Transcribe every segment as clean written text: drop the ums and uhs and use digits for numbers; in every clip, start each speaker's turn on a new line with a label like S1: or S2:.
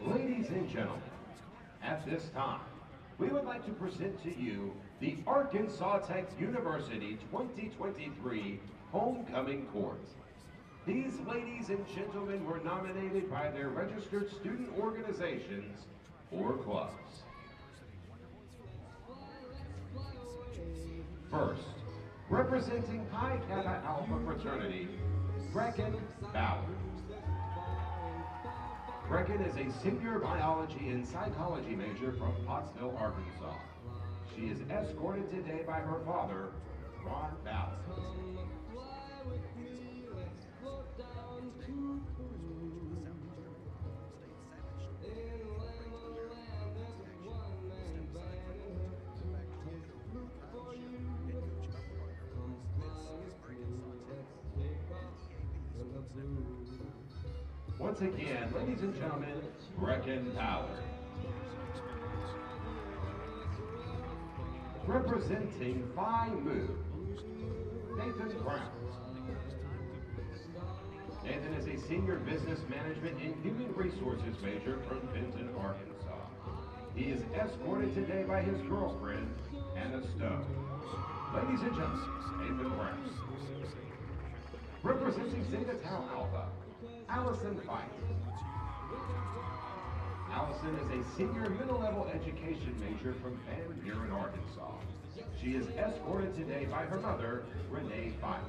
S1: Ladies and gentlemen, at this time, we would like to present to you the Arkansas Tech University 2023 Homecoming Court. These ladies and gentlemen were nominated by their registered student organizations or clubs. First, representing Pi Kappa Alpha Fraternity, Brecken Ballard. Brecken is a senior biology and psychology major from Pottsville, Arkansas. She is escorted today by her father, Ron Ballard. Once again, ladies and gentlemen, Brecken Ballard. Representing Phi Mu, Nathan Brown. Nathan is a senior business management and human resources major from Benton, Arkansas. He is escorted today by his girlfriend, Anna Stone. Ladies and gentlemen, Nathan Brown. Representing Zeta Tau Alpha, Allison Fight. Allison is a senior middle-level education major from Van Buren, Arkansas. She is escorted today by her mother, Renee Fight.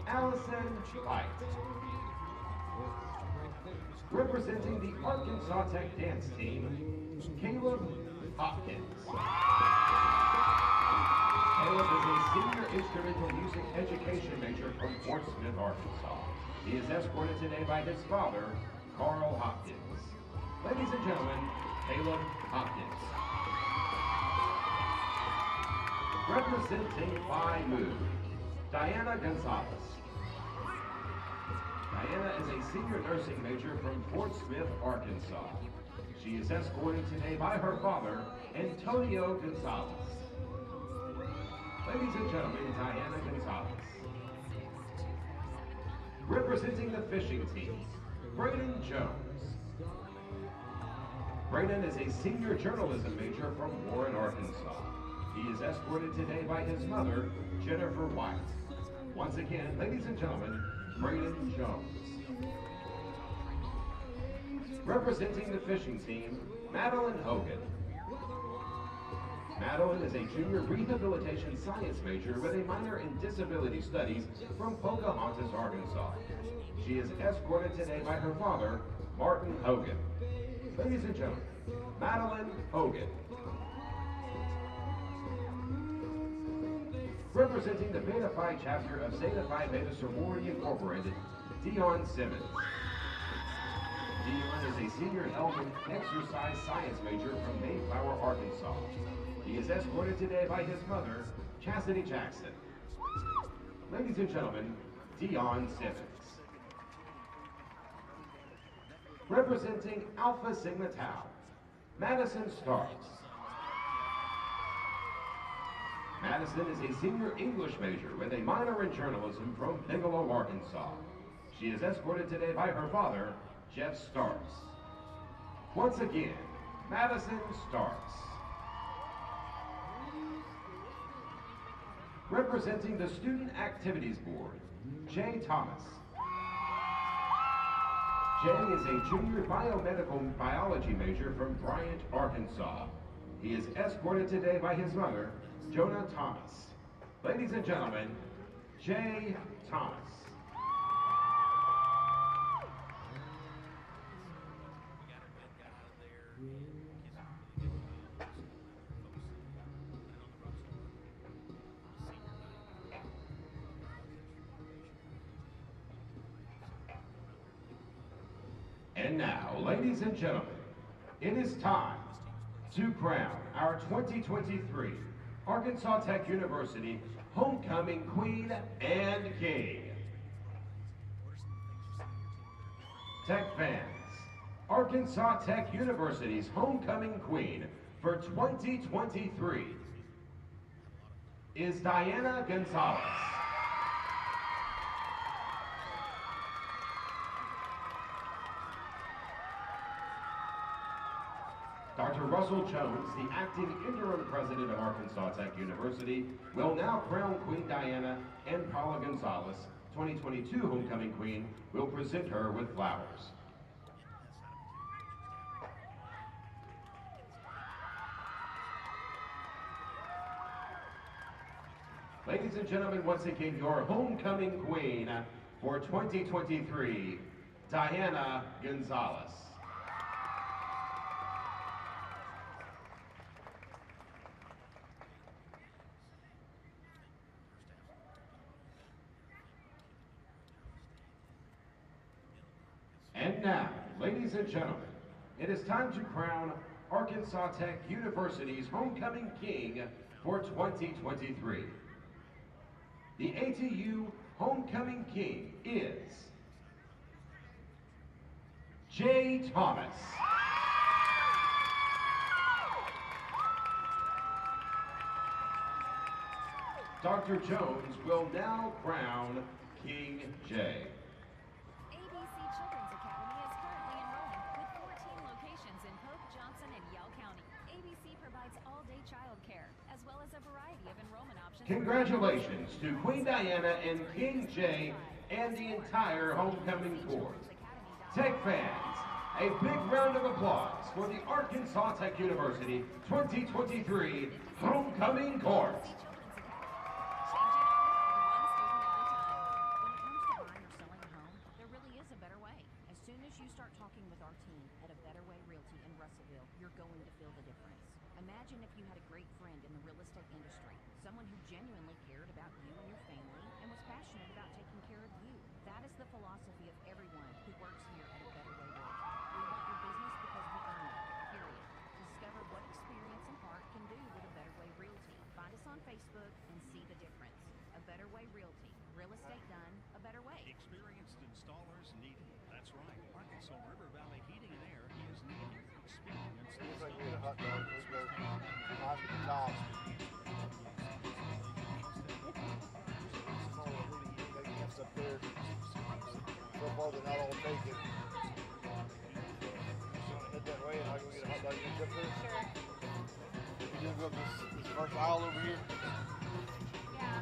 S1: Allison Fight. Representing the Arkansas Tech dance team, Caleb Hopkins. Caleb is a senior instrumental music education major from Fort Smith, Arkansas. He is escorted today by his father, Carl Hopkins. Ladies and gentlemen, Caleb Hopkins. Representing Phi Mu, Diana Gonzalez. Diana is a senior nursing major from Fort Smith, Arkansas. She is escorted today by her father, Antonio Gonzalez. Ladies and gentlemen, Diana Gonzalez. Representing the fishing team, Braden Jones. Braden is a senior journalism major from Warren, Arkansas. He is escorted today by his mother, Jennifer White. Once again, ladies and gentlemen, Braden Jones. Representing the fishing team, Madeline Hogan. Madeline is a junior rehabilitation science major with a minor in disability studies from Pocahontas, Arkansas. She is escorted today by her father, Martin Hogan. Ladies and gentlemen, Madeline Hogan. Representing the Beta Phi chapter of Zeta Phi Beta Sorority Incorporated, Dion Simmons. Dion is a senior health and exercise science major from Mayflower, Arkansas. He is escorted today by his mother, Chastity Jackson. Ladies and gentlemen, Dion Simmons. Representing Alpha Sigma Tau, Madison Starks. Madison is a senior English major with a minor in journalism from Bigelow, Arkansas. She is escorted today by her father, Jeff Starks. Once again, Madison Starks. Representing the Student Activities Board, Jay Thomas. Jay is a junior biomedical biology major from Bryant, Arkansas. He is escorted today by his mother, Jonah Thomas. Ladies and gentlemen, Jay Thomas. And now, ladies and gentlemen, it is time to crown our 2023 Arkansas Tech University Homecoming Queen and King. Tech fans, Arkansas Tech University's Homecoming Queen for 2023 is Diana Gonzalez. Dr. Russell Jones, the acting interim president of Arkansas Tech University, will now crown Queen Diana, and Paula Gonzalez, 2022 homecoming queen, will present her with flowers. Ladies and gentlemen, once again, your homecoming queen for 2023, Diana Gonzalez. And now, ladies and gentlemen, it is time to crown Arkansas Tech University's homecoming king for 2023. The ATU homecoming king is Jay Thomas. Dr. Jones will now crown King Jay. Congratulations to Queen Diana and King Jay and the entire homecoming court. Tech fans, a big round of applause for the Arkansas Tech University 2023 homecoming court.
S2: Imagine if you had a great friend in the real estate industry, someone who genuinely cared about you and your family and was passionate about taking care of you. That is the philosophy of everyone who works here at A Better Way Realty. We want your business because we earn it, period. Discover what experience and heart can do with A Better Way Realty. Find us on Facebook and see the difference. A Better Way Realty. Real estate done a better way.
S3: Experienced installers needed. That's right. Arkansas River Valley Heating and Air is needed. Experienced installers.
S4: Hot dog, let's go. Hot to the top. Up there. So far they're not all taken. Head that way and I'll go get a hot dog. You up there?
S2: Sure.
S4: You gonna go this first aisle over here?
S2: Yeah.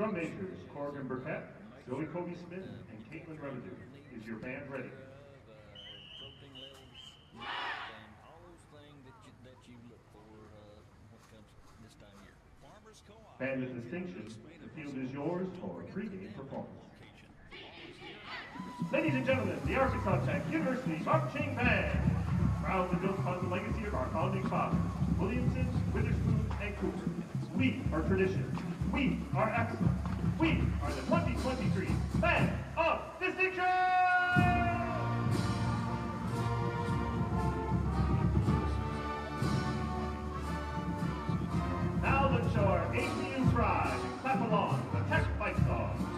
S5: Drum majors Corrigan Burkett, Zoe Kobe Smith, and Caitlin Remadou. Is your band ready?
S6: Protein levels, and all those things that you look for when it comes this time of year.
S3: Farmers Co-op.
S5: Band with distinction, the field is yours for a pregame performance. Ladies and gentlemen, the Arkansas Tech University Marching Band, proudly built upon the legacy of our founding fathers, Williamson, Witherspoon, and Cooper. We are tradition. We are excellence. We are the 2023 Band of Distinction! Now let's show our ACU pride and clap along with the Tech Fight Song.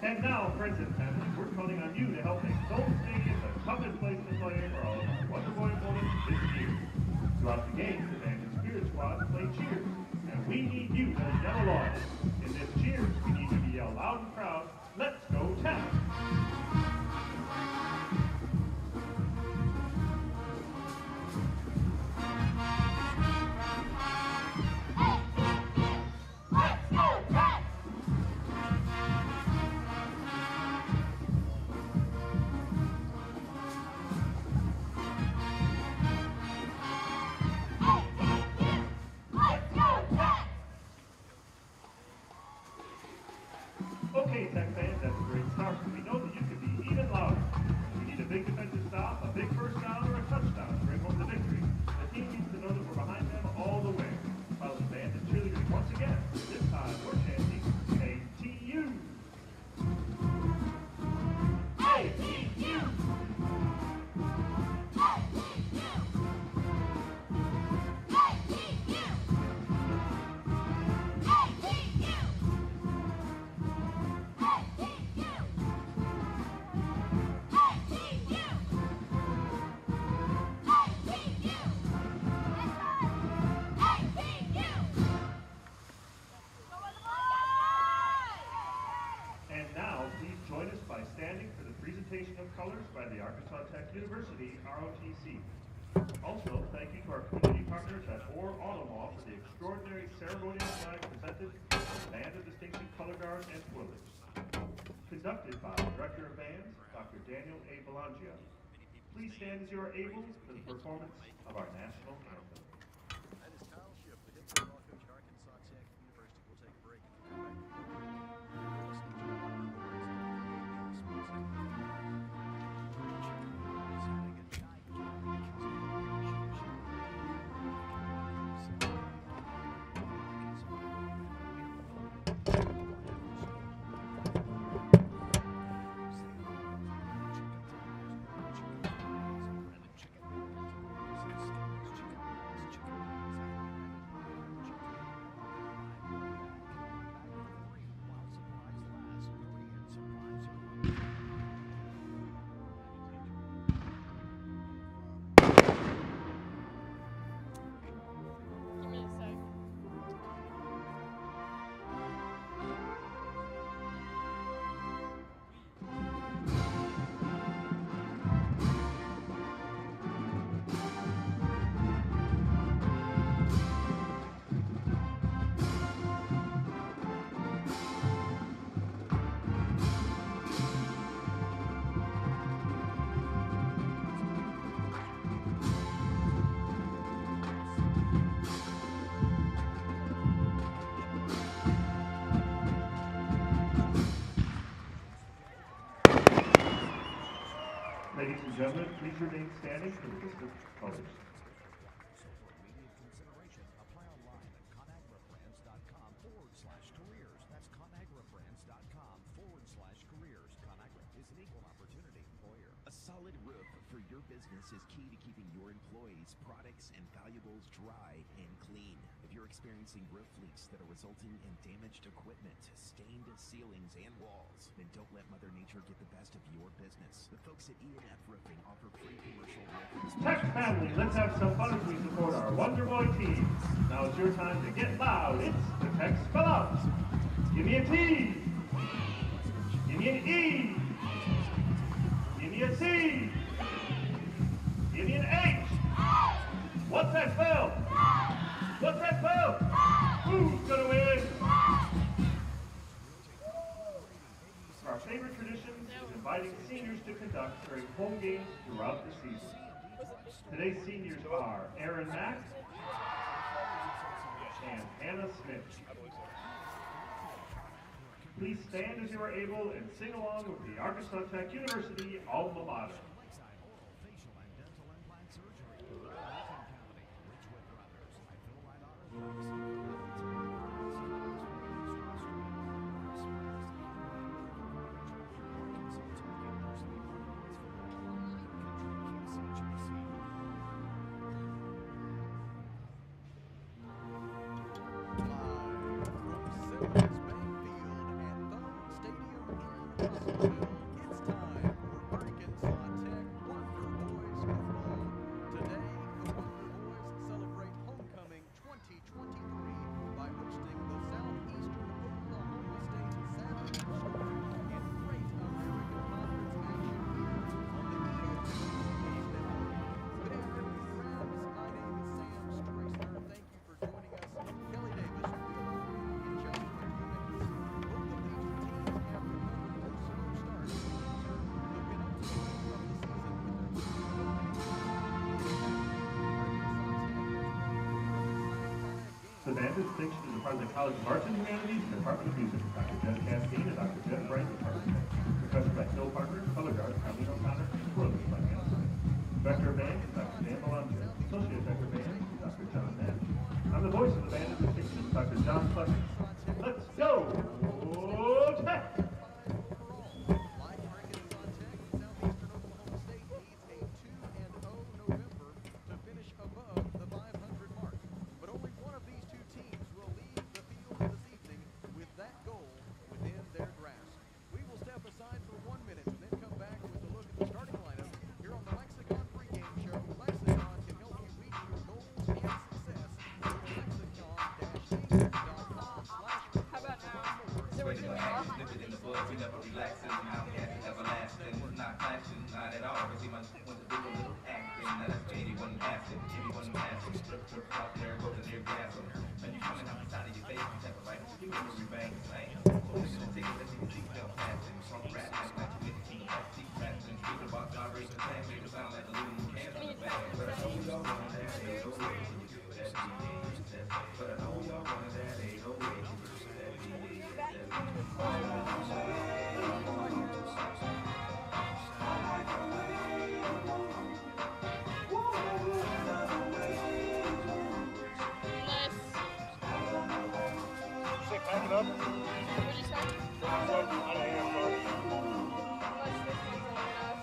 S5: And now, friends and family, we're counting on you to help make Stone Stadium the toughest place to play for all of our Wonderboy opponents this year. Throughout the game, the band and spirit squads play cheers, and we need you to yell along. In this cheers, we need you to yell loud and proud, "Let's go Tech!" Okay, Tech fans, that's a great start. We know that you can be even louder. We need a big defensive stop, a big first down, or a touchdown to bring home the victory. The team needs to know that we're behind them all the way. Follow the band and cheerleaders once again. This time, we're chanting ATU. ATU! Join us by standing for the presentation of colors by the Arkansas Tech University ROTC. Also, thank you to our community partners at Orr Auto Mall for the extraordinary ceremonial flag presented by the Band of Distinction Color Guard and Twirlers. Conducted by Director of Bands, Dr. Daniel A. Belangia. Please stand as you are able for the performance of our national anthem.
S3: That is Kyle Schiff, the head football coach at Arkansas Tech University. We'll take a break and come back. You're listening to
S7: Give me a sec.
S5: your name standing for the district colors.
S3: So for immediate consideration, apply online at ConAgraFriends.com/careers. That's ConAgraFriends.com/careers. ConAgra is an equal opportunity employer.
S7: A solid roof for your business is key to keeping your employees, products, and valuables dry and clean. If you're experiencing roof leaks that are resulting in damaged equipment, stained ceilings, and walls, then don't let Mother Nature get the best of your business. The folks at E&F Roofing offer free commercial roofing.
S5: Tech family, let's have some fun as we support our Wonder Boy team. Now it's your time to get loud. It's the Tech Spell Out. Give me a T. Give me an E. Give me a C. Give me an H. What's that spell? What's that spell? Who's gonna win? Our favorite tradition is inviting seniors to conduct during home games throughout the season. Today's seniors are Aaron Mack and Hannah Smith. Please stand as you are able and sing along with the Arkansas Tech University alma mater.
S3: Lakeside Oral, Facial, and Dental Implant Surgery. Roofing Company, Ridgewood Brothers. I feel right
S8: by hosting the Southeastern Oklahoma State Southeastern in great American Conference action here on the EAC Network. Good afternoon, friends. My name is Sam Streisner. Thank you for joining us. Kelly Davis will be along in just a few minutes. Both of these teams have recovered from slow starts to enter the penultimate week of the season with their
S5: The band is distinction is a part of the College of Arts and Humanities and Department of Music. Dr. Jeff Castine and Dr. Jeff Bright, Department of Professor by Phil Parker, Color Guard, Colleen O'Connor, and Twirlers by Hannah Smith. Director of Band is Dr. Dan Belange. Associate Director of Band is Dr. John Nash. I'm the voice of the band of distinction, Dr. John Fletcher. Let's go! Tech!
S8: Like Arkansas Tech, Southeastern Oklahoma State needs a 2-0 November to finish above the 500 mark. But only one of these two teams will leave the field this evening with that goal within their grasp. We will step aside for 1 minute and then come back with a look at the starting lineup here on the Lexicon pregame show. Lexicon can help you reach your goals and success. Go to lexicon-games.com/.
S9: How about now? So we're doing all
S10: Living in the bud, we never relaxing. Outcasting, everlasting. Not clashing, not at all. See my want to do a little acting. Now that's for anyone passing. Anyone passing. Strip out there, go to their gas. And you coming out the side of your face, you type of right. You want to remain the same. Listen to take it, let you see yourself passing. From rat, act like you get to see the back seat passing. Speak about God, raise the same. Make it sound like a little cancer in the back. But I know y'all want that, ain't no way. But I know y'all want that, ain't no way.
S4: Say, pack it up.
S9: What'd you say?
S4: Out of here, sorry.
S9: Unless this one's long enough.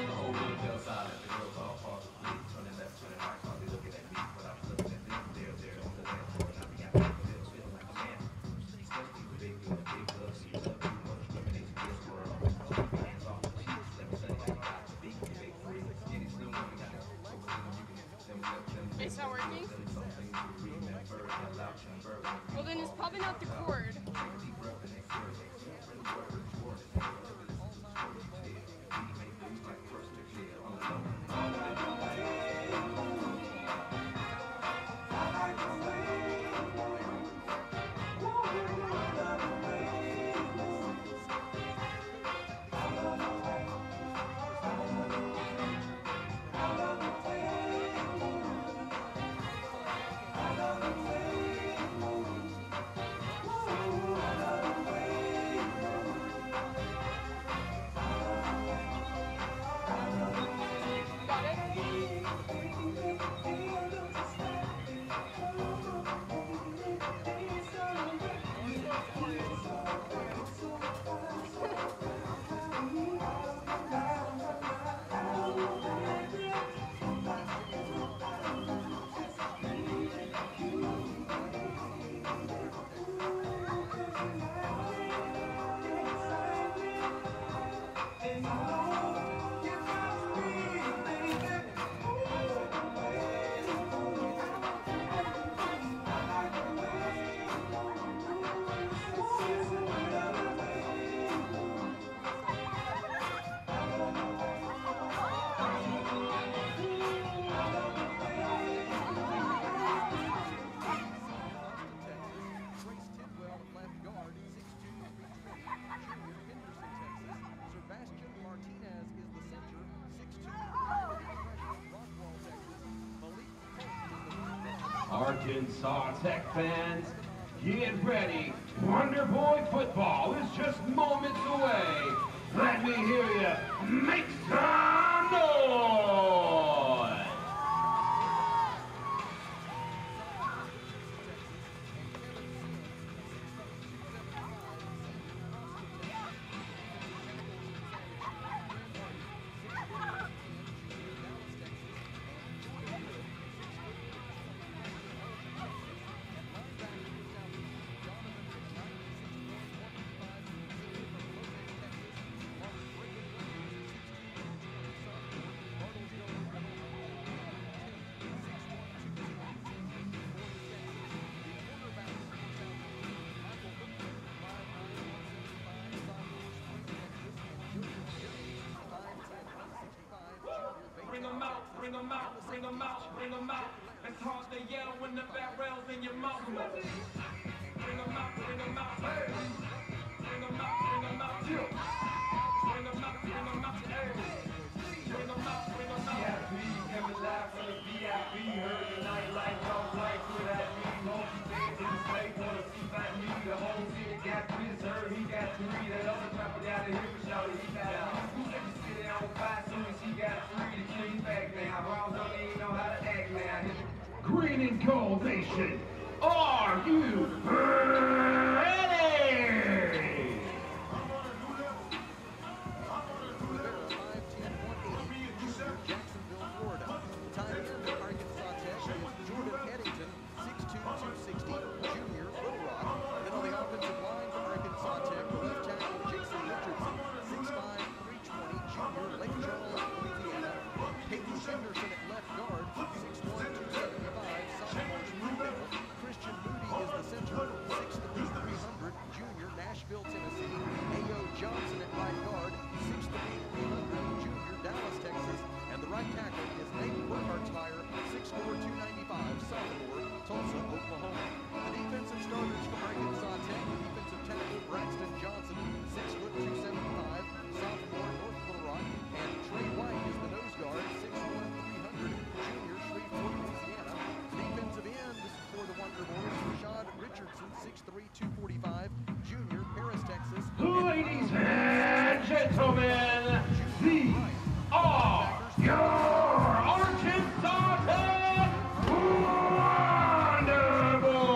S10: The whole room fell silent. The girls all paused to sleep. Turning left, turning right, while they looking at me. But I was looking at them. They're on the dance floor. Now we got to feel like a man. Especially the big girl, big love. See love too much. Discriminate to this world. Hands off the cheeks. Let me say like I to be big free. Any slim one we got to focus on. You can
S9: It's not working?
S10: something to remember. Allow chamber.
S9: Well, then it's probably not the cord.
S10: Take a deep breath and exhale. Spread the word. Word is hell. Listen to the story you tell. We make moves like first to clear. On the low.
S8: Thank you.
S1: Arkansas Tech fans, get ready. Wonder Boy football is just moments away. Let me hear you make some noise.
S11: Bring 'em out, bring 'em out, bring 'em out, bring 'em out. It's hard to yell when the barrel's in your mouth. Bring 'em out, bring 'em out, hey. Bring 'em out, bring 'em out, bring 'em out, bring 'em out, hey. Bring 'em out, bring 'em out. VIP, coming live from the VIP. Heard the nightlife, talk life with that beat. Multi fans in the state wanna see by me. The whole city got Chris, heard he got 3. That other rapper got a hit for shouting, he got out. Who said you sit down with 5 soon as he got 3? The king back now. Browns don't even know how to act now.
S1: Green and Gold Nation, are you ready?
S8: Jacksonville, Florida. Time in for Arkansas Tech is Jordan Eddington, 6'2", 260, junior, Little Rock. Then on the offensive line for Arkansas Tech, the left tackle Jason Richardson, 6'5", 320, junior, Lake Charles, Louisiana. Peyton Henderson at left guard, 6'1", 275, sophomore, Springdale. Christian Moody is the center, 6'3", 300, junior, Nashville, Tennessee. A.O. Johnson at right guard, 6'3", 300, junior, Dallas, Texas. And the right tackle is Nate Burkhartsmeyer, 6'4", 295, sophomore, Tulsa, Oklahoma. The defensive starters for Arkansas Tech, defensive tackle Braxton Johnson, 6', 275, sophomore, North Little Rock. And Trey White is the nose guard, 6'1", 300, junior, Shreveport, Louisiana. Defensive end for the Wonder Boys, Rashad Richardson, 6'3", 245, junior, Paris, Texas.
S1: Ladies and gentlemen, these are your Arkansas Tech Wonder Boys.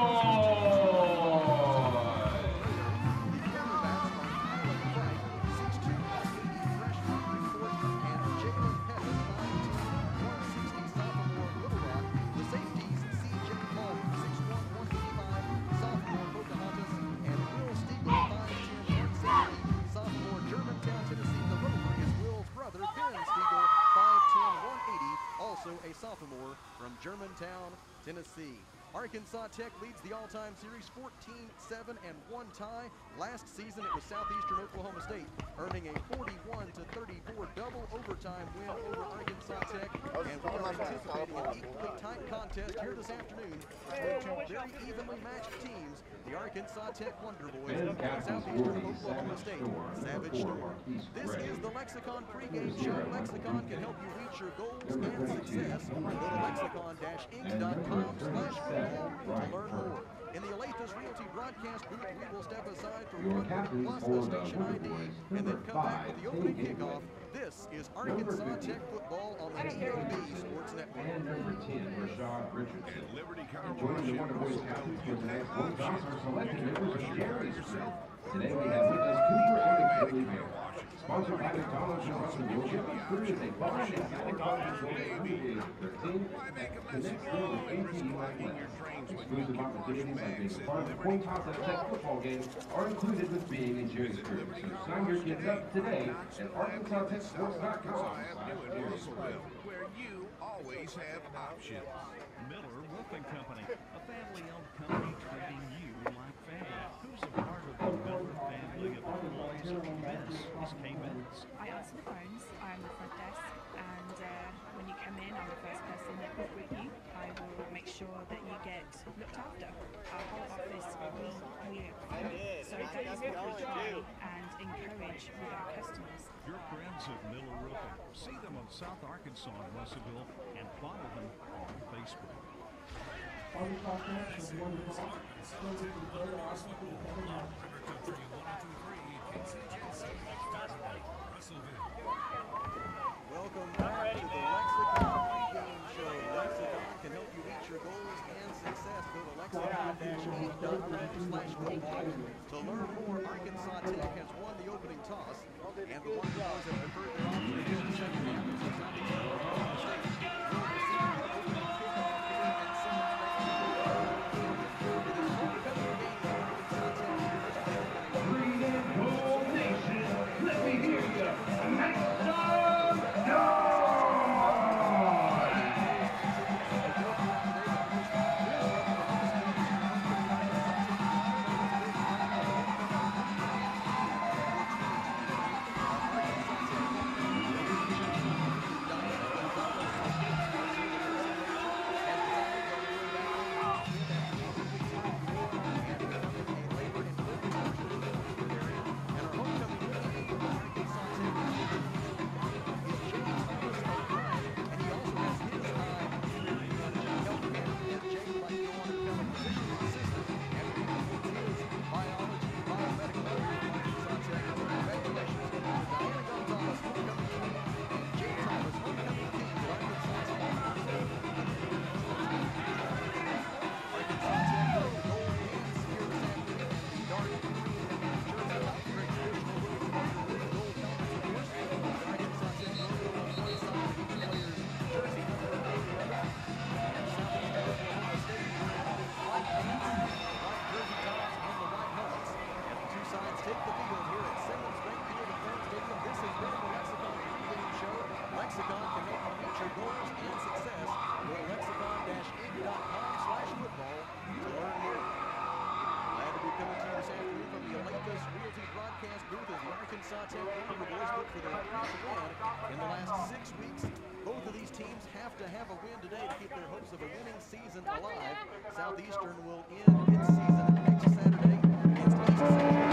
S8: A sophomore from Germantown, Tennessee. Arkansas Tech leads the all-time series 14-7 and 1 tie. Last season it was Southeastern Oklahoma State, earning a 41-34 double overtime win over Arkansas Tech. And we are anticipating an equally tight contest here this afternoon between two very evenly matched teams, the Arkansas Tech Wonder Boys and Southeastern Oklahoma State Savage Storm. This is the Lexicon pregame show. Lexicon can help you reach your goals and success. Go to lexicon-inc.com/to learn more. In the Olathe Realty broadcast booth, we will step aside for 1 minute plus the station ID and then come back with the opening kickoff. This is Arkansas Tech football on the EOB Sports Network.
S1: And number 10, Rashad Richardson.
S12: At Liberty Car
S1: Joining
S12: Wash,
S1: the Wonder Boys
S12: also
S1: captains
S12: help
S1: for the next
S12: you
S1: one,
S12: wash
S1: our selected members of Jerry Street.
S12: yourself.
S1: Today we have with us Cooper and Kelly Bear. Sponsored by McDonald's and Russellville, Shipping Crew is a bond and McDonald's under the age of 13. Connect still with ATU Athletics. Exclusive opportunities like being a part of the coin toss at a Tech football game are included with being in Jerry Street. So sign your kids up today at ArkansasTechSports.com/Jerry.
S12: Where you always have options.
S3: Miller Roofing Company, a family-owned company treating you like family. Who's a part of the Miller family of employees? This is K-Benz.
S13: I answer the phones, I'm the front desk, and when you come in, I'm the first person that will greet you. I will make sure that you get looked after. Our whole office, we so that is what we try and encourage with our customers.
S3: Your friends at Miller Roofing. See them on South Arkansas in Russellville and follow them on Facebook.
S8: Welcome back to the Lexicon pregame show. Lexicon can help you reach your goals and success. Go to lexicon-8.com/football to learn more. Arkansas Tech has won the opening toss, and the Wonder Boys have preferred their option to field the second half. So Southeastern Oklahoma State will receive the opening kickoff here at Simmons Bank. It is homecoming game for Arkansas Tech University.
S11: Green and gold nation, let me hear you. Make some noise!
S8: Arkansas Tech Wonder Boys look for their first win in the last 6 weeks. Both of these teams have to have a win today to keep their hopes of a winning season alive. Southeastern will end its season next Saturday against East Central.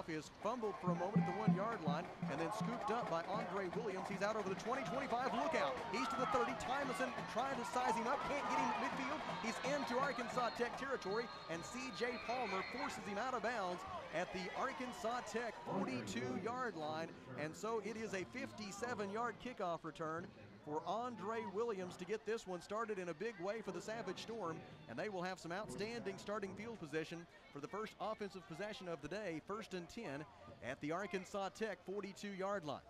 S8: Is fumbled for a moment at the 1-yard line and then scooped up by Andre Williams. He's out over the 20-25 lookout. He's to the 30. Tymason trying to size him up. Can't get him at midfield. He's into Arkansas Tech territory, and C.J. Palmer forces him out of bounds at the Arkansas Tech 42-yard line. And so it is a 57-yard kickoff return for Andre Williams to get this one started in a big way for the Savage Storm, and they will have some outstanding starting field position for the first offensive possession of the day, 1st and 10 at the Arkansas Tech 42-yard line.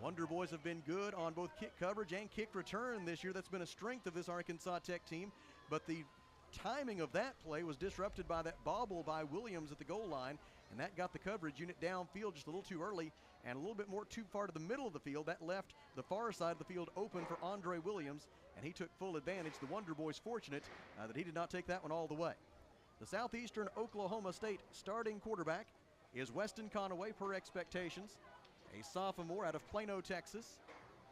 S8: Wonder Boys have been good on both kick coverage and kick return this year. That's been a strength of this Arkansas Tech team, but the timing of that play was disrupted by that bobble by Williams at the goal line, and that got the coverage unit downfield just a little too early and a little bit more too far to the middle of the field. That left the far side of the field open for Andre Williams, and he took full advantage. The Wonder Boys fortunate that he did not take that one all the way. The Southeastern Oklahoma State starting quarterback is Weston Conaway, per expectations, a sophomore out of Plano, Texas.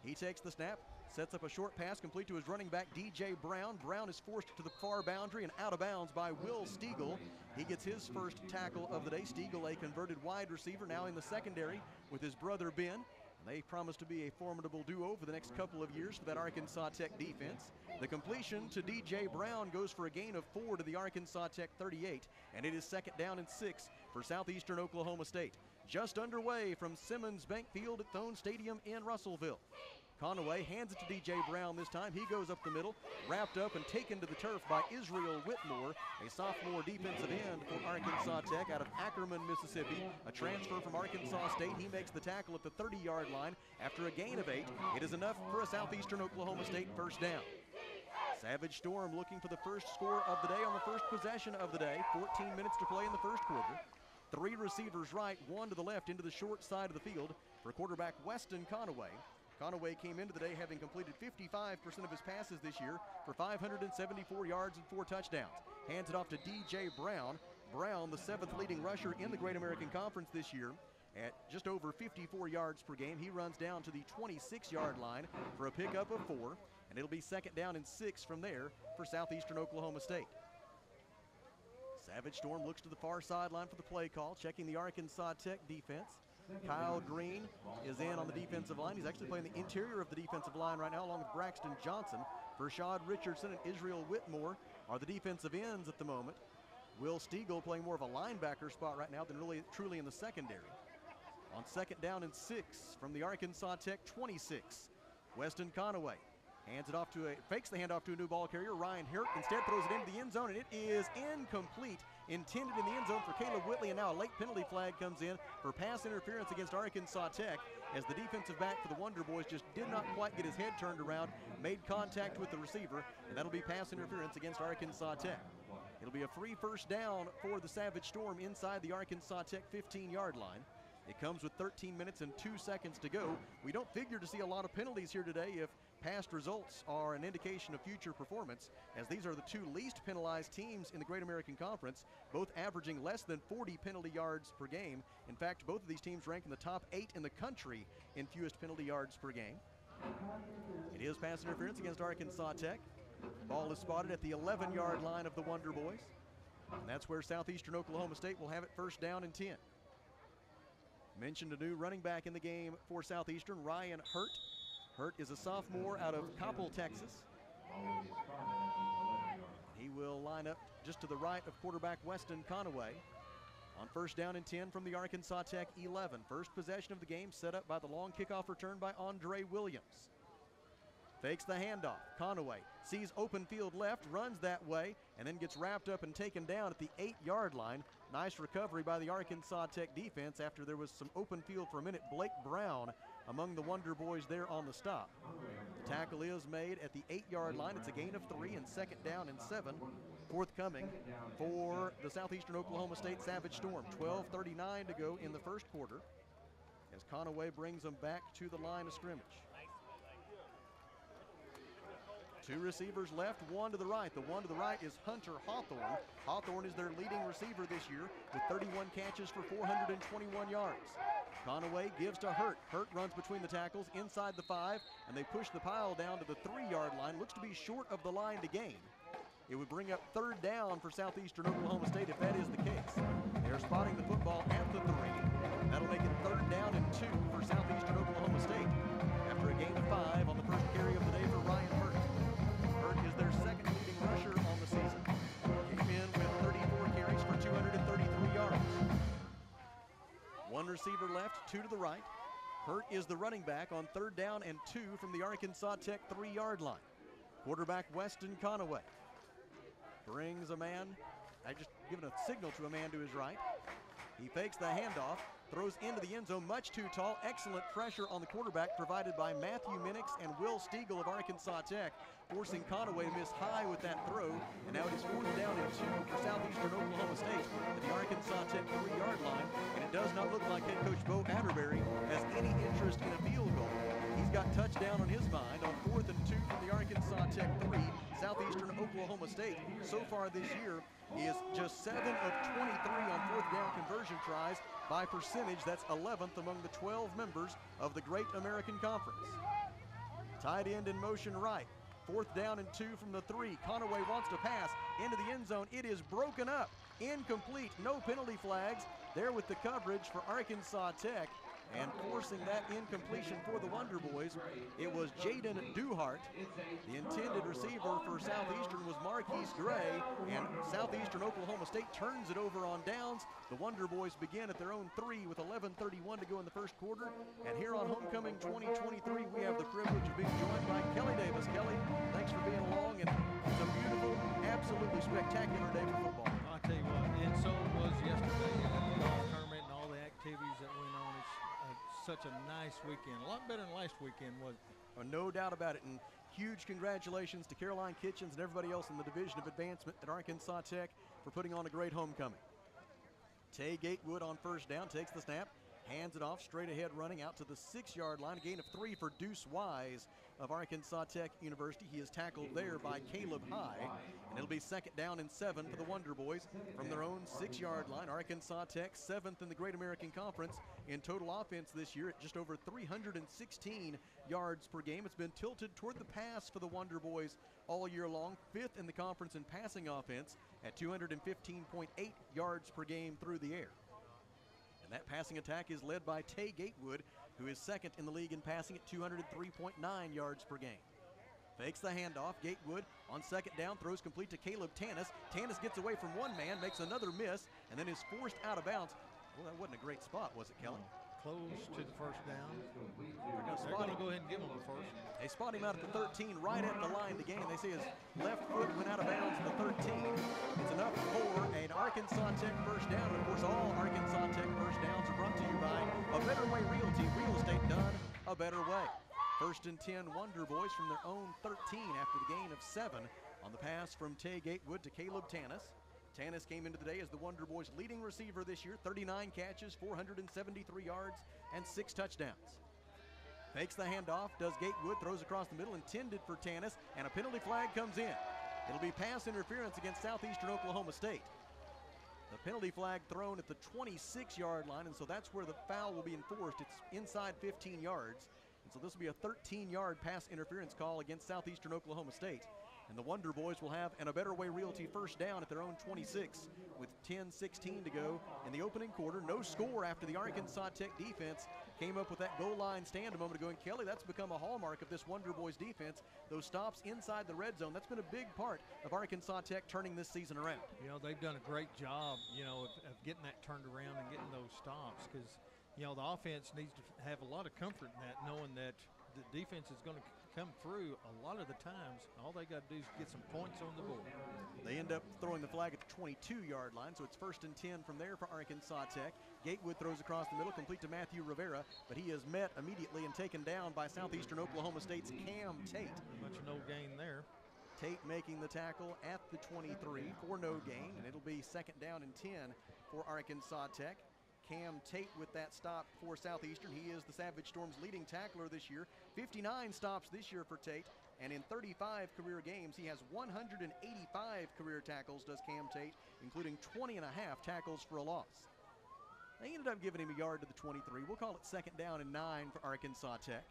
S8: He takes the snap, sets up a short pass complete to his running back, DJ Brown. Brown is forced to the far boundary and out of bounds by Will Stiegel. He gets his first tackle of the day. Stiegel, a converted wide receiver, now in the secondary with his brother Ben. They promise to be a formidable duo for the next couple of years for that Arkansas Tech defense. The completion to DJ Brown goes for a gain of 4 to the Arkansas Tech 38, and it is 2nd down and 6 for Southeastern Oklahoma State. Just underway from Simmons Bank Field at Thone Stadium in Russellville. Conaway hands it to DJ Brown this time. He goes up the middle, wrapped up and taken to the turf by Israel Whitmore, a sophomore defensive end for Arkansas Tech out of Ackerman, Mississippi, a transfer from Arkansas State. He makes the tackle at the 30-yard line after a gain of 8. It is enough for a Southeastern Oklahoma State first down. Savage Storm looking for the first score of the day on the first possession of the day. 14 minutes to play in the first quarter. 3 receivers right, 1 to the left into the short side of the field for quarterback Weston Conaway.
S14: Conaway came into the day having completed 55% of his passes this year for 574 yards and 4 touchdowns. Hands it off to D.J. Brown. Brown, the 7th leading rusher in the Great American Conference this year, at just over 54 yards per game. He runs down to the 26-yard line for a pickup of 4, and it'll be 2nd down and 6 from there for Southeastern Oklahoma State. Savage Storm looks to the far sideline for the play call, checking the Arkansas Tech defense. Kyle Green is in on the defensive line. He's actually playing the interior of the defensive line right now, along with Braxton Johnson. Rashad Richardson and Israel Whitmore are the defensive ends at the moment. Will Stiegel playing more of a linebacker spot right now than really truly in the secondary. On 2nd down and 6 from the Arkansas Tech 26, Weston Conaway hands it off fakes the handoff to a new ball carrier, Ryan Hurt. Instead throws it into the end zone, and it is incomplete. Intended in the end zone for Caleb Whitley, and now a late penalty flag comes in for pass interference against Arkansas Tech, as the defensive back for the Wonder Boys just did not quite get his head turned around, made contact with the receiver, and that'll be pass interference against Arkansas Tech. It'll be a free 1st down for the Savage Storm inside the Arkansas Tech 15-yard line. It comes with 13 minutes and 2 seconds to go. We don't figure to see a lot of penalties here today if past results are an indication of future performance, as these are the 2 least penalized teams in the Great American Conference, both averaging less than 40 penalty yards per game. In fact, both of these teams rank in the top 8 in the country in fewest penalty yards per game. It is pass interference against Arkansas Tech. Ball is spotted at the 11-yard line of the Wonder Boys, and that's where Southeastern Oklahoma State will have it 1st down and 10. Mentioned a new running back in the game for Southeastern, Ryan Hurt. Hurt is a sophomore out of Coppell, Texas. He will line up just to the right of quarterback Weston Conaway. On 1st down and 10 from the Arkansas Tech 11. First possession of the game set up by the long kickoff return by Andre Williams. Fakes the handoff. Conaway sees open field left, runs that way, and then gets wrapped up and taken down at the 8-yard line. Nice recovery by the Arkansas Tech defense after there was some open field for a minute. Blake Brown among the Wonder Boys there on the stop. The tackle is made at the 8-yard line. It's a gain of 3 and 2nd down and 7 forthcoming for the Southeastern Oklahoma State Savage Storm. 12:39 to go in the 1st quarter as Conaway brings them back to the line of scrimmage. 2 receivers left, 1 to the right. The one to the right is Hunter Hawthorne. Hawthorne is their leading receiver this year with 31 catches for 421 yards. Conaway gives to Hurt. Hurt runs between the tackles inside the 5, and they push the pile down to the 3-yard line. Looks to be short of the line to gain. It would bring up 3rd down for Southeastern Oklahoma State if that is the case. They're spotting the football at the 3. That'll make it 3rd down and 2 for Southeastern Oklahoma State after a gain of 5 on the first carry of the day for Ryan Hurt. Hurt is their 2nd leading rusher on the season. Came in with 34 carries for 233 yards. 1 receiver left, 2 to the right. Hurt is the running back on 3rd down and 2 from the Arkansas Tech 3-yard line. Quarterback Weston Conaway brings a man, just giving a signal to a man to his right. He fakes the handoff, throws into the end zone, much too tall. Excellent pressure on the quarterback provided by Matthew Minix and Will Stiegel of Arkansas Tech, forcing Conaway to miss high with that throw. And now it is 4th down and 2 for Southeastern Oklahoma State at the Arkansas Tech 3-yard line. And it does not look like head coach Bo Atterbury has any interest in a field goal. He's got touchdown on his mind on 4th and 2 from the Arkansas Tech 3. Southeastern Oklahoma State so far this year is just 7 of 23 on 4th down conversion tries. By percentage, that's 11th among the 12 members of the Great American Conference. Tight end in motion right. 4th down and 2 from the 3. Conaway wants to pass into the end zone. It is broken up. Incomplete. No penalty flags there with the coverage for Arkansas Tech. And forcing that incompletion for the Wonder Boys, it was Jaden Duhart. The intended receiver for Southeastern was Marquise Gray, and Southeastern Oklahoma State turns it over on downs. The Wonder Boys begin at their own 3 with 11:31 to go in the 1st quarter. And here on Homecoming 2023, we have the privilege of being joined by Kelly Davis. Kelly, thanks for being along, and it's a beautiful, absolutely spectacular day for football.
S6: I'll tell you what, and so it was yesterday. The golf tournament and all the activities that went on. It's such a nice weekend, a lot better than last weekend, wasn't it?
S14: No doubt about it, and huge congratulations to Caroline Kitchens and everybody else in the Division of Advancement at Arkansas Tech for putting on a great homecoming. Tay Gatewood on 1st down takes the snap, hands it off straight ahead, running out to the 6-yard line. A gain of 3 for Deuce Wise of Arkansas Tech University. He is tackled there by Caleb High, and it'll be 2nd down and 7 for the Wonder Boys from their own 6-yard line. Arkansas Tech 7th in the Great American Conference in total offense this year at just over 316 yards per game. It's been tilted toward the pass for the Wonder Boys all year long. 5th in the conference in passing offense at 215.8 yards per game through the air. And that passing attack is led by Tay Gatewood, who is 2nd in the league in passing at 203.9 yards per game. Fakes the handoff. Gatewood on 2nd down throws complete to Caleb Tanis. Tanis gets away from one man, makes another miss, and then is forced out of bounds. Well, that wasn't a great spot, was it, Kelly?
S6: Close to the 1st down. They're going to go ahead and give him the first.
S14: They spot him out at the 13, right at the line to gain. They say his left foot went out of bounds at the 13. It's enough for an Arkansas Tech first down. And of course, all Arkansas Tech first downs are brought to you by A Better Way Realty. Real estate done a better way. 1st and 10 Wonder Boys from their own 13 after the gain of 7 on the pass from Tay Gatewood to Caleb Tanis. Tanis came into the day as the Wonder Boys' leading receiver this year, 39 catches, 473 yards, and 6 touchdowns. Fakes the handoff, does Gatewood, throws across the middle, intended for Tanis, and a penalty flag comes in. It'll be pass interference against Southeastern Oklahoma State. The penalty flag thrown at the 26-yard line, and so that's where the foul will be enforced. It's inside 15 yards, and so this will be a 13-yard pass interference call against Southeastern Oklahoma State. And the Wonder Boys will have an A Better Way Realty first down at their own 26 with 10:16 to go in the opening quarter. No score after the Arkansas Tech defense came up with that goal line stand a moment ago. And Kelly, that's become a hallmark of this Wonder Boys defense. Those stops inside the red zone, that's been a big part of Arkansas Tech turning this season around.
S6: You know, they've done a great job, you know, of getting that turned around and getting those stops because, you know, the offense needs to have a lot of comfort in that, knowing that the defense is going to come through a lot of the times. All they got to do is get some points on the board.
S14: They end up throwing the flag at the 22-yard line, so it's 1st and 10 from there for Arkansas Tech. Gatewood throws across the middle, complete to Matthew Rivera, but he is met immediately and taken down by Southeastern Oklahoma State's Cam Tate.
S6: Much no gain there.
S14: Tate making the tackle at the 23 for no gain, and it'll be 2nd down and 10 for Arkansas Tech. Cam Tate with that stop for Southeastern. He is the Savage Storm's leading tackler this year. 59 stops this year for Tate, and in 35 career games, he has 185 career tackles, does Cam Tate, including 20 and a half tackles for a loss. They ended up giving him a yard to the 23. We'll call it 2nd down and 9 for Arkansas Tech.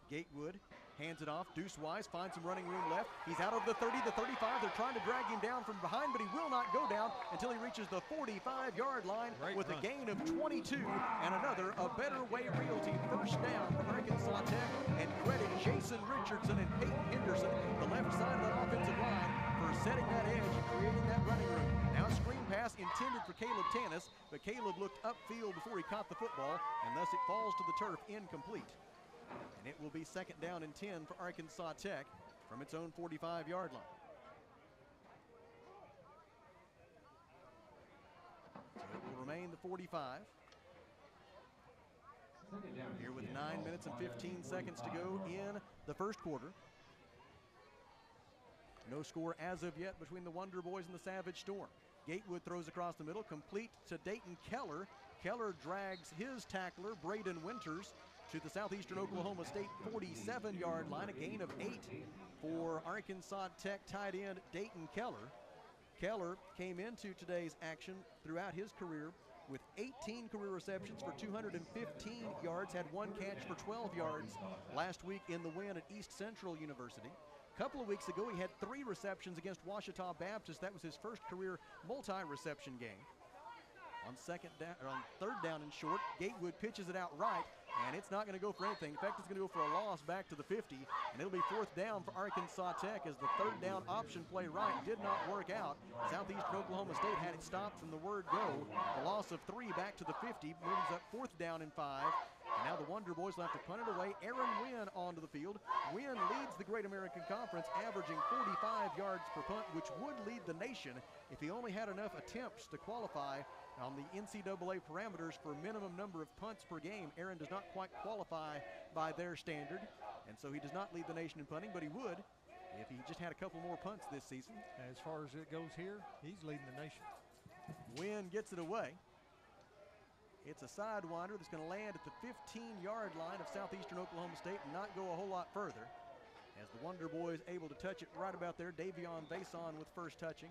S14: Gatewood hands it off. Deuce Wise finds some running room left. He's out of the 30, the 35. They're trying to drag him down from behind, but he will not go down until he reaches the 45-yard line with a gain of 22 and another A Better Way Realty first down for Arkansas Tech. And credit Jason Richardson and Peyton Henderson, the left side of that offensive line, for setting that edge and creating that running room. Now a screen pass intended for Caleb Tanis, but Caleb looked upfield before he caught the football, and thus it falls to the turf incomplete. And it will be 2nd down and 10 for Arkansas Tech from its own 45-yard line. So it will remain the 45. Here with 9 minutes and 15 seconds to go in the first quarter. No score as of yet between the Wonder Boys and the Savage Storm. Gatewood throws across the middle, complete to Dayton Keller. Keller drags his tackler, Braden Winters, to the Southeastern Oklahoma State 47-yard line, a gain of 8 for Arkansas Tech tight end Dayton Keller. Keller came into today's action throughout his career with 18 career receptions for 215 yards, had 1 catch for 12 yards last week in the win at East Central University. A couple of weeks ago, he had 3 receptions against Ouachita Baptist. That was his first career multi-reception game. On 3rd down and short, Gatewood pitches it out right, and it's not going to go for anything. In fact, it's going to go for a loss back to the 50, and it'll be 4th down for Arkansas Tech as the 3rd down option play right did not work out. Southeastern Oklahoma State had it stopped from the word go. The loss of 3 back to the 50 moves up 4th down and 5. And now the Wonder Boys will have to punt it away. Aaron Wynn onto the field. Wynn leads the Great American Conference, averaging 45 yards per punt, which would lead the nation if he only had enough attempts to qualify on the NCAA parameters for minimum number of punts per game. Aaron does not quite qualify by their standard, and so he does not lead the nation in punting, but he would if he just had a couple more punts this season.
S6: As far as it goes here, he's leading the nation.
S14: Wynn gets it away. It's a sidewinder that's going to land at the 15-yard line of Southeastern Oklahoma State and not go a whole lot further. As the Wonder Boys able to touch it right about there, Davion Vason with first touching,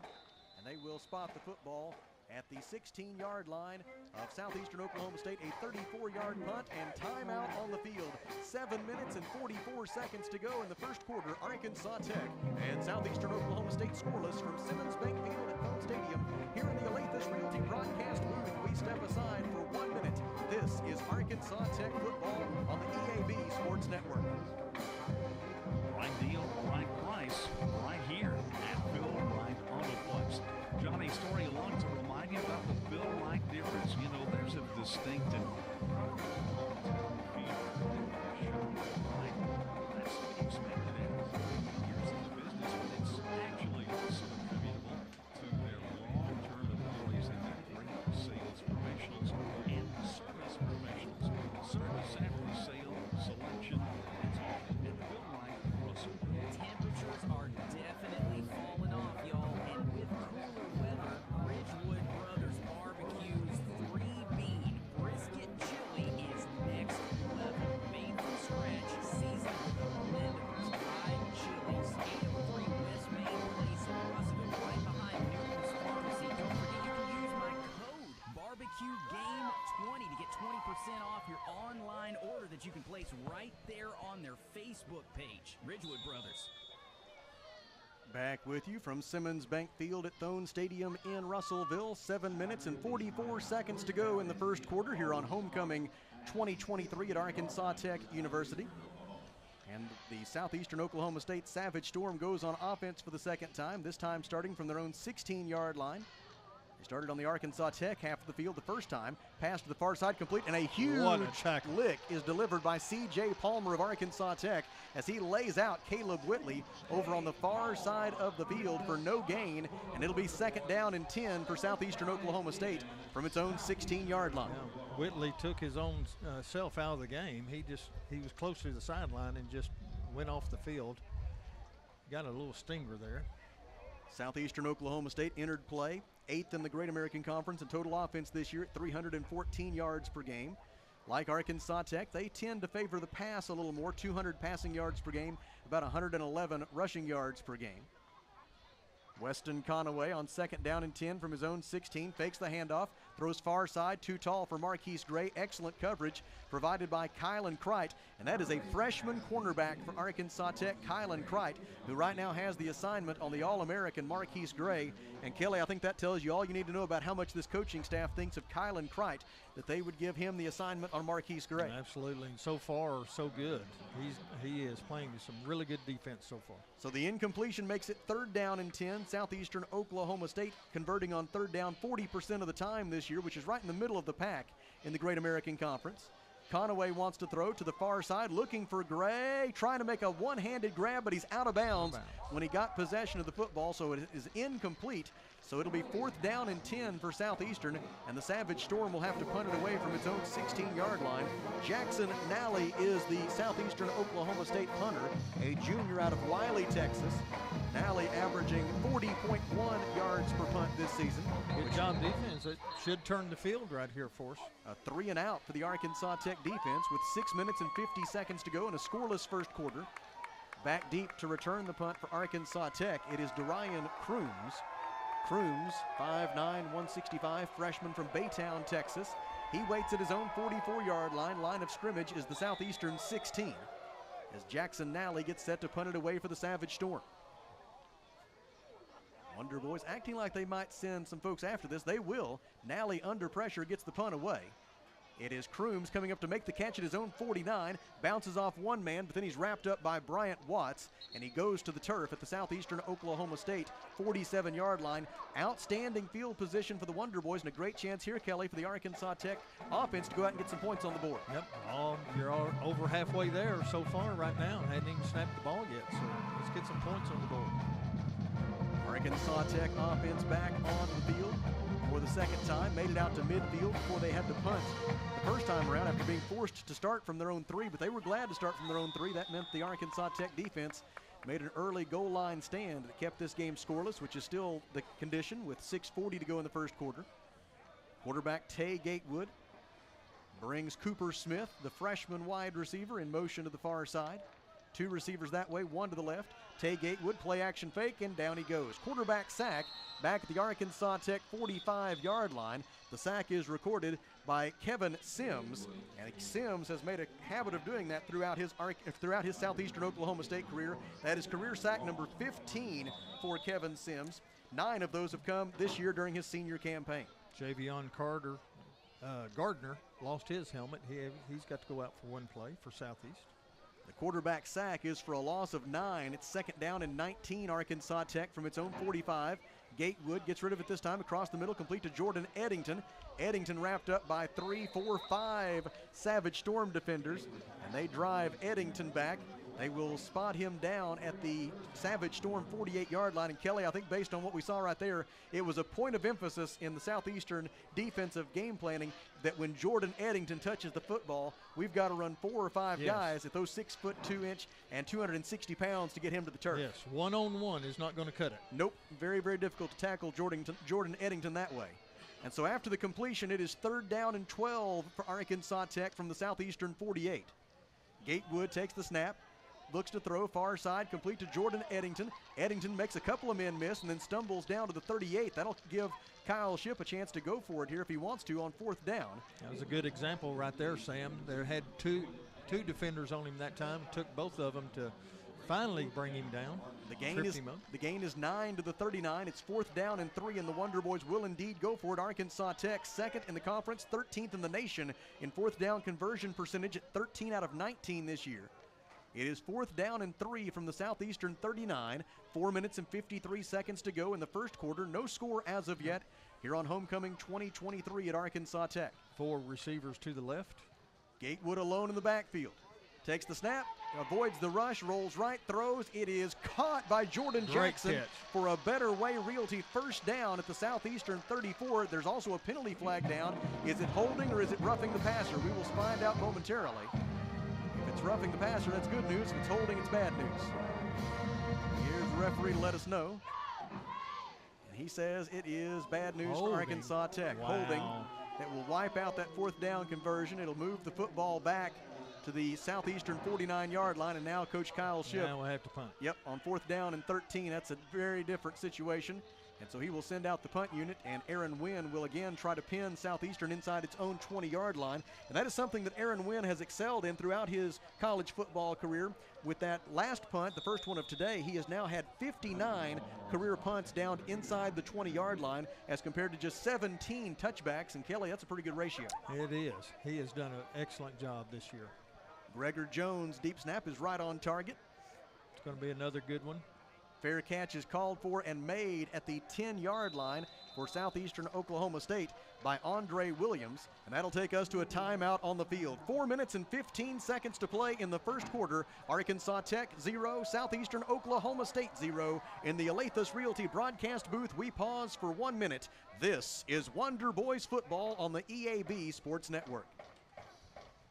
S14: and they will spot the football at the 16-yard line of Southeastern Oklahoma State. A 34-yard punt and timeout on the field. 7 minutes and 44 seconds to go in the first quarter. Arkansas Tech and Southeastern Oklahoma State scoreless from Simmons Bank Field at Thone Stadium. Here in the Alathus Realty broadcast booth, we step aside for 1 minute. This is Arkansas Tech football on the EAB Sports Network.
S3: Right deal, right price, right here at Bill Wright Autoplex. Johnny Story along to remind you about the Bill Wright difference. You know, there's a distinct and that's expected years in the business, but it's actually also attributable to their long-term employees and their great sales professionals and service professionals. Service after the sale, selection, it's all in Bill Wright Russell.
S15: Temperatures are definitely falling off, y'all, and with cooler weather, Ridgewood Brothers Barbecue's 3-bean brisket chili is next level. Made from scratch, seasoned with tremendous fried chilies. 803 West Main Place in Russellville, right behind Newton's Pharmacy. Don't forget you can use my code BarbecueGame20 to get 20% off your online order that you can place right there on their Facebook page. Ridgewood Brothers.
S14: Back with you from Simmons Bank Field at Thone Stadium in Russellville. 7 minutes and 44 seconds to go in the first quarter here on Homecoming 2023 at Arkansas Tech University. And the Southeastern Oklahoma State Savage Storm goes on offense for the second time, this time starting from their own 16-yard line. They started on the Arkansas Tech half of the field the first time. Pass to the far side complete, and a huge lick is delivered by C.J. Palmer of Arkansas Tech as he lays out Caleb Whitley over on the far side of the field for no gain, and it'll be second down and 10 for Southeastern Oklahoma State from its own 16-yard line.
S6: Whitley took his own self out of the game. He was close to the sideline and just went off the field. Got a little stinger there.
S14: Southeastern Oklahoma State entered play 8th in the Great American Conference in total offense this year at 314 yards per game. Like Arkansas Tech, they tend to favor the pass a little more, 200 passing yards per game, about 111 rushing yards per game. Weston Conaway on second down and 10 from his own 16, fakes the handoff, throws far side, too tall for Marquise Gray. Excellent coverage provided by Kylan Crite, and that is a freshman cornerback for Arkansas Tech, Kylan Crite, who right now has the assignment on the All-American Marquise Gray. And Kelly, I think that tells you all you need to know about how much this coaching staff thinks of Kylan Crite, that they would give him the assignment on Marquise Gray.
S6: Absolutely, and so far, so good. He is playing some really good defense so far.
S14: So the incompletion makes it third down and 10. Southeastern Oklahoma State converting on third down 40% of the time this year, which is right in the middle of the pack in the Great American Conference. Conaway wants to throw to the far side, looking for Gray, trying to make a one-handed grab, but he's out of bounds when he got possession of the football, so it is incomplete. So it'll be fourth down and 10 for Southeastern, and the Savage Storm will have to punt it away from its own 16-yard line. Jackson Nally is the Southeastern Oklahoma State punter, a junior out of Wiley, Texas. Nally averaging 40.1 yards per punt this season.
S6: Good job defense. It should turn the field right here for us.
S14: A 3 and out for the Arkansas Tech defense with 6 minutes and 50 seconds to go in a scoreless first quarter. Back deep to return the punt for Arkansas Tech, it is Darian Crooms. Crooms, 5'9", 165, freshman from Baytown, Texas. He waits at his own 44-yard line. Line of scrimmage is the Southeastern 16 as Jackson Nally gets set to punt it away for the Savage Storm. Wonder Boys acting like they might send some folks after this. They will. Nally under pressure gets the punt away. It is Crooms coming up to make the catch at his own 49, bounces off one man, but then he's wrapped up by Bryant Watts, and he goes to the turf at the Southeastern Oklahoma State 47-yard line. Outstanding field position for the Wonder Boys, and a great chance here, Kelly, for the Arkansas Tech offense to go out and get some points on the board.
S6: Yep, you're all over halfway there so far right now. Hadn't even snapped the ball yet, so let's get some points on the board.
S14: Arkansas Tech offense back on the field for the second time, made it out to midfield before they had to punt the first time around after being forced to start from their own 3, but they were glad to start from their own 3. That meant the Arkansas Tech defense made an early goal line stand that kept this game scoreless, which is still the condition with 6:40 to go in the first quarter. Quarterback Tay Gatewood Brings Cooper Smith, the freshman wide receiver, in motion to the far side. 2 receivers that way, 1 to the left. Tay Gatewood, play action fake, and down he goes. Quarterback sack back at the Arkansas Tech 45-yard line. The sack is recorded by Kevin Sims, and Sims has made a habit of doing that throughout his Southeastern Oklahoma State career. That is career sack number 15 for Kevin Sims. 9 of those have come this year during his senior campaign.
S6: Javion Gardner lost his helmet. He's got to go out for one play for Southeast.
S14: The quarterback sack is for a loss of 9. It's 2nd down and 19, Arkansas Tech from its own 45. Gatewood gets rid of it this time across the middle, complete to Jordan Eddington. Eddington wrapped up by 3, 4, 5 Savage Storm defenders, and they drive Eddington back. They will spot him down at the Savage Storm 48-yard line. And Kelly, I think based on what we saw right there, it was a point of emphasis in the Southeastern defensive game planning that when Jordan Eddington touches the football, we've got to run 4 or 5 guys at those 6'2" and 260 pounds to get him to the turf.
S6: Yes, one-on-one is not going to cut it.
S14: Nope, very, very difficult to tackle Jordan Eddington that way. And so after the completion, it is 3rd down and 12 for Arkansas Tech from the Southeastern 48. Gatewood takes the snap. Looks to throw far side, complete to Jordan Eddington. Eddington makes a couple of men miss and then stumbles down to the 38. That'll give Kyle Shipp a chance to go for it here if he wants to on 4th down.
S6: That was a good example right there, Sam. There had two defenders on him that time. Took both of them to finally bring him down.
S14: The gain is 9 to the 39. It's 4th down and 3, and the Wonder Boys will indeed go for it. Arkansas Tech 2nd in the conference, 13th in the nation in 4th down conversion percentage at 13 out of 19 this year. It is 4th down and 3 from the Southeastern 39. 4 minutes and 53 seconds to go in the first quarter. No score as of yet here on Homecoming 2023 at Arkansas Tech.
S6: 4 receivers to the left.
S14: Gatewood alone in the backfield. Takes the snap, avoids the rush, rolls right, throws. It is caught by Jordan Jackson for a Better Way Realty first down at the Southeastern 34. There's also a penalty flag down. Is it holding or is it roughing the passer? We will find out momentarily. If it's roughing the passer, that's good news. If it's holding, it's bad news. Here's the referee to let us know. And he says it is bad news for Arkansas Tech. Holding that will wipe out that 4th down conversion. It'll move the football back to the Southeastern 49-yard line, and now Coach Kyle Shipp.
S6: Now we'll have to punt.
S14: Yep, on 4th down and 13. That's a very different situation. And so he will send out the punt unit, and Aaron Wynn will again try to pin Southeastern inside its own 20-yard line. And that is something that Aaron Wynn has excelled in throughout his college football career. With that last punt, the first one of today, he has now had 59 career punts down inside the 20-yard line as compared to just 17 touchbacks. And Kelly, that's a pretty good ratio.
S6: It is. He has done an excellent job this year.
S14: Gregor Jones' deep snap is right on target.
S6: It's going to be another good one.
S14: Fair catch is called for and made at the 10-yard line for Southeastern Oklahoma State by Andre Williams, and that'll take us to a timeout on the field. 4 minutes and 15 seconds to play in the first quarter. Arkansas Tech 0, Southeastern Oklahoma State 0. In the Alathus Realty broadcast booth, we pause for 1 minute. This is Wonder Boys football on the EAB Sports Network.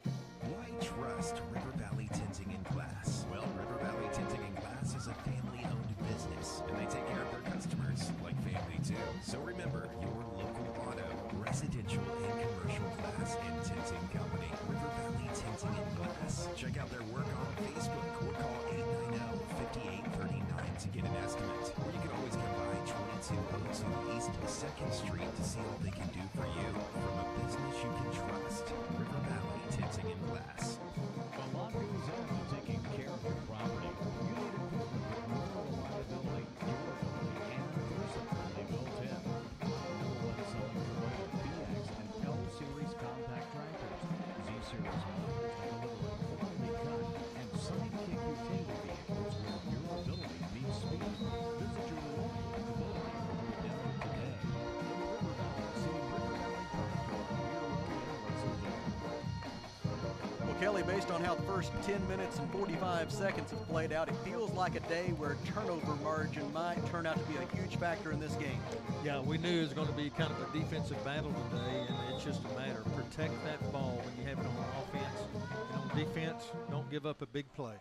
S7: Why trust River Valley Tinting and Glass? Well, River Valley Tinting and Glass is a family-owned business, and they take care of their customers like family too. So remember, your local auto, residential, and commercial glass and tinting company, River Valley Tinting and Glass. Check out their work on Facebook or call 890-5839 to get an estimate. Or you can always come by 2202 East 2nd Street to see all they can do for you. From a business you can trust, River Valley Tinting and Glass.
S16: A lot goes into taking care of your property. You need equipment with more reliability, durability, and versatility built in. Number one selling provider, BX and L Series compact tractors. Z Series mowers that deliver a quality cut and sidekick utility vehicles where durability meets speed. Visit your local Kubota dealer today. River Valley, see River Valley Tractor on Weir Road in Russellville.
S14: Well, Kelly, based on how the first 10 minutes and 45 seconds have played out, it feels like a day where turnover margin might turn out to be a huge factor in this game.
S6: Yeah, we knew it was going to be kind of a defensive battle today, and it's just a matter of protect that ball when you have it on offense. And on defense, don't give up a big play.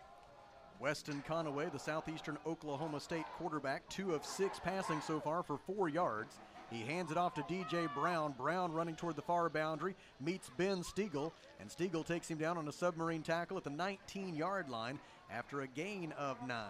S14: Weston Conaway, the Southeastern Oklahoma State quarterback, 2 of 6 passing so far for 4 yards. He hands it off to DJ Brown. Brown running toward the far boundary, meets Ben Stiegel, and Stiegel takes him down on a submarine tackle at the 19-yard line after a gain of 9.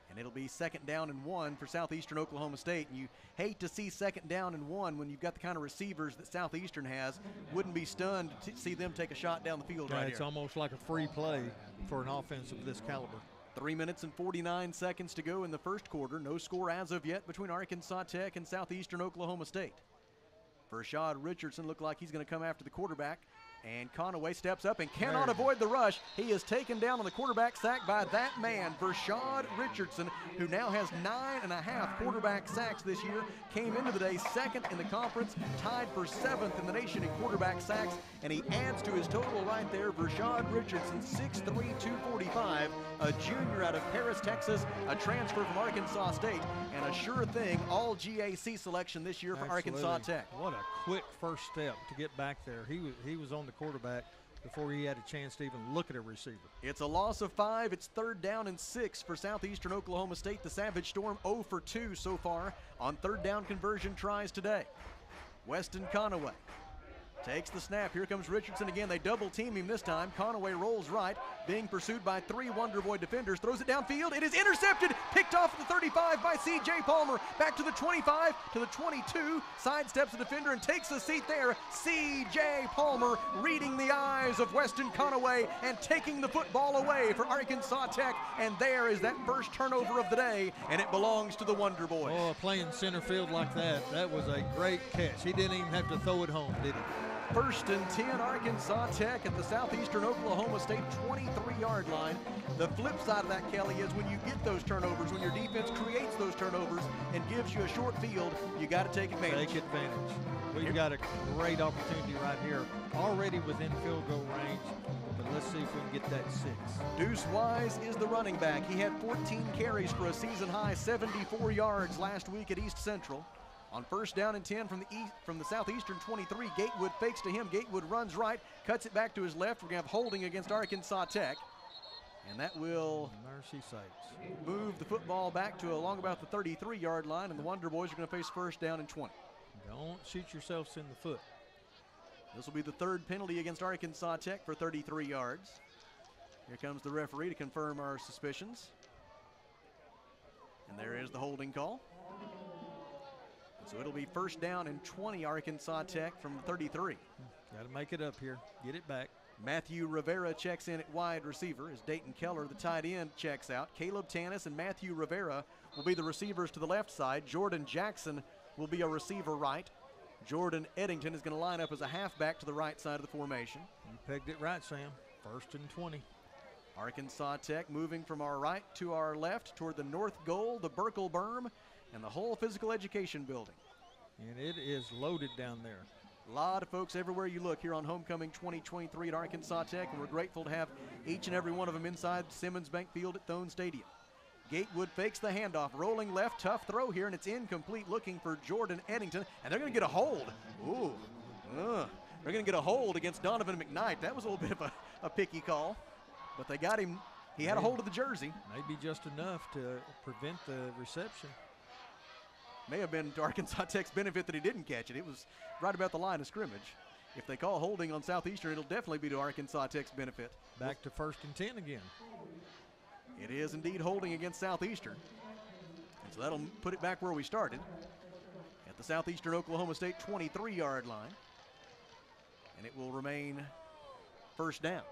S14: And it'll be 2nd down and 1 for Southeastern Oklahoma State. And you hate to see 2nd down and 1 when you've got the kind of receivers that Southeastern has. Wouldn't be stunned to see them take a shot down the field right
S6: It's
S14: here.
S6: almost like a free play for an offense of this caliber.
S14: 3 minutes and 49 seconds to go in the first quarter. No score as of yet between Arkansas Tech and Southeastern Oklahoma State. Rashad Richardson looked like he's going to come after the quarterback. And Conaway steps up and cannot avoid the rush. He is taken down on the quarterback sack by that man, Rashad Richardson, who now has 9.5 quarterback sacks this year. Came into the day 2nd in the conference, tied for 7th in the nation in quarterback sacks, and he adds to his total right there. Rashad Richardson, 6'3", 245, a junior out of Paris, Texas, a transfer from Arkansas State, and a sure thing all-GAC selection this year for Arkansas Tech.
S6: What a quick first step to get back there. He was on the quarterback before he had a chance to even look at a receiver.
S14: It's a loss of 5. It's 3rd down and 6 for Southeastern Oklahoma State. The Savage Storm 0 for 2 so far on 3rd down conversion tries today. Weston Conaway takes the snap. Here comes Richardson again. They double team him this time. Conaway rolls right, being pursued by 3 Wonder Boy defenders. Throws it downfield. It is intercepted. Picked off at the 35 by C.J. Palmer. Back to the 25, to the 22. Sidesteps the defender and takes a seat there. C.J. Palmer reading the eyes of Weston Conaway and taking the football away for Arkansas Tech. And there is that first turnover of the day, and it belongs to the Wonder Boys.
S6: Oh, playing center field like that, that was a great catch. He didn't even have to throw it home, did he?
S14: 1st and 10, Arkansas Tech at the Southeastern Oklahoma State 23-yard line. The flip side of that, Kelly, is when you get those turnovers, when your defense creates those turnovers and gives you a short field, you got to take advantage.
S6: Take advantage. We've got a great opportunity right here, already within field goal range, but let's see if we can get that 6.
S14: Deuce Wise is the running back. He had 14 carries for a season-high 74 yards last week at East Central. On 1st down and 10 from the Southeastern 23, Gatewood fakes to him. Gatewood runs right, cuts it back to his left. We're going to have holding against Arkansas Tech. And that will move the football back to along about the 33-yard line, and the Wonder Boys are going to face 1st down and 20.
S6: Don't shoot yourselves in the foot.
S14: This will be the 3rd penalty against Arkansas Tech for 33 yards. Here comes the referee to confirm our suspicions. And there is the holding call. So it'll be 1st down and 20, Arkansas Tech from 33.
S6: Got to make it up here. Get it back.
S14: Matthew Rivera checks in at wide receiver as Dayton Keller, the tight end, checks out. Caleb Tanis and Matthew Rivera will be the receivers to the left side. Jordan Jackson will be a receiver right. Jordan Eddington is going to line up as a halfback to the right side of the formation.
S6: You pegged it right, Sam. 1st and 20.
S14: Arkansas Tech moving from our right to our left toward the north goal, the Burkle Berm, and the whole physical education building.
S6: And it is loaded down there.
S14: A lot of folks everywhere you look here on Homecoming 2023 at Arkansas Tech, and we're grateful to have each and every one of them inside Simmons Bank Field at Thone Stadium. Gatewood fakes the handoff, rolling left, tough throw here, and it's incomplete, looking for Jordan Eddington, and they're going to get a hold. Ooh, they're going to get a hold against Donovan McKnight. That was a little bit of a picky call, but they got him. He had a hold of the jersey.
S6: Maybe just enough to prevent the reception.
S14: May have been to Arkansas Tech's benefit that he didn't catch it. It was right about the line of scrimmage. If they call holding on Southeastern, it'll definitely be to Arkansas Tech's benefit.
S6: Back to 1st and 10 again.
S14: It is indeed holding against Southeastern. And so that'll put it back where we started, at the Southeastern Oklahoma State 23-yard line. And it will remain 1st down.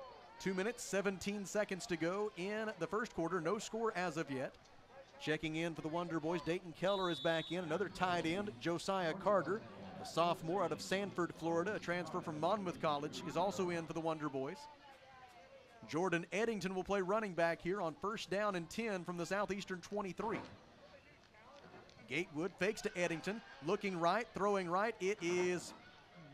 S14: 2 minutes, 17 seconds to go in the first quarter. No score as of yet. Checking in for the Wonder Boys, Dayton Keller is back in. Another tight end, Josiah Carter, a sophomore out of Sanford, Florida, a transfer from Monmouth College, is also in for the Wonder Boys. Jordan Eddington will play running back here on 1st down and 10 from the Southeastern 23. Gatewood fakes to Eddington, looking right, throwing right. It is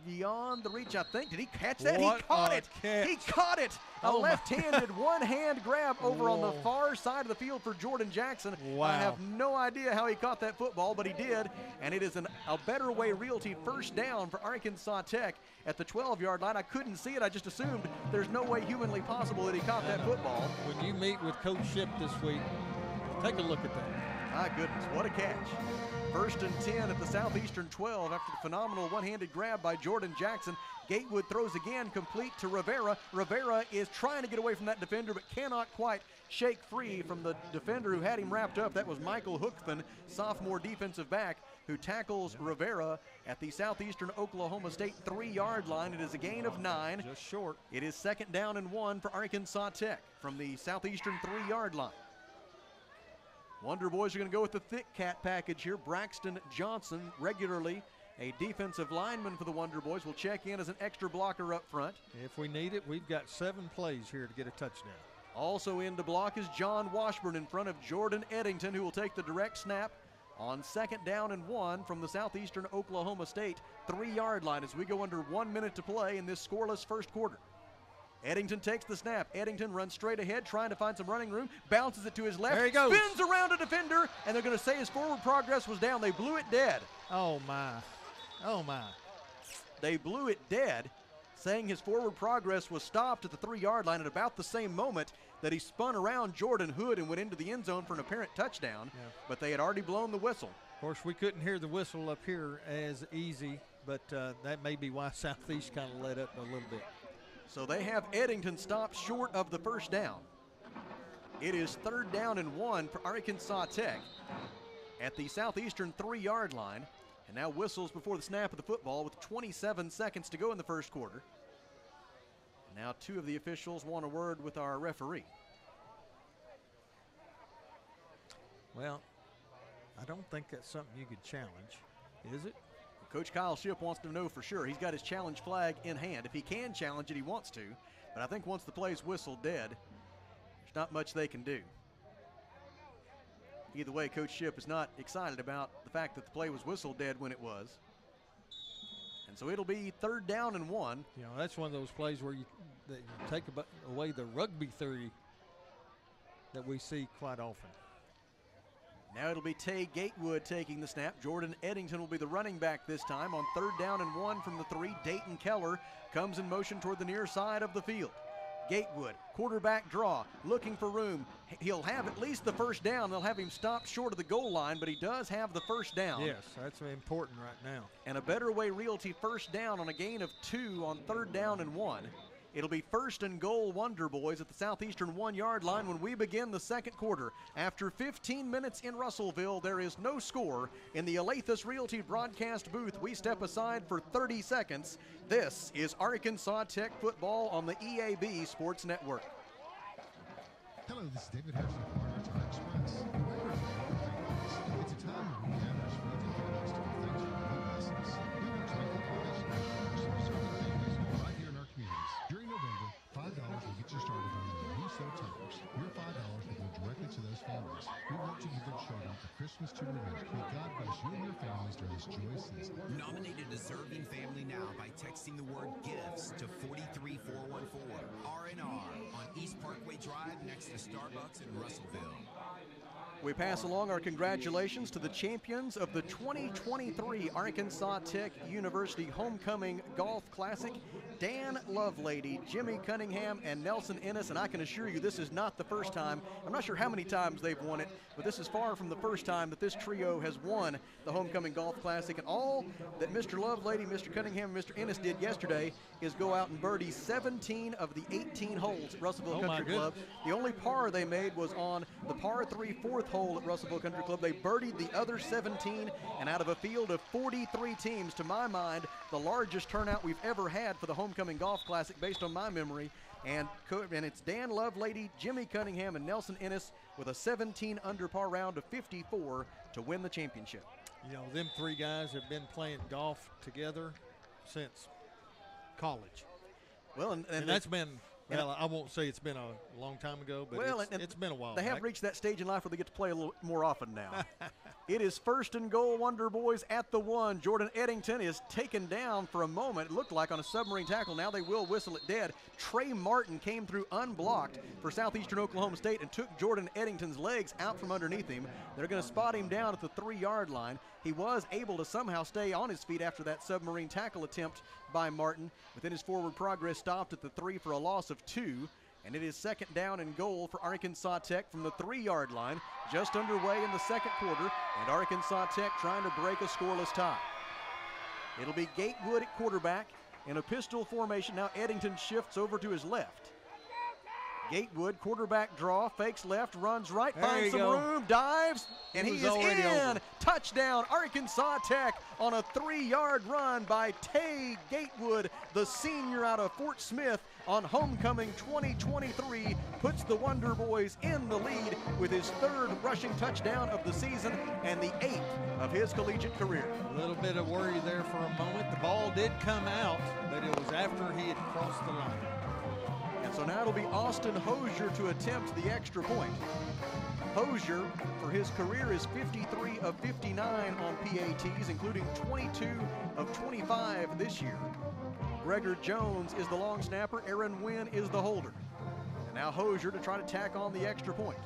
S14: beyond the reach, I think. Did he catch that?
S6: What
S14: he caught it.
S6: catch.
S14: He caught it. A left-handed one-hand grab over on the far side of the field for Jordan Jackson.
S6: Wow.
S14: I have no idea how he caught that football, but he did. And it is a Better Way Realty 1st down for Arkansas Tech at the 12-yard line. I couldn't see it. I just assumed there's no way humanly possible that he caught that football.
S6: When you meet with Coach Ship this week, take a look at that.
S14: My goodness, what a catch. 1st and 10 at the Southeastern 12 after the phenomenal one-handed grab by Jordan Jackson. Gatewood throws again, complete to Rivera. Rivera is trying to get away from that defender, but cannot quite shake free from the defender who had him wrapped up. That was Michael Hookfin, sophomore defensive back, who tackles Rivera at the Southeastern Oklahoma State 3-yard line. It is a gain of 9.
S6: Just short.
S14: It is 2nd down and 1 for Arkansas Tech from the Southeastern 3-yard line. Wonder Boys are going to go with the thick cat package here. Braxton Johnson, regularly a defensive lineman for the Wonder Boys, will check in as an extra blocker up front.
S6: If we need it, we've got 7 plays here to get a touchdown.
S14: Also in to block is John Washburn in front of Jordan Eddington, who will take the direct snap on 2nd down and 1 from the Southeastern Oklahoma State 3-yard line as we go under 1 minute to play in this scoreless first quarter. Eddington takes the snap. Eddington runs straight ahead, trying to find some running room, bounces it to his left,
S6: there he goes.
S14: Spins around a defender, and they're going to say his forward progress was down. They blew it dead.
S6: Oh, my. Oh, my.
S14: They blew it dead, saying his forward progress was stopped at the 3-yard line at about the same moment that he spun around Jordan Hood and went into the end zone for an apparent touchdown, but they had already blown the whistle.
S6: Of course, we couldn't hear the whistle up here as easy, but that may be why Southeast kind of let up a little bit.
S14: So they have Eddington stopped short of the first down. It is 3rd down and 1 for Arkansas Tech at the Southeastern 3-yard line. And now whistles before the snap of the football with 27 seconds to go in the first quarter. And now 2 of the officials want a word with our referee.
S6: Well, I don't think that's something you could challenge, is it?
S14: Coach Kyle Shipp wants to know for sure. He's got his challenge flag in hand. If he can challenge it, he wants to. But I think once the play's whistled dead, there's not much they can do. Either way, Coach Shipp is not excited about the fact that the play was whistled dead when it was. And so it'll be 3rd down and 1.
S6: You know, that's one of those plays where you take away the rugby theory that we see quite often.
S14: Now it'll be Tay Gatewood taking the snap. Jordan Eddington will be the running back this time on 3rd down and 1 from the 3. Dayton Keller comes in motion toward the near side of the field. Gatewood, quarterback draw, looking for room. He'll have at least the first down. They'll have him stopped short of the goal line, but he does have the first down.
S6: Yes, that's important right now.
S14: And a Better Way Realty first down on a gain of 2 on 3rd down and 1. It'll be 1st and goal Wonder Boys at the Southeastern 1-yard line when we begin the second quarter. After 15 minutes in Russellville, there is no score. In the Alathus Realty broadcast booth, we step aside for 30 seconds. This is Arkansas Tech football on the EAB Sports Network.
S17: Hello, this is David Harrison from Arkansas Express. It's a time when we have our friends and families to do things for no lessons. We want to make the foundation of serving families right here in our communities. During November, $5 will get you started on your Russo tires. Your $5 will go directly to those families. We want to give your children a Christmas to remember. May God bless you and your families during this joyous season.
S7: Nominate a deserving family now by texting the word GIFTS to 43414. R&R on East Parkway Drive next to Starbucks in Russellville.
S14: We pass along our congratulations to the champions of the 2023 Arkansas Tech University Homecoming Golf Classic, Dan Lovelady, Jimmy Cunningham, and Nelson Ennis. And I can assure you this is not the first time. I'm not sure how many times they've won it, but this is far from the first time that this trio has won the Homecoming Golf Classic. And all that Mr. Lovelady, Mr. Cunningham, and Mr. Ennis did yesterday is go out and birdie 17 of the 18 holes at Russellville Country Club. The only par they made was on the par 3 4th hole at Russellville Country Club. They birdied the other 17, and out of a field of 43 teams, to my mind, the largest turnout we've ever had for the Homecoming Golf Classic based on my memory. And it's Dan Lovelady, Jimmy Cunningham, and Nelson Ennis with a 17 under par round of 54 to win the championship.
S6: You know, them 3 guys have been playing golf together since college.
S14: Well, and
S6: that's been, well, I won't say it's been a long time ago, but it's been a while
S14: They have reached that stage in life where they get to play a little more often now. It is 1st and goal, Wonder Boys at the 1. Jordan Eddington is taken down for a moment. It looked like on a submarine tackle. Now they will whistle it dead. Trey Martin came through unblocked for Southeastern Oklahoma State and took Jordan Eddington's legs out from underneath him. They're going to spot him down at the 3-yard line. He was able to somehow stay on his feet after that submarine tackle attempt by Martin. Within his forward progress, stopped at the 3 for a loss of 2. and it is second down and goal for Arkansas Tech from the 3-yard line, just underway in the second quarter, and Arkansas Tech trying to break a scoreless tie. It'll be Gatewood at quarterback in a pistol formation. Now Eddington shifts over to his left. Gatewood, quarterback draw, fakes left, runs right, finds some room, dives, and he is in. Touchdown, Arkansas Tech on a 3-yard run by Tay Gatewood, the senior out of Fort Smith on homecoming 2023, puts the Wonder Boys in the lead with his 3rd rushing touchdown of the season and the 8th of his collegiate career.
S6: A little bit of worry there for a moment. The ball did come out, but it was after he had crossed the line.
S14: And so now it'll be Austin Hosier to attempt the extra point. Hosier, for his career, is 53 of 59 on PATs, including 22 of 25 this year. Gregor Jones is the long snapper. Aaron Wynn is the holder. And now Hosier to try to tack on the extra point.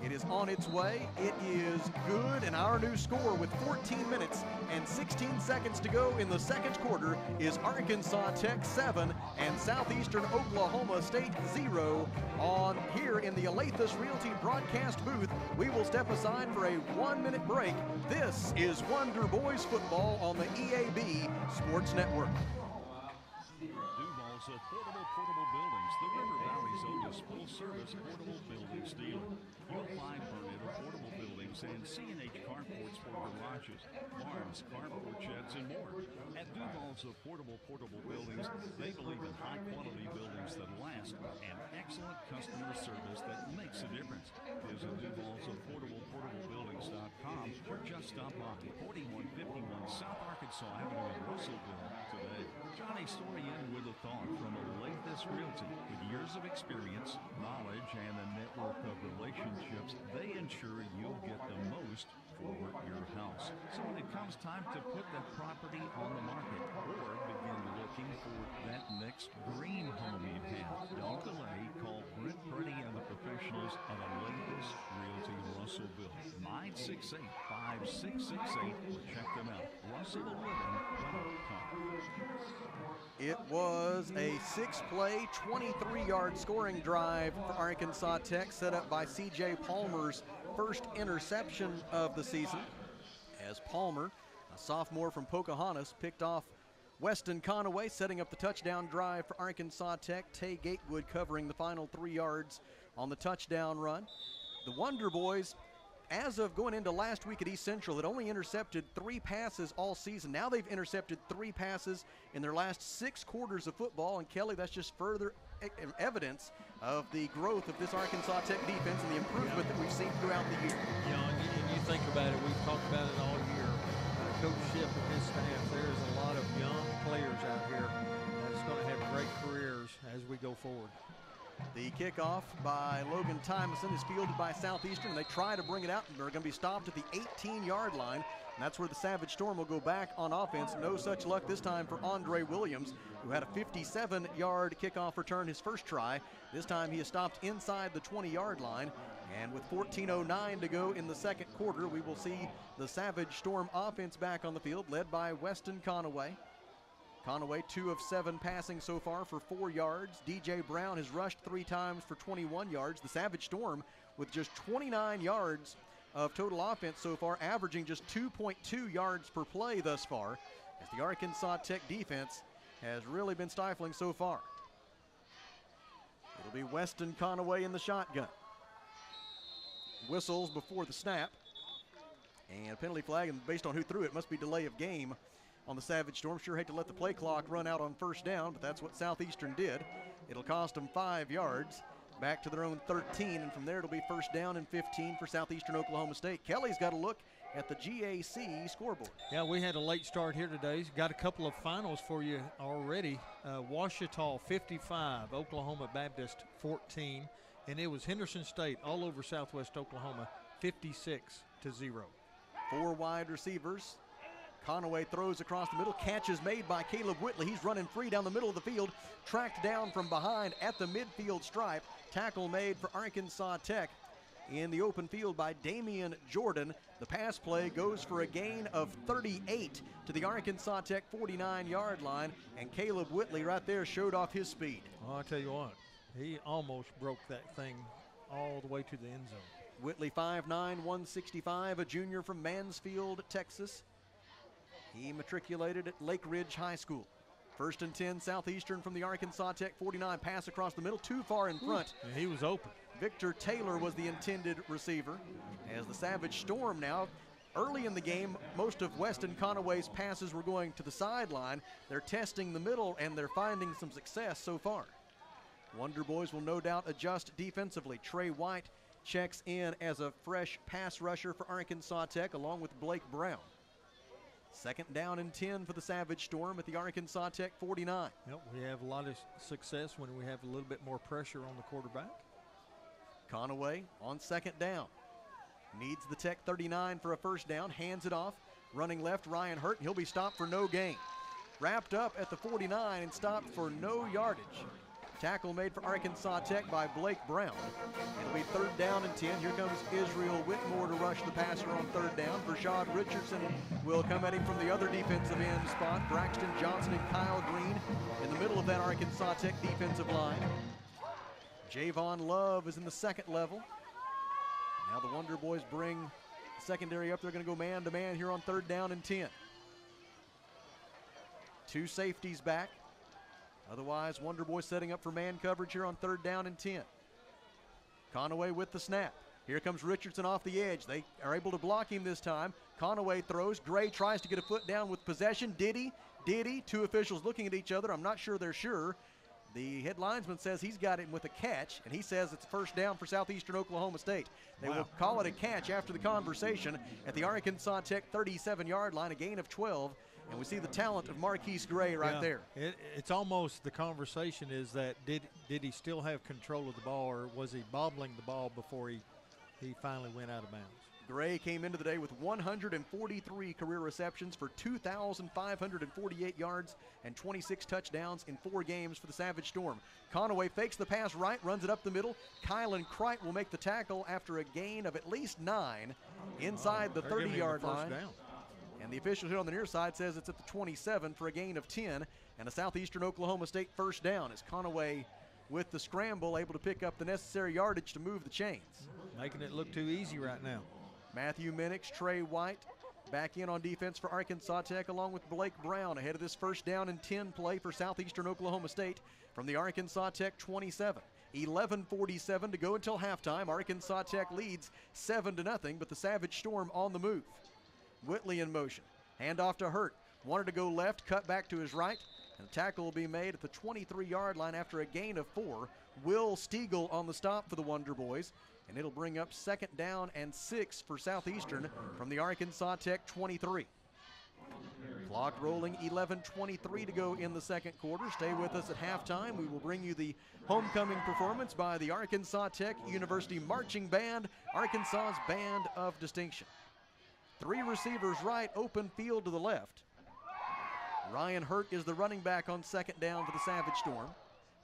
S14: It is on its way. It is good, and our new score with 14 minutes and 16 seconds to go in the second quarter is Arkansas Tech 7 and Southeastern Oklahoma State 0. On here in the Alathus Realty broadcast booth, we will step aside for a 1-minute break. This is Wonder Boys football on the EAB Sports Network.
S3: Duval's Portable Buildings, the River Valley's oldest full-service portable building dealer. You'll find Bernetta Portable Buildings and C&H carports for garages, barns, carport sheds, and more. At Duval's Portable Buildings, they believe in high-quality buildings that last and excellent customer service that makes a difference. Visit Duval's PortablePortableBuildings.com or just stop by 4151 South Arkansas Avenue in Russellville today. Johnny Sorian with a thought from Alathus Realty. With years of experience, knowledge, and a network of relationships, they ensure you'll get the most for your house. So when it comes time to put that property on the market or begin looking for that next dream home you have, don't delay. Call Brent Purdy and the professionals at Alathus Realty Russellville. 968-5668 or check them out. RussellLiving.com.
S14: It was a 6-play, 23-yard scoring drive for Arkansas Tech, set up by C.J. Palmer's first interception of the season, as Palmer, a sophomore from Pocahontas, picked off Weston Conaway, setting up the touchdown drive for Arkansas Tech. Tay Gatewood covering the final 3 yards on the touchdown run. The Wonder Boys, as of going into last week at East Central, had only intercepted 3 passes all season. Now they've intercepted 3 passes in their last 6 quarters of football. And Kelly, that's just further evidence of the growth of this Arkansas Tech defense and the improvement that we've seen throughout the year.
S6: You know, and you think about it, we've talked about it all year. Coach Shipp and his staff, there's a lot of young players out here that's going to have great careers as we go forward.
S14: The kickoff by Logan Tymason is fielded by Southeastern. They try to bring it out, and they're going to be stopped at the 18-yard line. And that's where the Savage Storm will go back on offense. No such luck this time for Andre Williams, who had a 57-yard kickoff return his first try. This time he is stopped inside the 20-yard line. And with 14:09 to go in the second quarter, we will see the Savage Storm offense back on the field, led by Weston Conaway. Conaway, 2 of 7 passing so far for 4 yards. DJ Brown has rushed 3 times for 21 yards. The Savage Storm with just 29 yards of total offense so far, averaging just 2.2 yards per play thus far, as the Arkansas Tech defense has really been stifling so far. It'll be Weston Conaway in the shotgun. Whistles before the snap, and a penalty flag, and based on who threw it, must be delay of game on the Savage Storm. Sure hate to let the play clock run out on first down, but that's what Southeastern did. It'll cost them 5 yards back to their own 13, and from there it'll be first down and 15 for Southeastern Oklahoma State. Kelly's got a look at the GAC scoreboard.
S6: Yeah, we had a late start here today. Got a couple of finals for you already. Ouachita 55, Oklahoma Baptist 14, and it was Henderson State all over Southwest Oklahoma 56-0.
S14: 4 wide receivers. Conaway throws across the middle. Catch is made by Caleb Whitley. He's running free down the middle of the field. Tracked down from behind at the midfield stripe. Tackle made for Arkansas Tech in the open field by Damian Jordan. The pass play goes for a gain of 38 to the Arkansas Tech 49-yard line, and Caleb Whitley right there showed off his speed.
S6: Well, I'll tell you what, He almost broke that thing all the way to the end zone.
S14: Whitley 5'9", 165, a junior from Mansfield, Texas. He matriculated at Lake Ridge High School. 1st and 10, Southeastern from the Arkansas Tech 49. Pass across the middle, too far in front.
S6: Yeah, he was open.
S14: Victor Taylor was the intended receiver. As the Savage Storm now, early in the game, most of Weston Conaway's passes were going to the sideline. They're testing the middle, and they're finding some success so far. Wonder Boys will no doubt adjust defensively. Trey White checks in as a fresh pass rusher for Arkansas Tech, along with Blake Brown. 2nd down and 10 for the Savage Storm at the Arkansas Tech 49.
S6: Yep, we have a lot of success when we have a little bit more pressure on the quarterback.
S14: Conaway on 2nd down. Needs the Tech 39 for a 1st down. Hands it off. Running left, Ryan Hurt. He'll be stopped for no gain. Wrapped up at the 49 and stopped for no yardage. Tackle made for Arkansas Tech by Blake Brown. It'll be 3rd down and 10. Here comes Israel Whitmore to rush the passer on 3rd down. Rashad Richardson will come at him from the other defensive end spot. Braxton Johnson and Kyle Green in the middle of that Arkansas Tech defensive line. Javon Love is in the 2nd level. Now the Wonder Boys bring the secondary up. They're going to go man-to-man here on 3rd down and 10. 2 safeties back. Otherwise, Wonder Boys setting up for man coverage here on 3rd down and 10. Conaway with the snap. Here comes Richardson off the edge. They are able to block him this time. Conaway throws. Gray tries to get a foot down with possession. Did he? 2 officials looking at each other. I'm not sure they're sure. The head linesman says he's got him with a catch, and he says it's a 1st down for Southeastern Oklahoma State. They will call it a catch after the conversation at the Arkansas Tech 37-yard line, a gain of 12. And we see the talent of Marquise Gray right there.
S6: It's almost the conversation is that did he still have control of the ball, or was he bobbling the ball before he finally went out of bounds?
S14: Gray came into the day with 143 career receptions for 2,548 yards and 26 touchdowns in 4 games for the Savage Storm. Conaway fakes the pass right, runs it up the middle. Kylan Crite will make the tackle after a gain of at least 9 inside the 30-yard line.
S6: Down.
S14: And the official here on the near side says it's at the 27 for a gain of 10 and a Southeastern Oklahoma State 1st down as Conaway with the scramble able to pick up the necessary yardage to move the chains.
S6: Making it look too easy right now.
S14: Matthew Minix, Trey White back in on defense for Arkansas Tech along with Blake Brown ahead of this 1st down and 10 play for Southeastern Oklahoma State from the Arkansas Tech 27. 11:47 to go until halftime. Arkansas Tech leads 7-0, but the Savage Storm on the move. Whitley in motion. Hand off to Hurt. Wanted to go left, cut back to his right, and the tackle will be made at the 23-yard line after a gain of 4. Will Stiegel on the stop for the Wonder Boys, and it'll bring up 2nd down and 6 for Southeastern from the Arkansas Tech 23. Clock rolling, 11:23 to go in the 2nd quarter. Stay with us at halftime. We will bring you the homecoming performance by the Arkansas Tech University Marching Band, Arkansas's Band of Distinction. 3 receivers right, open field to the left. Ryan Hurt is the running back on 2nd down for the Savage Storm.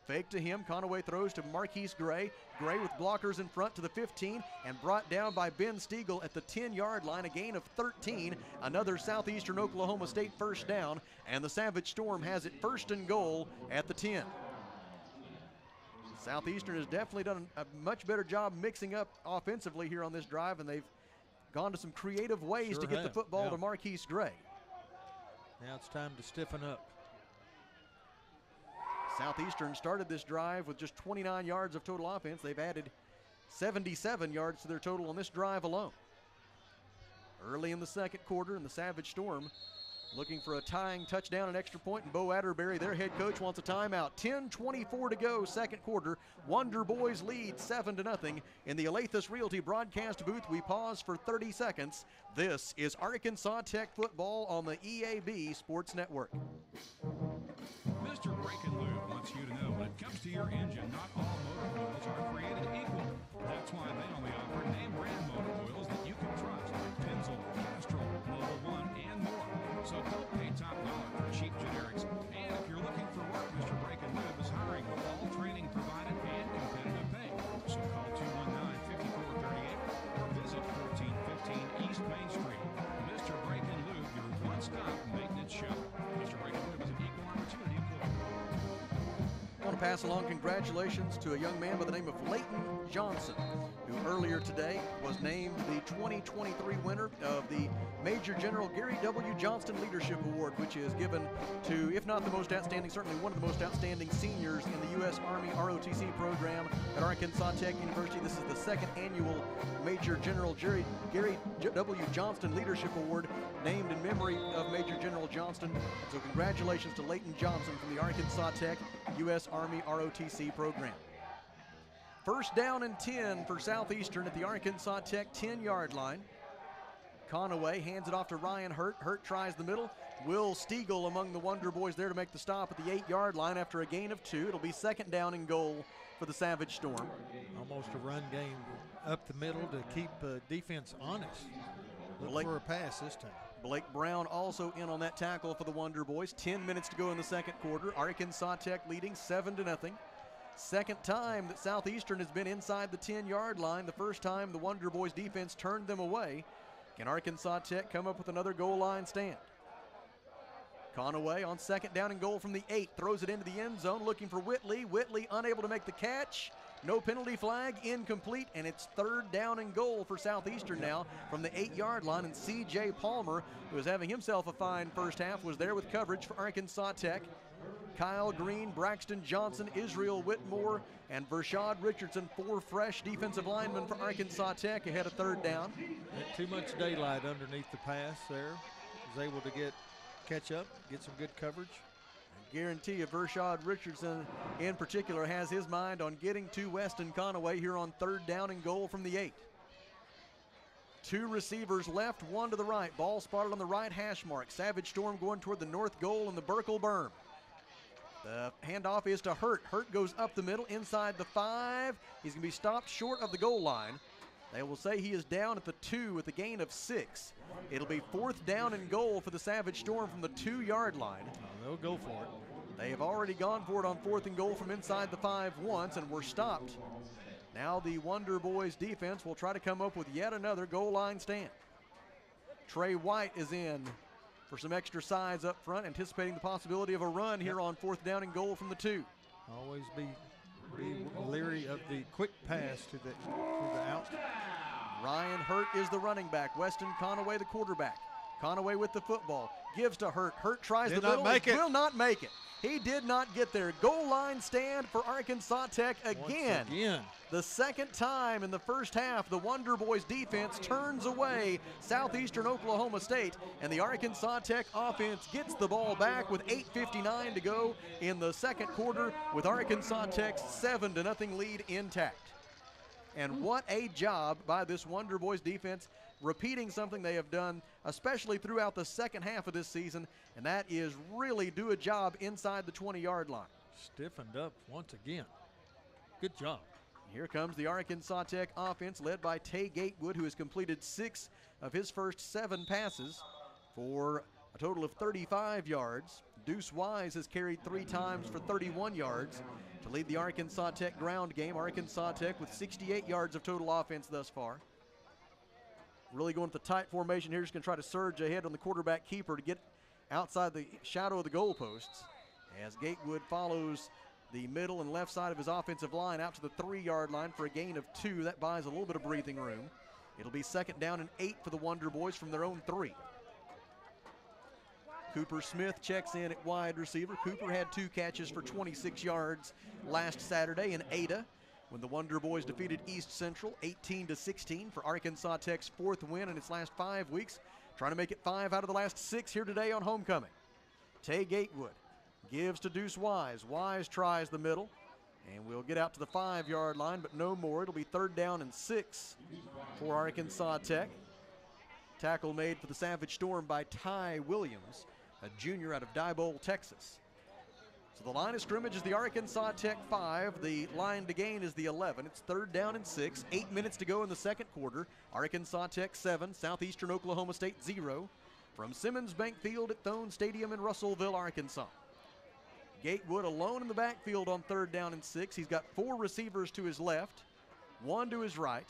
S14: Fake to him, Conaway throws to Marquise Gray. Gray with blockers in front to the 15 and brought down by Ben Stiegel at the 10-yard line, a gain of 13. Another Southeastern Oklahoma State 1st down, and the Savage Storm has it 1st and goal at the 10. Southeastern has definitely done a much better job mixing up offensively here on this drive, and they've gone to some creative ways to get the football to Marquise Gray.
S6: Now it's time to stiffen up.
S14: Southeastern started this drive with just 29 yards of total offense. They've added 77 yards to their total on this drive alone. Early in the 2nd quarter, and the Savage Storm looking for a tying touchdown and extra point, and Bo Atterbury, their head coach, wants a timeout. 10:24 to go, 2nd quarter. Wonder Boys lead 7-0. In the Alathus Realty broadcast booth, we pause for 30 seconds. This is Arkansas Tech football on the EAB Sports Network.
S3: Mr. Brake and Lube wants you to know when it comes to your engine, not all motor oils are created equal. That's why they only offer name brand motor oils that you can trust, like Pennzoil, Castrol, Mobil 1, and more. So don't pay top dollar for cheap generics. And if you're looking for work, Mr. Brake and Lube is hiring with all training provided and competitive pay. So call 219-5438 or visit 1415 East Main Street. Mr. Brake and Lube, your one-stop maintenance shop. Mr. Brake and Lube is an equal opportunity employer.
S14: I want to to pass along congratulations to a young man by the name of Leighton Johnson, who earlier today was named the 2023 winner of the Major General Gary W. Johnston Leadership Award, which is given to, if not the most outstanding, certainly one of the most outstanding seniors in the U.S. Army ROTC program at Arkansas Tech University. This is the second annual Major General Gary W. Johnston Leadership Award, named in memory of Major General Johnston. So congratulations to Leighton Johnson from the Arkansas Tech U.S. Army ROTC program. First down and 10 for Southeastern at the Arkansas Tech 10-yard line. Conaway hands it off to Ryan Hurt. Hurt tries the middle. Will Stiegel among the Wonder Boys there to make the stop at the 8-yard line after a gain of 2. It'll be second down and goal for the Savage Storm.
S6: Almost a run game up the middle to keep defense honest. Look for a pass this time.
S14: Blake Brown also in on that tackle for the Wonder Boys. 10 minutes to go in the second quarter. Arkansas Tech leading 7-0. Second time that Southeastern has been inside the 10-yard line. The first time the Wonder Boys defense turned them away. Can Arkansas Tech come up with another goal line stand? Conaway on second down and goal from the 8. Throws it into the end zone looking for Whitley. Whitley unable to make the catch. No penalty flag, incomplete, and it's third down and goal for Southeastern now from the 8-yard line. And C.J. Palmer, who is having himself a fine first half, was there with coverage for Arkansas Tech. Kyle Green, Braxton Johnson, Israel Whitmore, and Vershad Richardson, 4 fresh defensive linemen for Arkansas Tech ahead of third down.
S6: Had too much daylight underneath the pass there. Was able to catch up, get some good coverage.
S14: I guarantee you Vershad Richardson in particular has his mind on getting to Weston Conaway here on third down and goal from the 8. 2 receivers left, 1 to the right. Ball spotted on the right hash mark. Savage Storm going toward the north goal in the Burkle berm. The handoff is to Hurt. Hurt goes up the middle inside the 5. He's going to be stopped short of the goal line. They will say he is down at the 2 with a gain of 6. It'll be fourth down and goal for the Savage Storm from the 2-yard line.
S6: They'll go for it.
S14: They have already gone for it on fourth and goal from inside the 5 once and were stopped. Now the Wonder Boys defense will try to come up with yet another goal line stand. Trey White is in for some extra size up front, anticipating the possibility of a run here on fourth down and goal from the 2.
S6: Always be leery of the quick pass to the out.
S14: Ryan Hurt is the running back. Weston Conaway the quarterback. Conaway with the football. Gives to Hurt. Hurt tries the middle. Will not make it. He did not get there. Goal line stand for Arkansas Tech again.
S6: Once again.
S14: The second time in the first half, the Wonder Boys defense turns away Southeastern Oklahoma State, and the Arkansas Tech offense gets the ball back with 8:59 to go in the second quarter, with Arkansas Tech's 7-0 lead intact. And what a job by this Wonder Boys defense, repeating something they have done, especially throughout the second half of this season, and that is really do a job inside the 20-yard line.
S6: Stiffened up once again. Good job.
S14: Here comes the Arkansas Tech offense led by Tay Gatewood, who has completed 6 of his first 7 passes for a total of 35 yards. Deuce Wise has carried 3 times for 31 yards to lead the Arkansas Tech ground game. Arkansas Tech with 68 yards of total offense thus far. Really going with the tight formation here, just going to try to surge ahead on the quarterback keeper to get outside the shadow of the goalposts as Gatewood follows the middle and left side of his offensive line out to the 3-yard line for a gain of 2. That buys a little bit of breathing room. It'll be second down and 8 for the Wonder Boys from their own 3. Cooper Smith checks in at wide receiver. Cooper had 2 catches for 26 yards last Saturday in Ada when the Wonder Boys defeated East Central 18-16 for Arkansas Tech's 4th win in its last 5 weeks. Trying to make it 5 out of the last 6 here today on homecoming. Tay Gatewood gives to Deuce Wise. Wise tries the middle, and we'll get out to the 5-yard line, but no more. It'll be third down and 6 for Arkansas Tech. Tackle made for the Savage Storm by Ty Williams, a junior out of Diboll, Texas. So the line of scrimmage is the Arkansas Tech 5. The line to gain is the 11. It's third down and 6. 8 minutes to go in the second quarter. Arkansas Tech 7, Southeastern Oklahoma State 0. From Simmons Bank Field at Thone Stadium in Russellville, Arkansas. Gatewood alone in the backfield on third down and 6. He's got 4 receivers to his left, 1 to his right,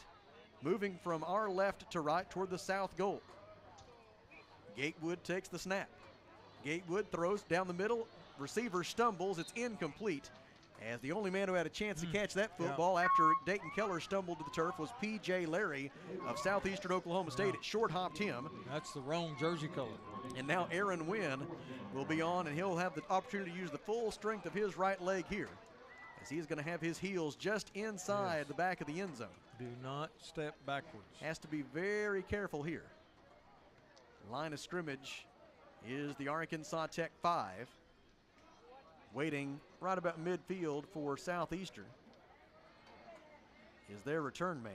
S14: moving from our left to right toward the south goal. Gatewood takes the snap. Gatewood throws down the middle. Receiver stumbles. It's incomplete. As the only man who had a chance to catch that football after Dayton Keller stumbled to the turf was P.J. Larry of Southeastern Oklahoma State. It short-hopped him.
S6: That's the wrong jersey color.
S14: And now Aaron Wynn will be on, and he'll have the opportunity to use the full strength of his right leg here, as he's going to have his heels just inside the back of the end zone.
S6: Do not step backwards.
S14: Has to be very careful here. Line of scrimmage is the Arkansas Tech 5. Waiting right about midfield for Southeastern is their return man.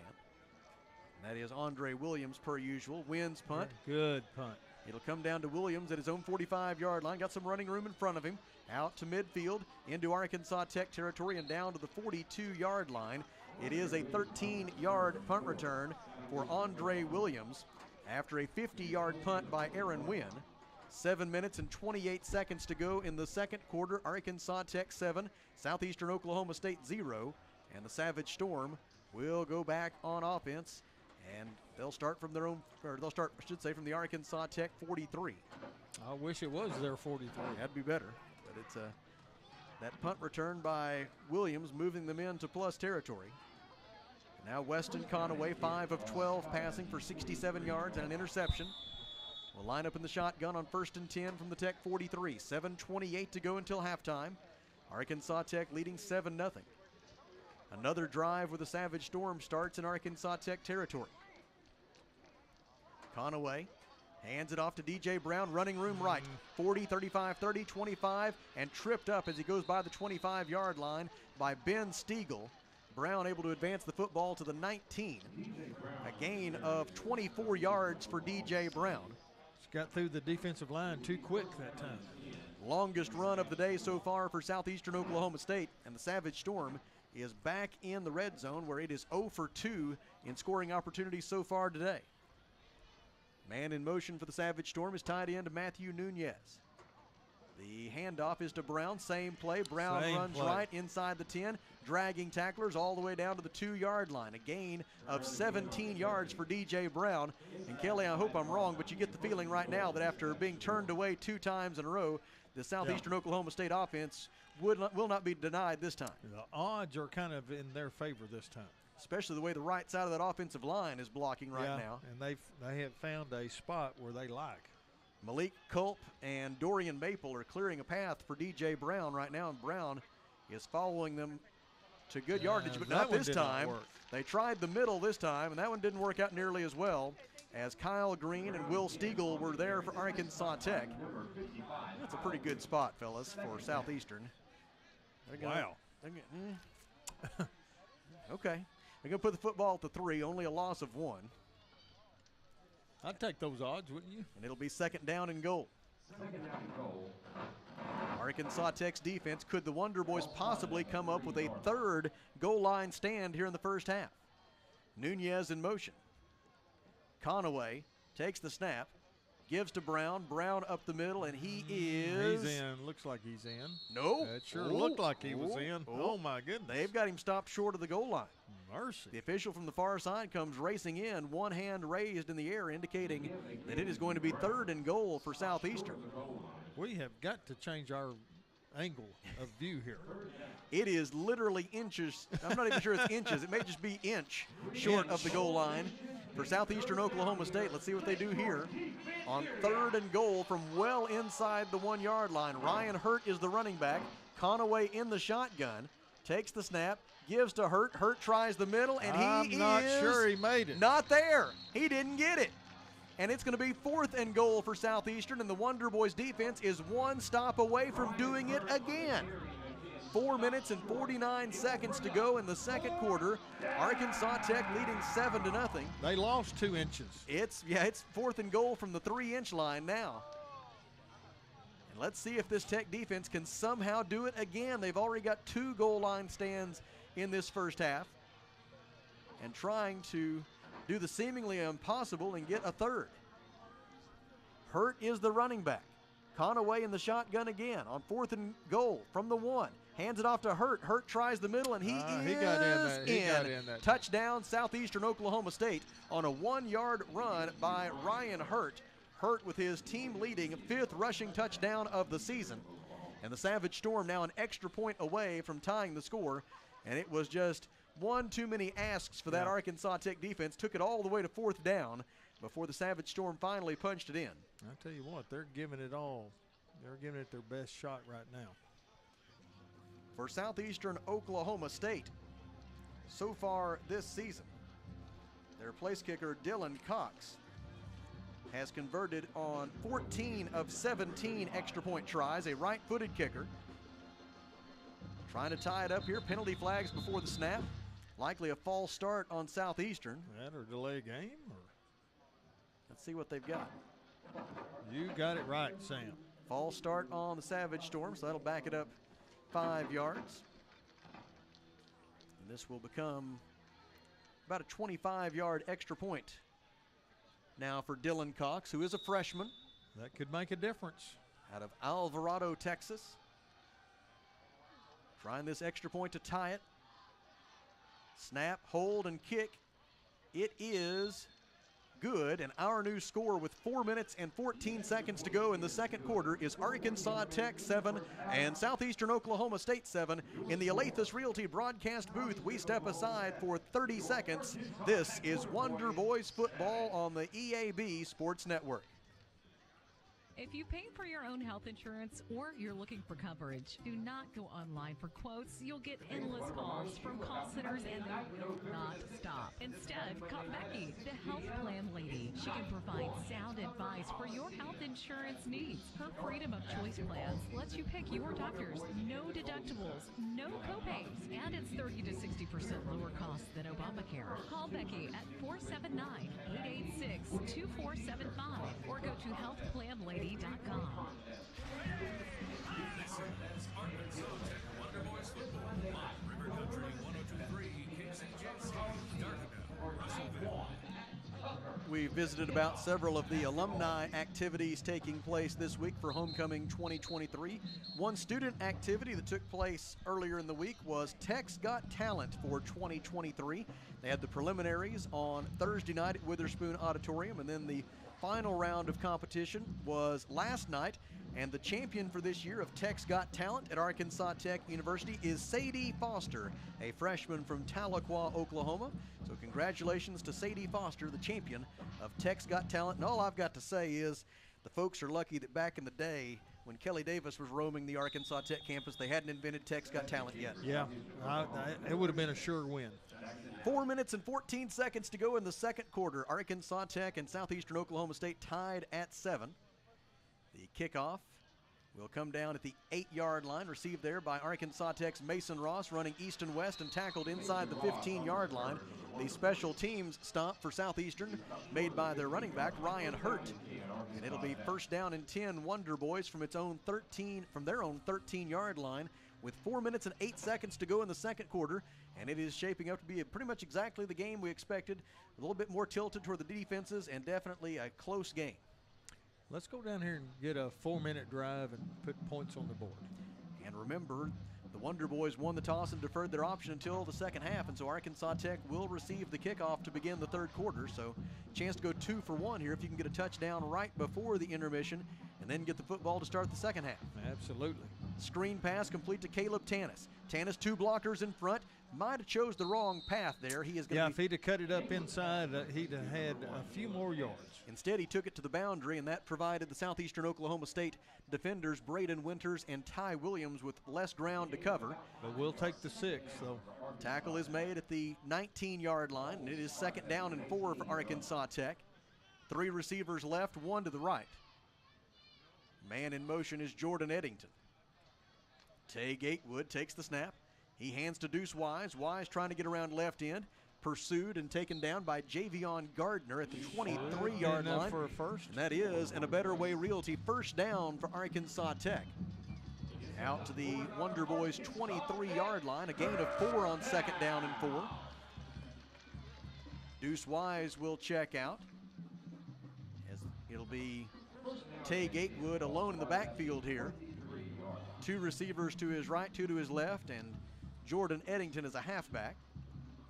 S14: That is Andre Williams, per usual. Wins punt.
S6: Good punt.
S14: It'll come down to Williams at his own 45-yard line. Got some running room in front of him. Out to midfield, into Arkansas Tech territory, and down to the 42-yard line. It is a 13-yard punt return for Andre Williams after a 50-yard punt by Aaron Wynn. 7 minutes and 28 seconds to go in the second quarter. Arkansas Tech 7, Southeastern Oklahoma State 0, and the Savage Storm will go back on offense, and they'll start from their own, or they'll start, I should say, from the Arkansas Tech 43.
S6: I wish it was their 43.
S14: That'd be better, but it's that punt return by Williams moving them into plus territory. Now Weston Conaway, 5 of 12 passing for 67 yards and an interception. Will line up in the shotgun on 1st and 10 from the Tech 43. 7:28 to go until halftime. Arkansas Tech leading 7-0. Another drive with the Savage Storm starts in Arkansas Tech territory. Conaway hands it off to DJ Brown, running room right. 40, 35, 30, 25, and tripped up as he goes by the 25-yard line by Ben Stiegel. Brown able to advance the football to the 19. A gain of 24 yards for DJ Brown.
S6: Got through the defensive line too quick that time.
S14: Longest run of the day so far for Southeastern Oklahoma State, and the Savage Storm is back in the red zone where it is 0 for 2 in scoring opportunities so far today. Man in motion for the Savage Storm is tied in to Matthew Nunez. The handoff is to Brown, same play. Brown runs right inside the 10, dragging tacklers all the way down to the 2-yard line. A gain of 17 yards for DJ Brown. And Kelly, I hope I'm wrong, but you get the feeling right now that after being turned away 2 times in a row, the Southeastern Oklahoma State offense will not be denied this time.
S6: The odds are kind of in their favor this time.
S14: Especially the way the right side of that offensive line is blocking right now.
S6: And they have found a spot where they like.
S14: Malik Culp and Dorian Maple are clearing a path for DJ Brown right now, and Brown is following them to good yardage, but not this time. They tried the middle this time, and that one didn't work out nearly as well, as Kyle Green and Will Stiegel were there for Arkansas Tech. That's a pretty good spot, fellas, for Southeastern.
S6: Wow.
S14: Okay. They're going to put the football at the 3, only a loss of 1.
S6: I'd take those odds, wouldn't you?
S14: And it'll be 2nd down and goal. Arkansas Tech's defense, could the Wonder Boys possibly come up with a 3rd goal line stand here in the first half? Nunez in motion. Conaway takes the snap, gives to Brown. Brown up the middle, and he is...
S6: He's in. Looks like he's in.
S14: No.
S6: It sure looked like he was in. Oh, my goodness.
S14: They've got him stopped short of the goal line.
S6: Mercy.
S14: The official from the far side comes racing in, one hand raised in the air, indicating that it is going to be 3rd and goal for Southeastern.
S6: We have got to change our angle of view here.
S14: It is literally inches. I'm not even sure it's inches. It may just be inch short of the goal line for Southeastern Oklahoma State. Let's see what they do here on 3rd and goal from well inside the 1-yard line. Ryan Hurt is the running back. Conaway in the shotgun. Takes the snap, gives to Hurt. Hurt tries the middle, and
S6: I'm not sure he made it.
S14: Not there. He didn't get it. And it's going to be 4th and goal for Southeastern, and the Wonder Boys defense is 1 stop away from doing it again. 4 minutes and 49 seconds to go in the second quarter. Arkansas Tech leading 7-0.
S6: They lost 2 inches.
S14: It's 4th and goal from the 3-inch line now. And let's see if this Tech defense can somehow do it again. They've already got 2 goal line stands in this first half, and trying to do the seemingly impossible and get a 3rd. Hurt is the running back. Conaway in the shotgun again on 4th and goal from the 1. Hands it off to Hurt. Hurt tries the middle, and he got in. Touchdown, Southeastern Oklahoma State on a 1-yard run by Ryan Hurt. Hurt with his team-leading 5th rushing touchdown of the season. And the Savage Storm now an extra point away from tying the score, and it was just one too many asks for that Arkansas Tech defense. Took it all the way to 4th down before the Savage Storm finally punched it in.
S6: I tell you what, they're giving it all. They're giving it their best shot right now.
S14: For Southeastern Oklahoma State, so far this season, their place kicker Dylan Cox has converted on 14 of 17 extra point tries, a right-footed kicker. Trying to tie it up here, penalty flags before the snap. Likely a false start on Southeastern.
S6: That or delay game? Or?
S14: Let's see what they've got.
S6: You got it right, Sam.
S14: False start on the Savage Storm, so that'll back it up 5 yards. And this will become about a 25-yard extra point now for Dylan Cox, who is a freshman.
S6: That could make a difference.
S14: Out of Alvarado, Texas. Trying this extra point to tie it. Snap, hold, and kick. It is good, and our new score with 4 minutes and 14 seconds to go in the second quarter is Arkansas Tech 7 and Southeastern Oklahoma State 7. In the Alathus Realty broadcast booth, we step aside for 30 seconds. This is Wonder Boys football on the EAB Sports Network.
S18: If you pay for your own health insurance or you're looking for coverage, do not go online for quotes. You'll get endless calls from call centers and they will not stop. Instead, call Becky, the health plan lady. She can provide sound advice for your health insurance needs. Her Freedom of Choice plans lets you pick your doctors, no deductibles, no copays, and it's 30 to 60% lower cost than Obamacare. Call Becky at 479-886-2475 or go to healthplanlady.com.
S11: This is Arkansas Tech Wonder Boys football on River Country 102.3 KCJ. Starting now, Russellville.
S14: We visited about several of the alumni activities taking place this week for Homecoming 2023. One student activity that took place earlier in the week was Tech's Got Talent for 2023. They had the preliminaries on Thursday night at Witherspoon Auditorium, and then the final round of competition was last night, and the champion for this year of Tech's Got Talent at Arkansas Tech University is Sadie Foster, a freshman from Tahlequah, Oklahoma. So congratulations to Sadie Foster, the champion of Tech's Got Talent. And all I've got to say is the folks are lucky that back in the day when Kelly Davis was roaming the Arkansas Tech campus, they hadn't invented Tech's Got Talent yet.
S6: Yeah, it would have been a sure win.
S14: 4 minutes and 14 seconds to go in the second quarter. Arkansas Tech and Southeastern Oklahoma State tied at 7. The kickoff will come down at the 8-yard line, received there by Arkansas Tech's Mason Ross, running east and west and tackled inside the 15-yard line. The special teams stop for Southeastern made by their running back, Ryan Hurt. And it'll be first down and 10 Wonder Boys from their own 13-yard line with 4 minutes and 8 seconds to go in the second quarter. And it is shaping up to be pretty much exactly the game we expected. A little bit more tilted toward the defenses and definitely a close game.
S6: Let's go down here and get a 4-minute drive and put points on the board.
S14: And remember, the Wonder Boys won the toss and deferred their option until the second half, and so Arkansas Tech will receive the kickoff to begin the third quarter. So chance to go 2 for 1 here if you can get a touchdown right before the intermission and then get the football to start the second half.
S6: Absolutely.
S14: Screen pass complete to Caleb Tanis. Tanis 2 blockers in front. Might have chose the wrong path there. He is
S6: if he'd have cut it up inside, he'd have had a few more yards.
S14: Instead, he took it to the boundary, and that provided the Southeastern Oklahoma State defenders, Braden Winters and Ty Williams, with less ground to cover.
S6: But we'll take the 6, so.
S14: Tackle is made at the 19-yard line, and it is second down and 4 for Arkansas Tech. 3 receivers left, 1 to the right. Man in motion is Jordan Eddington. Tay Gatewood takes the snap. He hands to Deuce Wise. Wise trying to get around left end. Pursued and taken down by Javion Gardner at the 23-yard line.
S6: For a first.
S14: And that is, in a Better Way Realty, first down for Arkansas Tech. Out to the Wonder Boys 23-yard line. A gain of 4 on second down and 4. Deuce Wise will check out, as it'll be Tay Gatewood alone in the backfield here. 2 receivers to his right, 2 to his left, and Jordan Eddington is a halfback.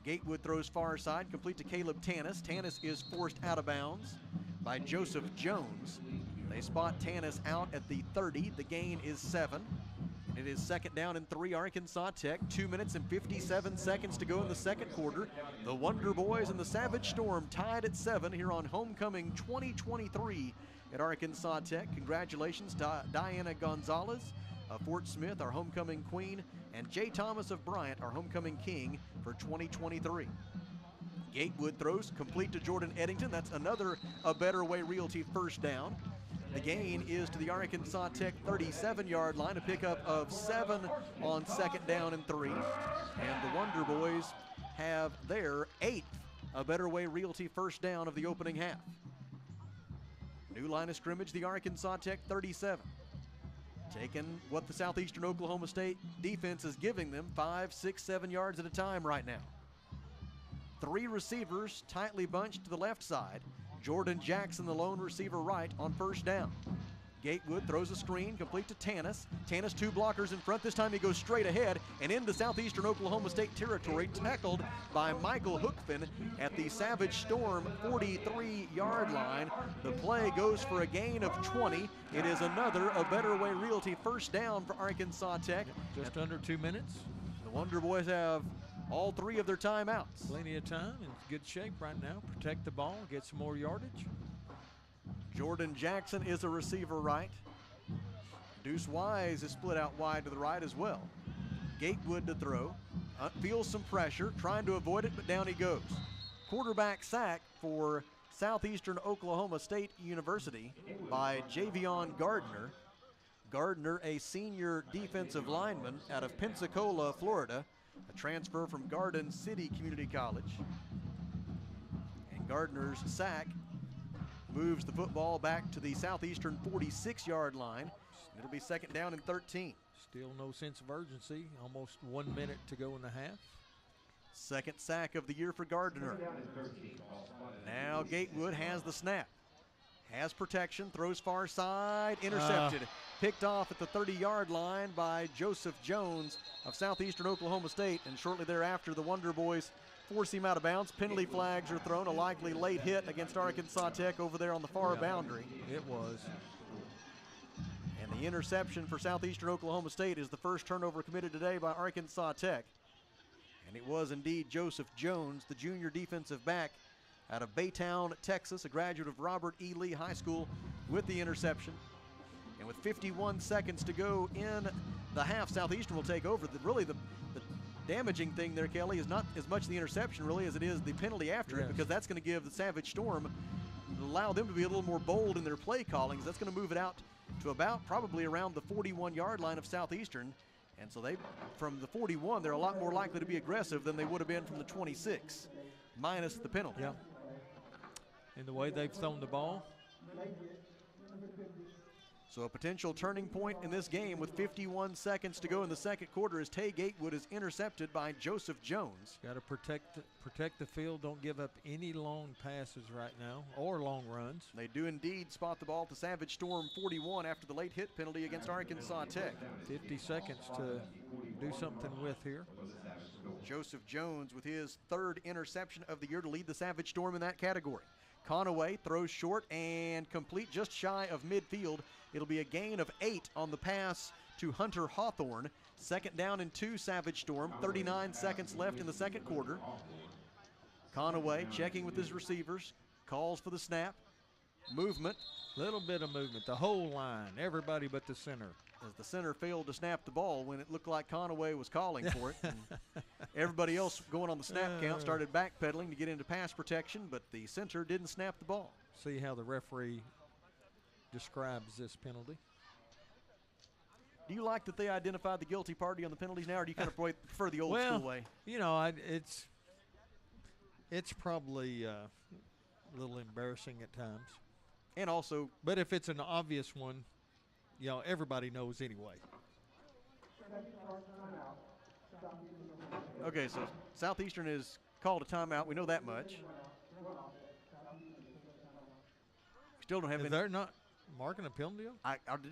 S14: Gatewood throws far side, complete to Caleb Tanis. Tanis is forced out of bounds by Joseph Jones. They spot Tanis out at the 30. The gain is 7. And it is second down and 3, Arkansas Tech. 2 minutes and 57 seconds to go in the second quarter. The Wonder Boys and the Savage Storm tied at 7 here on Homecoming 2023 at Arkansas Tech. Congratulations to Diana Gonzalez of Fort Smith, our homecoming queen, and Jay Thomas of Bryant, our homecoming king for 2023. Gatewood throws complete to Jordan Eddington. That's another A Better Way Realty first down. The gain is to the Arkansas Tech 37-yard line, a pickup of 7 on second down and 3. And the Wonder Boys have their 8th A Better Way Realty first down of the opening half. New line of scrimmage, the Arkansas Tech 37. Taking what the Southeastern Oklahoma State defense is giving them, 5, 6, 7 yards at a time right now. 3 receivers tightly bunched to the left side. Jordan Jackson, the lone receiver right, on first down. Gatewood throws a screen, complete to Tanis. Tanis 2 blockers in front. This time he goes straight ahead and into Southeastern Oklahoma State territory, tackled by Michael Hookfin at the Savage Storm 43-yard line. The play goes for a gain of 20. It is another A Better Way Realty first down for Arkansas Tech.
S6: Just under 2 minutes.
S14: The Wonder Boys have all 3 of their timeouts.
S6: Plenty of time, in good shape right now. Protect the ball, get some more yardage.
S14: Jordan Jackson is a receiver right. Deuce Wise is split out wide to the right as well. Gatewood to throw. Feels some pressure, trying to avoid it, but down he goes. Quarterback sack for Southeastern Oklahoma State University by Javion Gardner. Gardner, a senior defensive lineman out of Pensacola, Florida, a transfer from Garden City Community College. And Gardner's sack moves the football back to the Southeastern 46-yard line. It'll be second down and 13.
S6: Still no sense of urgency. Almost 1 minute to go in the half.
S14: Second sack of the year for Gardner. Now Gatewood has the snap. Has protection, throws far side, intercepted. Picked off at the 30-yard line by Joseph Jones of Southeastern Oklahoma State. And shortly thereafter, the Wonder Boys force him out of bounds. Penalty flags are thrown. A likely late hit against Arkansas Tech over there on the far boundary.
S6: It was.
S14: And the interception for Southeastern Oklahoma State is the first turnover committed today by Arkansas Tech. And it was indeed Joseph Jones, the junior defensive back out of Baytown, Texas, a graduate of Robert E. Lee High School, with the interception. And with 51 seconds to go in the half, Southeastern will take over. Really the damaging thing there, Kelly, is not as much the interception really as it is the penalty after it, because that's going to give the Savage Storm, allow them to be a little more bold in their play callings. That's going to move it out to about probably around the 41-yard line of Southeastern. And so they, from the 41, they're a lot more likely to be aggressive than they would have been from the 26, minus the penalty.
S6: Yeah. In the way they've thrown the ball.
S14: So a potential turning point in this game with 51 seconds to go in the second quarter as Tay Gatewood is intercepted by Joseph Jones.
S6: Got to protect the field. Don't give up any long passes right now or long runs.
S14: They do indeed spot the ball to Savage Storm 41 after the late hit penalty against Arkansas Tech.
S6: 50 seconds to do something with here.
S14: Joseph Jones with his 3rd interception of the year to lead the Savage Storm in that category. Conaway throws short and complete just shy of midfield. It'll be a gain of 8 on the pass to Hunter Hawthorne. Second down and 2, Savage Storm. 39 seconds left in the second quarter. Conaway checking with his receivers. Calls for the snap. Movement.
S6: Little bit of movement. The whole line. Everybody but the center.
S14: As the center failed to snap the ball when it looked like Conaway was calling for it. And everybody else going on the snap count started backpedaling to get into pass protection, but the center didn't snap the ball.
S6: See how the referee describes this penalty.
S14: Do you like that they identified the guilty party on the penalties now, or do you kind of prefer the old school way?
S6: You know, it's probably a little embarrassing at times.
S14: And also,
S6: but if it's an obvious one, you know, everybody knows anyway.
S14: Okay, so Southeastern has called a timeout. We know that much. Still don't have any.
S6: They're not marking a penalty?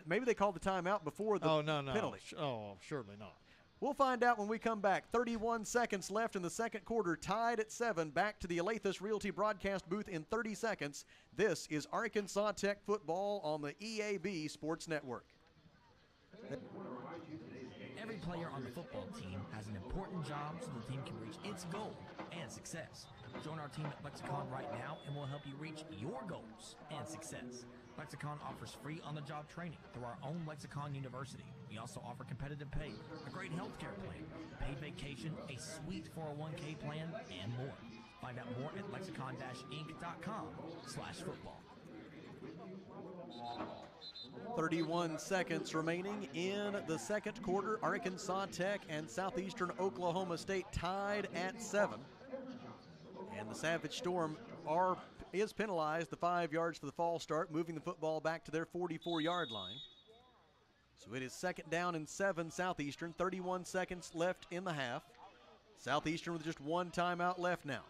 S14: Maybe they called the timeout before the penalty.
S6: Oh, surely not.
S14: We'll find out when we come back. 31 seconds left in the second quarter, tied at 7. Back to the Alathus Realty broadcast booth in 30 seconds. This is Arkansas Tech football on the EAB Sports Network.
S1: I want to remind you today's
S19: player on the football team has an important job so the team can reach its goal and success. Join our team at Lexicon right now and we'll help you reach your goals and success. Lexicon offers free on-the-job training through our own Lexicon University. We also offer competitive pay, a great healthcare plan, paid vacation, a sweet 401k plan, and more. Find out more at lexicon-inc.com/football.
S14: 31 seconds remaining in the second quarter. Arkansas Tech and Southeastern Oklahoma State tied at 7. And the Savage Storm is penalized the 5 yards for the false start, moving the football back to their 44-yard line. So it is 2nd down and 7 Southeastern, 31 seconds left in the half. Southeastern with just 1 timeout left now.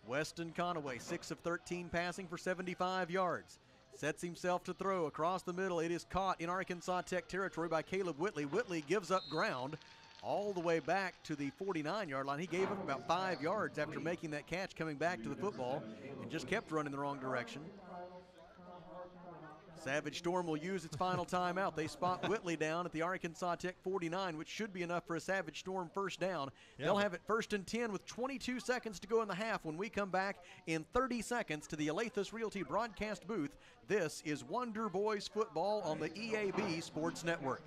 S14: Weston Conaway, 6 of 13 passing for 75 yards. Sets himself to throw across the middle. It is caught in Arkansas Tech territory by Caleb Whitley. Whitley gives up ground all the way back to the 49-yard line. He gave up about 5 yards after making that catch, coming back to the football, and just kept running the wrong direction. Savage Storm will use its final timeout. They spot Whitley down at the Arkansas Tech 49, which should be enough for a Savage Storm first down.
S6: Yeah.
S14: They'll have it 1st and 10 with 22 seconds to go in the half when we come back in 30 seconds to the Alathus Realty broadcast booth. This is Wonder Boys football on the EAB Sports Network.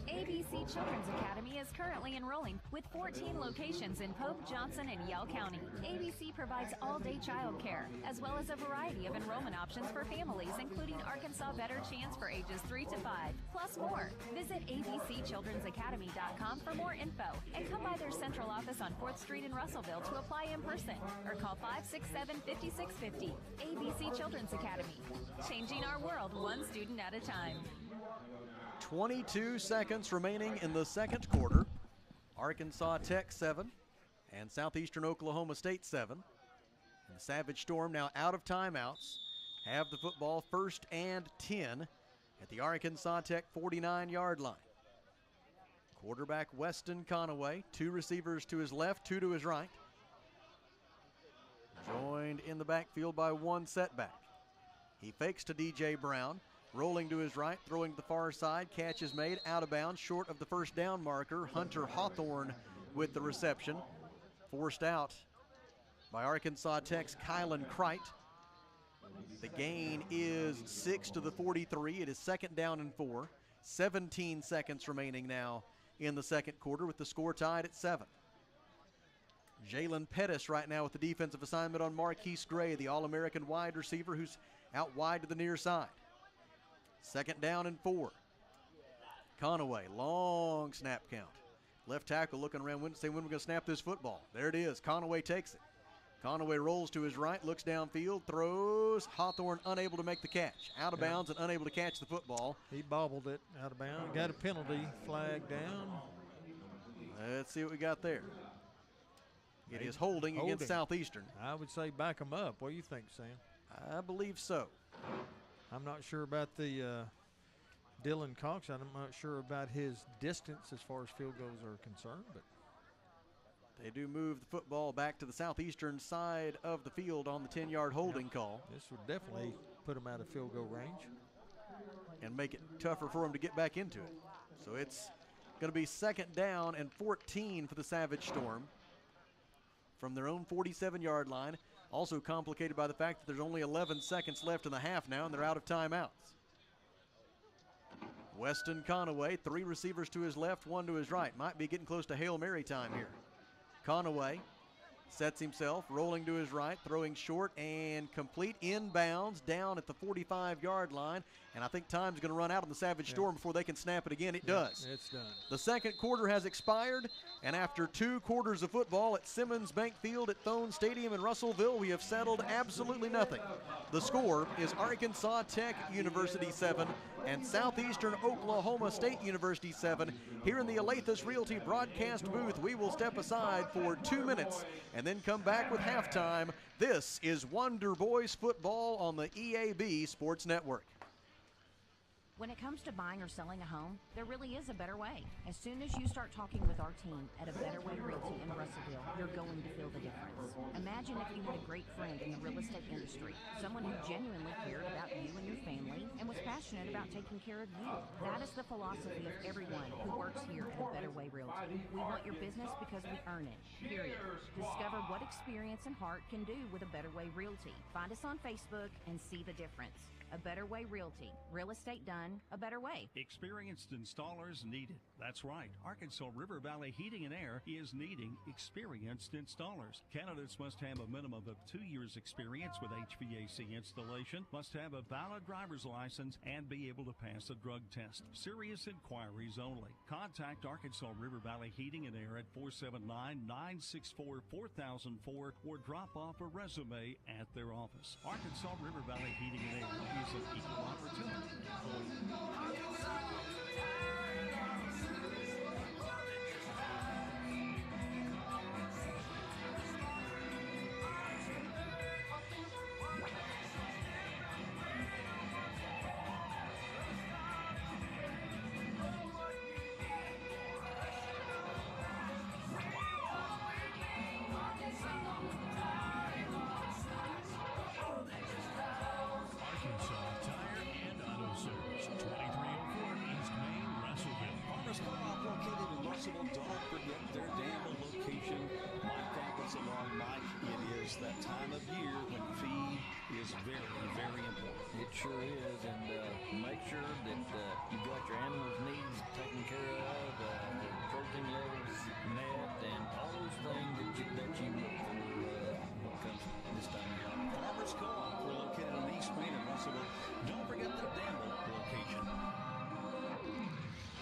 S2: ABC Children's Academy is currently enrolling with 14 locations in Pope, Johnson, and Yell County. ABC provides all-day child care, as well as a variety of enrollment options for families, including Arkansas Better Chance for ages 3 to 5, plus more. Visit abcchildrensacademy.com for more info, and come by their central office on 4th Street in Russellville to apply in person, or call 567-5650. ABC Children's Academy, changing our world one student at a time.
S14: 22 seconds remaining in the second quarter. Arkansas Tech 7 and Southeastern Oklahoma State 7. And the Savage Storm now out of timeouts have the football 1st and 10 at the Arkansas Tech 49-yard line. Quarterback Weston Conaway, 2 receivers to his left, 2 to his right. Joined in the backfield by 1 setback. He fakes to DJ Brown. Rolling to his right, throwing to the far side. Catch is made, out of bounds, short of the first down marker. Hunter Hawthorne with the reception. Forced out by Arkansas Tech's Kylan Kreit. The gain is 6 to the 43. It is 2nd down and 4. 17 seconds remaining now in the second quarter with the score tied at 7. Jalen Pettis right now with the defensive assignment on Marquise Gray, the All-American wide receiver who's out wide to the near side. 2nd down and 4. Conaway, long snap count. Left tackle looking around, saying when we're going to snap this football. There it is. Conaway takes it. Conaway rolls to his right, looks downfield, throws. Hawthorne unable to make the catch. Out of bounds and unable to catch the football.
S6: He bobbled it out of bounds. Got a penalty flag down.
S14: Let's see what we got there. It is holding against Southeastern.
S6: I would say back them up. What do you think, Sam?
S14: I believe so.
S6: I'm not sure about the Dylan Cox. I'm not sure about his distance as far as field goals are concerned, but
S14: they do move the football back to the Southeastern side of the field on the 10-yard holding call.
S6: This would definitely put them out of field goal range
S14: and make it tougher for them to get back into it. So it's going to be 2nd down and 14 for the Savage Storm from their own 47-yard line. Also complicated by the fact that there's only 11 seconds left in the half now, and they're out of timeouts. Weston Conaway, 3 receivers to his left, 1 to his right. Might be getting close to Hail Mary time here. Conaway sets himself, rolling to his right, throwing short and complete inbounds down at the 45-yard line. And I think time's going to run out on the Savage Storm before they can snap it again. It does.
S6: It's done.
S14: The second quarter has expired, and after 2 quarters of football at Simmons Bank Field at Thone Stadium in Russellville, we have settled absolutely nothing. The score is Arkansas Tech University 7 and Southeastern Oklahoma State University 7. Here in the Alathus Realty broadcast booth, we will step aside for 2 minutes and then come back with halftime. This is Wonder Boys football on the EAB Sports Network.
S2: When it comes to buying or selling a home, there really is a better way. As soon as you start talking with our team at A Better Way Realty in Russellville, you're going to feel the difference. Imagine if you had a great friend in the real estate industry, someone who genuinely cared about you and your family and was passionate about taking care of you. That is the philosophy of everyone who works here at A Better Way Realty. We want your business because we earn it, period. Discover what experience and heart can do with A Better Way Realty. Find us on Facebook and see the difference. A Better Way Realty. Real estate done a better way.
S3: Experienced installers needed. That's right. Arkansas River Valley Heating and Air is needing experienced installers. Candidates must have a minimum of 2 years experience with HVAC installation, must have a valid driver's license, and be able to pass a drug test. Serious inquiries only. Contact Arkansas River Valley Heating and Air at 479-964-4004 or drop off a resume at their office. Arkansas River Valley Heating and Air is an equal opportunity.
S20: Don't forget their Danville location. Mike Tackles along. Mike, it is that time of year when feed is very, very important.
S21: It sure is, and make sure that you've got your animals' needs taken care of, protein levels met, and all those things that you look for when it comes to this time of year.
S20: Farmers Co-op, we're located in East Main and Russellville. Don't forget the Danville location.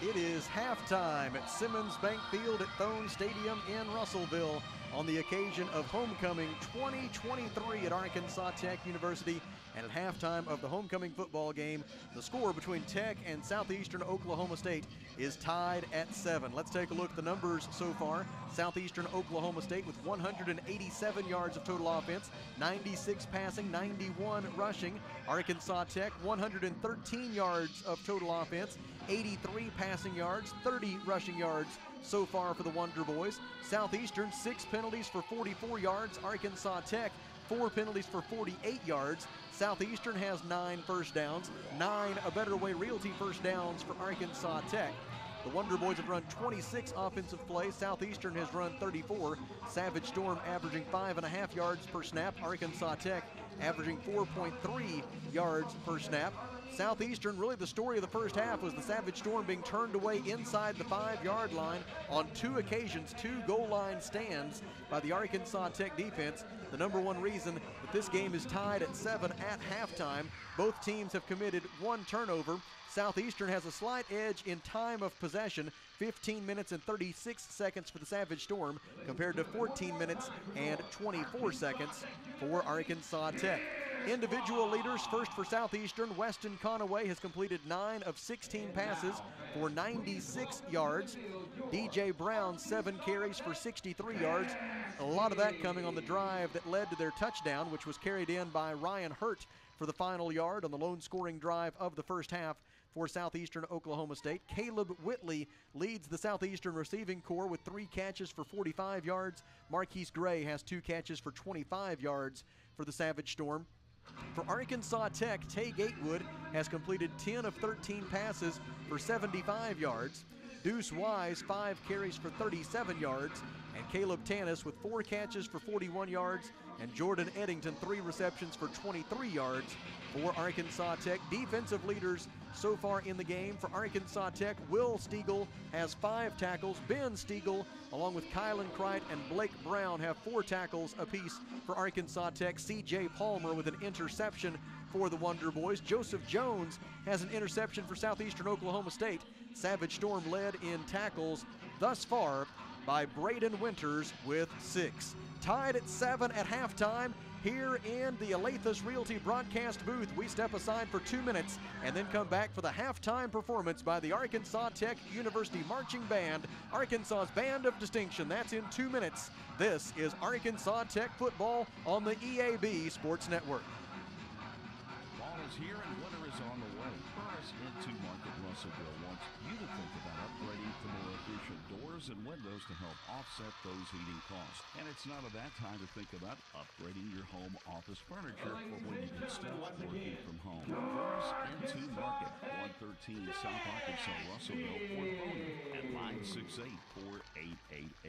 S14: It is halftime at Simmons Bank Field at Thone Stadium in Russellville on the occasion of Homecoming 2023 at Arkansas Tech University. And at halftime of the homecoming football game, the score between Tech and Southeastern Oklahoma State is tied at 7. Let's take a look at the numbers so far. Southeastern Oklahoma State with 187 yards of total offense, 96 passing, 91 rushing. Arkansas Tech 113 yards of total offense, 83 passing yards, 30 rushing yards so far for the Wonder Boys. Southeastern 6 penalties for 44 yards. Arkansas Tech 4 penalties for 48 yards. Southeastern has 9 first downs, 9 A Better Way Realty first downs for Arkansas Tech. The Wonder Boys have run 26 offensive plays. Southeastern has run 34. Savage Storm averaging 5.5 yards per snap. Arkansas Tech averaging 4.3 yards per snap. Southeastern, really the story of the first half was the Savage Storm being turned away inside the 5-yard line on 2 occasions, 2 goal line stands by the Arkansas Tech defense. The number one reason that this game is tied at 7 at halftime. Both teams have committed 1 turnover. Southeastern has a slight edge in time of possession, 15 minutes and 36 seconds for the Savage Storm compared to 14 minutes and 24 seconds for Arkansas Tech. Individual leaders, first for Southeastern, Weston Conaway has completed 9 of 16 passes for 96 yards. DJ Brown, 7 carries for 63 yards. A lot of that coming on the drive that led to their touchdown, which was carried in by Ryan Hurt for the final yard on the lone scoring drive of the first half for Southeastern Oklahoma State. Caleb Whitley leads the Southeastern receiving corps with 3 catches for 45 yards. Marquise Gray has 2 catches for 25 yards for the Savage Storm. For Arkansas Tech, Tay Gatewood has completed 10 of 13 passes for 75 yards. Deuce Wise, 5 carries for 37 yards. And Caleb Tanis with 4 catches for 41 yards. And Jordan Eddington, 3 receptions for 23 yards for Arkansas Tech. Defensive leaders so far in the game for Arkansas Tech. Will Stiegel has 5 tackles. Ben Stiegel, along with Kylan Cright and Blake Brown, have 4 tackles apiece for Arkansas Tech. C.J. Palmer with an interception for the Wonder Boys. Joseph Jones has an interception for Southeastern Oklahoma State. Savage Storm led in tackles thus far by Braden Winters with 6. Tied at 7 at halftime. Here in the Alathus Realty broadcast booth, we step aside for 2 minutes and then come back for the halftime performance by the Arkansas Tech University Marching Band, Arkansas's Band of Distinction. That's in 2 minutes. This is Arkansas Tech football on the EAB Sports Network.
S3: Fall is here and winter is on the way. For our Burris into Market Russellville wants you to think about upgrading to more efficient doors and windows to help offset those heating costs. And it's not a bad time to think about upgrading your home office furniture for when you get stuck working from home. Burris into Market, 113 South Arkansas, Russellville, Fort Bona, at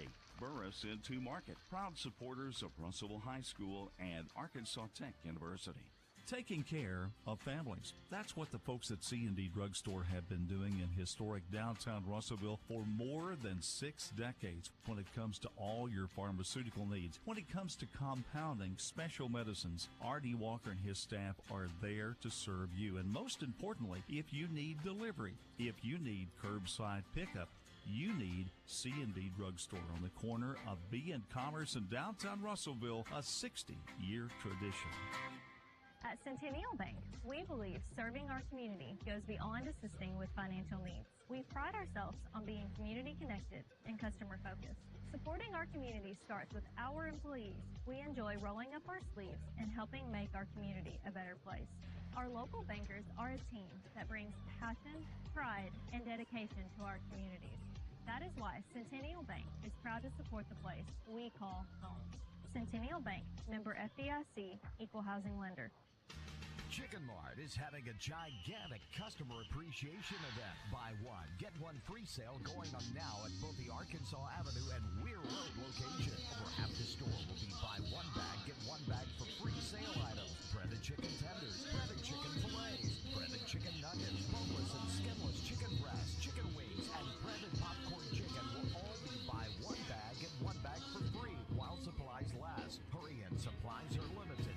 S3: 968-4888. Burris into Market, proud supporters of Russellville High School and Arkansas Tech University.
S5: Taking care of families. That's what the folks at C&D Drugstore have been doing in historic downtown Russellville for more than 6 decades when it comes to all your pharmaceutical needs. When it comes to compounding special medicines, R.D. Walker and his staff are there to serve you. And most importantly, if you need delivery, if you need curbside pickup, you need C&D Drugstore on the corner of B and Commerce in downtown Russellville, a 60-year tradition.
S22: At Centennial Bank, we believe serving our community goes beyond assisting with financial needs. We pride ourselves on being community connected and customer focused. Supporting our community starts with our employees. We enjoy rolling up our sleeves and helping make our community a better place. Our local bankers are a team that brings passion, pride, and dedication to our communities. That is why Centennial Bank is proud to support the place we call home. Centennial Bank, member FDIC, equal housing lender.
S23: Chicken Mart is having a gigantic customer appreciation event. Buy one, get one free sale going on now at both the Arkansas Avenue and Weir Road location. Over half the store will be buy one bag, get one bag for free sale items. Breaded chicken tenders, breaded chicken fillets, breaded chicken nuggets, boneless and skinless chicken breasts, chicken wings, and breaded popcorn chicken will all be buy one bag, get one bag for free while supplies last. Hurry in, supplies are limited.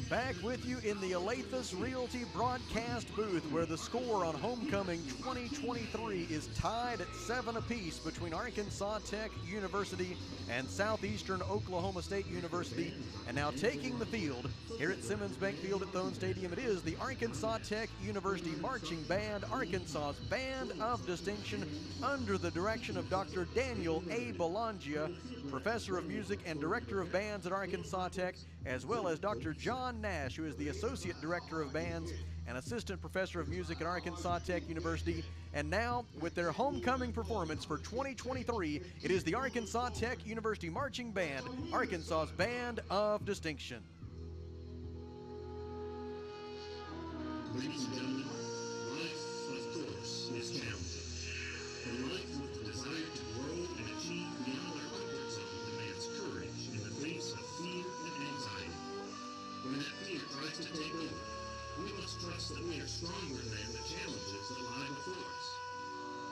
S14: Back with you in the Alathus Realty broadcast booth, where the score on Homecoming 2023 is tied at 7 apiece between Arkansas Tech University and Southeastern Oklahoma State University. And now taking the field here at Simmons Bank Field at Thone Stadium, it is the Arkansas Tech University Marching Band, Arkansas's Band of Distinction, under the direction of Dr. Daniel A. Belangia, Professor of Music and Director of Bands at Arkansas Tech, as well as Dr. John Nash, who is the Associate Director of Bands and Assistant Professor of Music at Arkansas Tech University. And now, with their homecoming performance for 2023, it is the Arkansas Tech University Marching Band, Arkansas's Band of Distinction.
S24: Ladies and gentlemen, life, of course, is challenging. But life with the desire to grow and achieve beyond our comfort zone demands courage in the face of fear and anxiety. When that fear tries to take over, we must trust that we are stronger than the challenges that lie before us.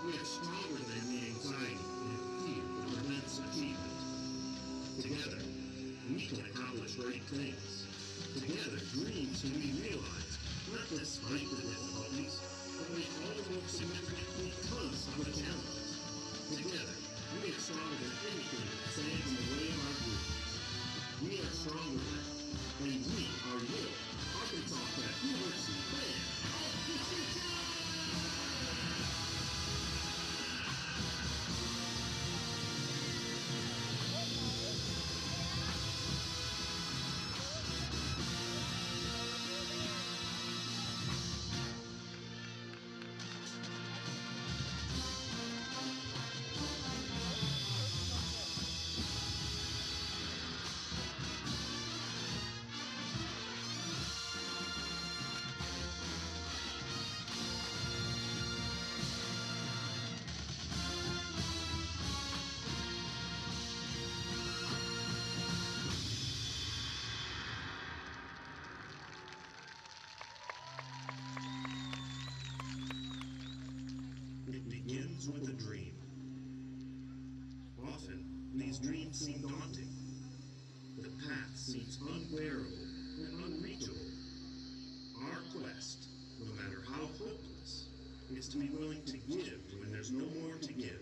S24: We are stronger than the anxiety and fear that prevents achievement. Together, we can accomplish great things. Together, dreams can be realized, not despite the difficulties, but make all the more significant because of the challenges. Together, we are stronger than anything that stands in the way of our dreams. We are stronger than, and we are your Arkansas Tech University Band of Distinction! It begins with a dream. Often, these dreams seem daunting. The path seems unbearable and unreachable. Our quest, no matter how hopeless, is to be willing to give when there's no more to give,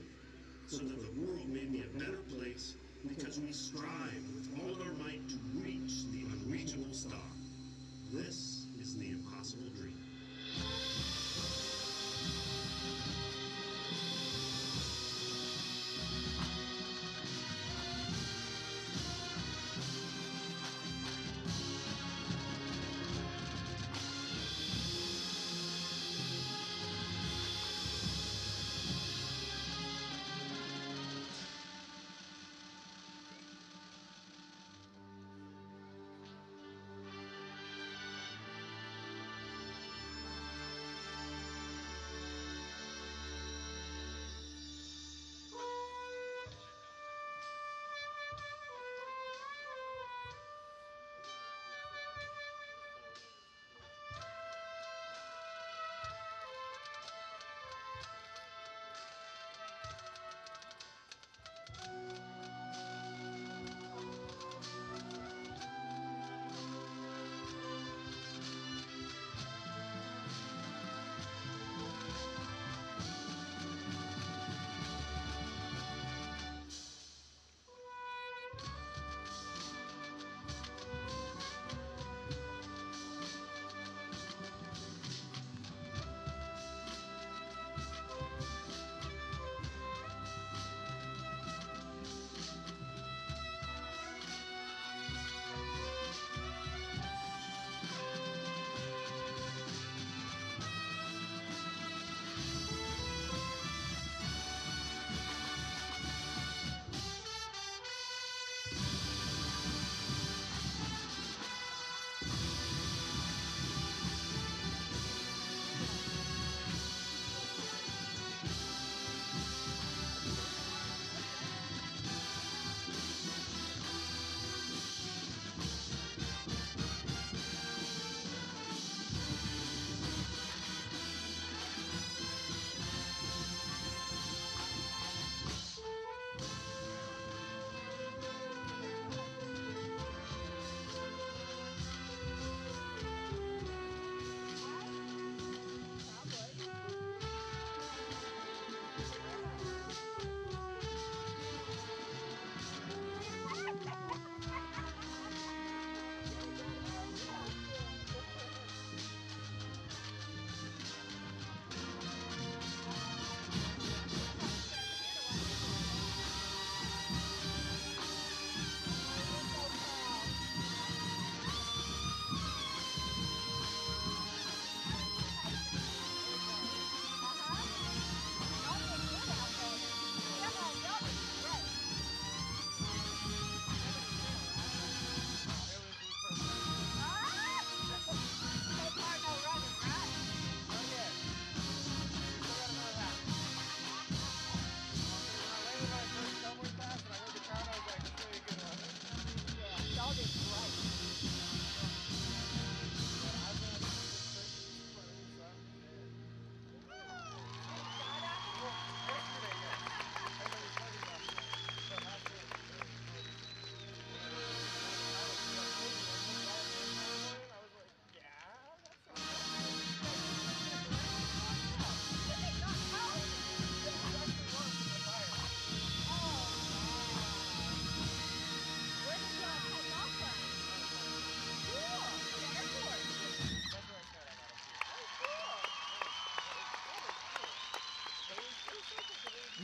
S24: so that the world may be a better place because we strive with all our might to reach the unreachable star. This is the impossible dream.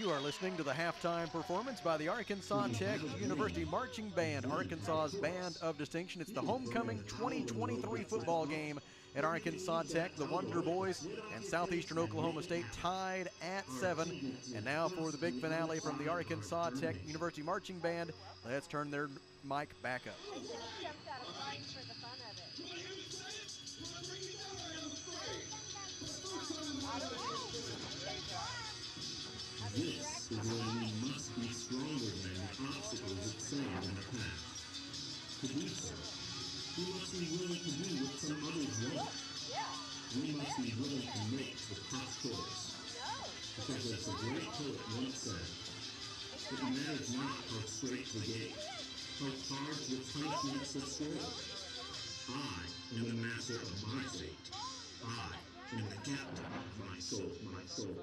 S14: You are listening to the halftime performance by the Arkansas Tech University Marching Band, Arkansas's Band of Distinction. It's the homecoming 2023 football game at Arkansas Tech. The Wonder Boys and Southeastern Oklahoma State tied at 7. And now for the big finale from the Arkansas Tech University Marching Band, let's turn their mic back up.
S24: This is why we must be stronger than the obstacles that stand in our path. To do so, we must be willing to do what some others won't. We must be willing to make the tough choice. Because as the great poet once said, it matters not how straight the gate, how hard the punishments that swirl. I am the master of my fate. I am the captain of my soul, my soul.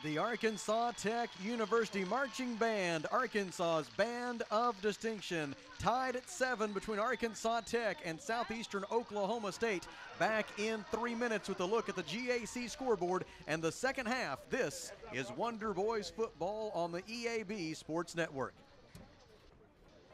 S14: The Arkansas Tech University Marching Band, Arkansas's Band of Distinction, tied at 7 between Arkansas Tech and Southeastern Oklahoma State. Back in 3 minutes with a look at the GAC scoreboard and the second half. This is Wonder Boys football on the EAB Sports Network.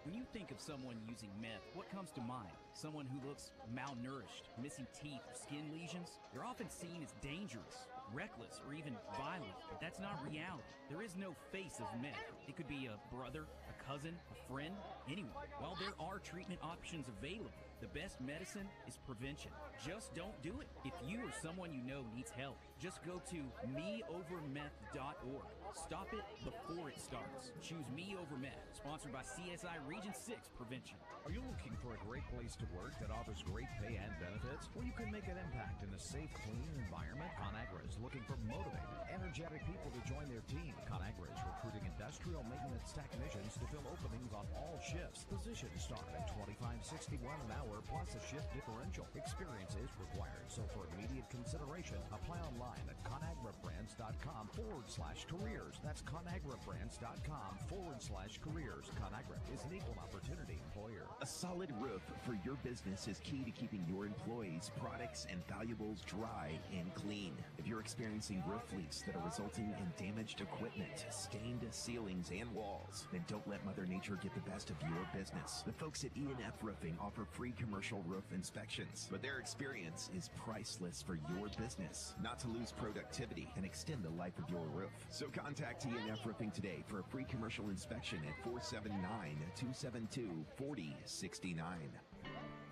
S15: When you think of someone using meth, what comes to mind? Someone who looks malnourished, missing teeth, or skin lesions? They're often seen as dangerous, reckless, or even violent, but that's not reality. There is no face of meth. It could be a brother, a cousin, a friend, anyone. While there are treatment options available, the best medicine is prevention. Just don't do it. If you or someone you know needs help, just go to meovermeth.org. Stop it before it starts. Choose Me Over Meth, sponsored by CSI Region 6 Prevention.
S16: Are you looking for a great place to work that offers great pay and benefits, where you can make an impact in a safe, clean environment? ConAgra is looking for motivated, energetic people to join their team. ConAgra is recruiting industrial maintenance technicians to fill openings on all shifts. Positions start at $25.61 an hour plus a shift differential. Experience is required, so for immediate consideration, apply online at ConAgraBrands.com/careers. That's ConAgraBrands.com/careers. ConAgra is an equal opportunity employer.
S7: A solid roof for your business is key to keeping your employees, products, and valuables dry and clean. If you're experiencing roof leaks that are resulting in damaged equipment, stained ceilings, and walls, then don't let Mother Nature get the best of your business. The folks at E&F Roofing offer free commercial roof inspections, but their experience is priceless for your business. Not to lose productivity and extend the life of your roof. So contact E&F Roofing today for a free commercial inspection at 479-272-4069.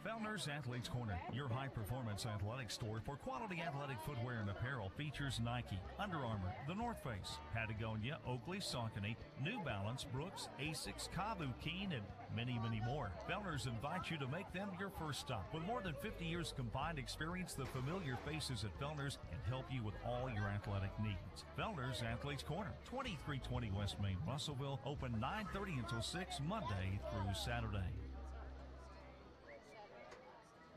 S5: Fellner's Athletes Corner, your high-performance athletic store for quality athletic footwear and apparel, features Nike, Under Armour, The North Face, Patagonia, Oakley, Saucony, New Balance, Brooks, Asics, Kavu, Keen, and many, many more. Fellner's invites you to make them your first stop. With more than 50 years combined experience, the familiar faces at Fellner's can help you with all your athletic needs. Fellner's Athletes Corner, 2320 West Main, Russellville, open 9:30 until 6 Monday through Saturday.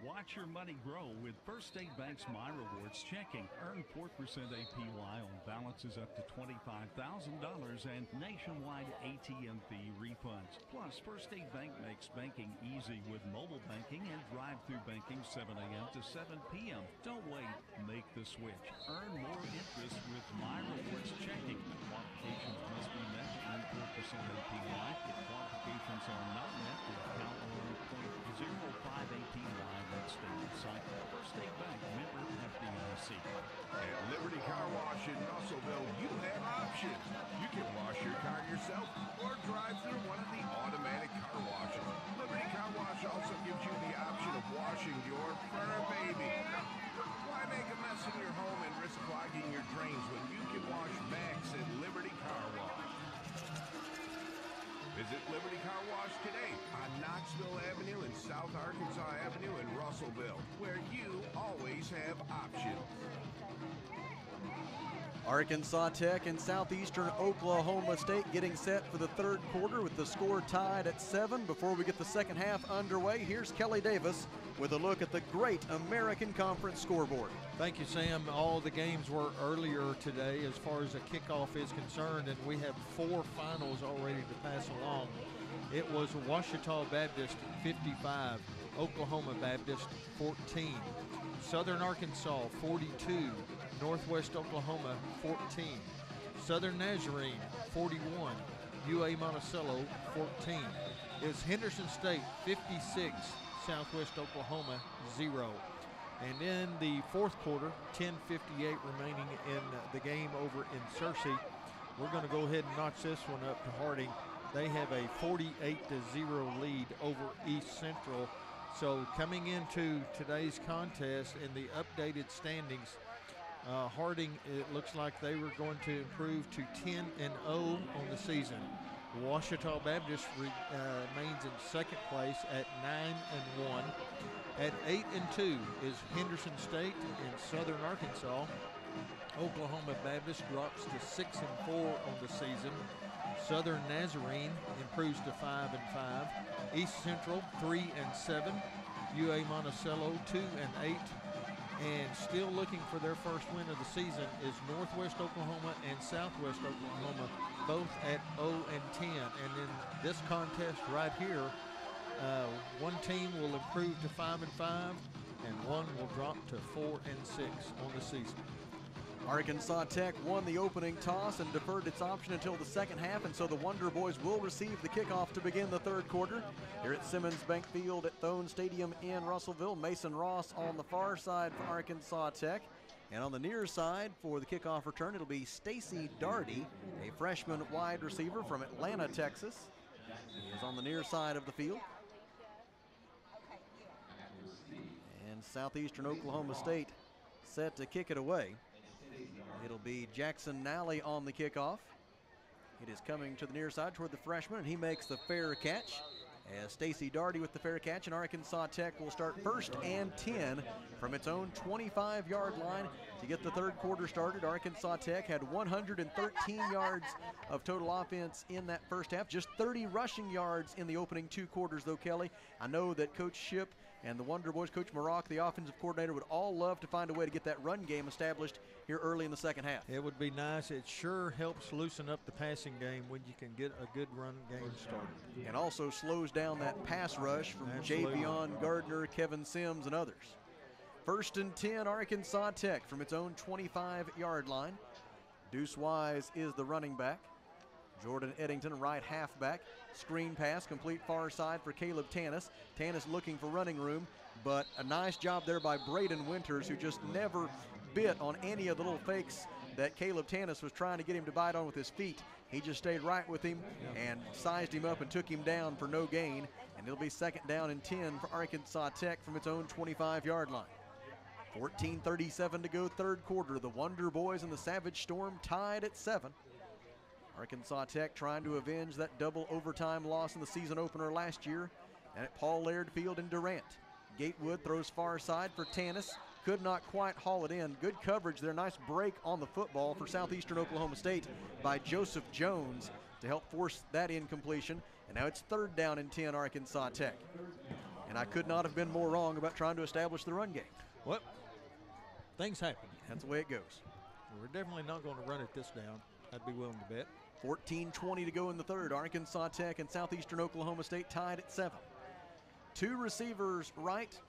S5: Watch your money grow with First State Bank's My Rewards checking. Earn 4% APY on balances up to $25,000 and nationwide ATM fee refunds. Plus, First State Bank makes banking easy with mobile banking and drive-through banking 7 a.m. to 7 p.m. Don't wait. Make the switch. Earn more interest with My Rewards checking. Qualifications must be met to earn 4% APY. If qualifications are not met, the account will earn 0.05 APY. First State Bank, member FDIC.
S4: At Liberty Car Wash in Russellville, you have options. You can wash your car yourself or drive through one of the automatic car washes. Liberty Car Wash also gives you the option of washing your fur baby. Why make a mess in your home and risk clogging your drains when you can wash Max at Liberty Car Wash? Visit Liberty Car Wash today on Knoxville Avenue and South Arkansas Avenue in Russellville, where you always have options.
S14: Arkansas Tech and Southeastern Oklahoma State getting set for the third quarter with the score tied at 7. Before we get the second half underway, here's Kelly Davis with a look at the great American Conference scoreboard.
S6: Thank you, Sam. All the games were earlier today as far as the kickoff is concerned, and we have 4 finals already to pass along. It was Ouachita Baptist 55, Oklahoma Baptist 14, Southern Arkansas 42, Northwest Oklahoma 14, Southern Nazarene 41, UA Monticello 14. It's Henderson State 56, Southwest Oklahoma 0. And in the fourth quarter, 10:58 remaining in the game over in Searcy. We're going to go ahead and notch this one up to Harding. They have a 48-0 lead over East Central. So coming into today's contest in the updated standings, Harding, it looks like they were going to improve to 10-0 on the season. Ouachita Baptist remains in second place at 9-1. At 8-2 is Henderson State in Southern Arkansas. Oklahoma Baptist drops to 6-4 on the season. Southern Nazarene improves to 5-5. East Central 3-7. UA Monticello 2-8. And still looking for their first win of the season is Northwest Oklahoma and Southwest Oklahoma, both at 0-10. And in this contest right here, one team will improve to 5-5, and one will drop to 4-6 on the season.
S14: Arkansas Tech won the opening toss and deferred its option until the second half, and so the Wonder Boys will receive the kickoff to begin the third quarter. Here at Simmons Bank Field at Thone Stadium in Russellville, Mason Ross on the far side for Arkansas Tech. And on the near side for the kickoff return, it'll be Stacy Darty, a freshman wide receiver from Atlanta, Texas. He is on the near side of the field. And Southeastern Oklahoma State set to kick it away. It'll be Jackson Nally on the kickoff. It is coming to the near side toward the freshman, and he makes the fair catch. As Stacy Darty with the fair catch, and Arkansas Tech will start 1st and 10 from its own 25-yard line to get the third quarter started. Arkansas Tech had 113 yards of total offense in that first half, just 30 rushing yards in the opening 2 quarters, though, Kelly. I know that Coach Shipp and the Wonder Boys, Coach Maroc, the offensive coordinator, would all love to find a way to get that run game established here early in the second half.
S6: It would be nice. It sure helps loosen up the passing game when you can get a good run game started.
S14: And also slows down that pass rush from Javion Gardner, Kevin Sims, and others. 1st and 10, Arkansas Tech from its own 25-yard line. Deuce Wise is the running back. Jordan Eddington, right halfback. Screen pass, complete far side for Caleb Tanis. Tanis looking for running room, but a nice job there by Braden Winters, who just never bit on any of the little fakes that Caleb Tanis was trying to get him to bite on with his feet. He just stayed right with him and sized him up and took him down for no gain. And it'll be 2nd down and 10 for Arkansas Tech from its own 25-yard line. 14:37 to go, 3rd quarter. The Wonder Boys and the Savage Storm tied at 7. Arkansas Tech trying to avenge that double overtime loss in the season opener last year at Paul Laird Field in Durant. Gatewood throws far side for Tanis. Could not quite haul it in. Good coverage there. Nice break on the football for Southeastern Oklahoma State by Joseph Jones to help force that incompletion. And now it's 3rd down and 10, Arkansas Tech. And I could not have been more wrong about trying to establish the run game.
S6: Well, things happen.
S14: That's the way it goes.
S6: We're definitely not going to run it this down. I'd be willing to bet.
S14: 14:20 to go in the 3rd. Arkansas Tech and Southeastern Oklahoma State tied at 7. 2 receivers right,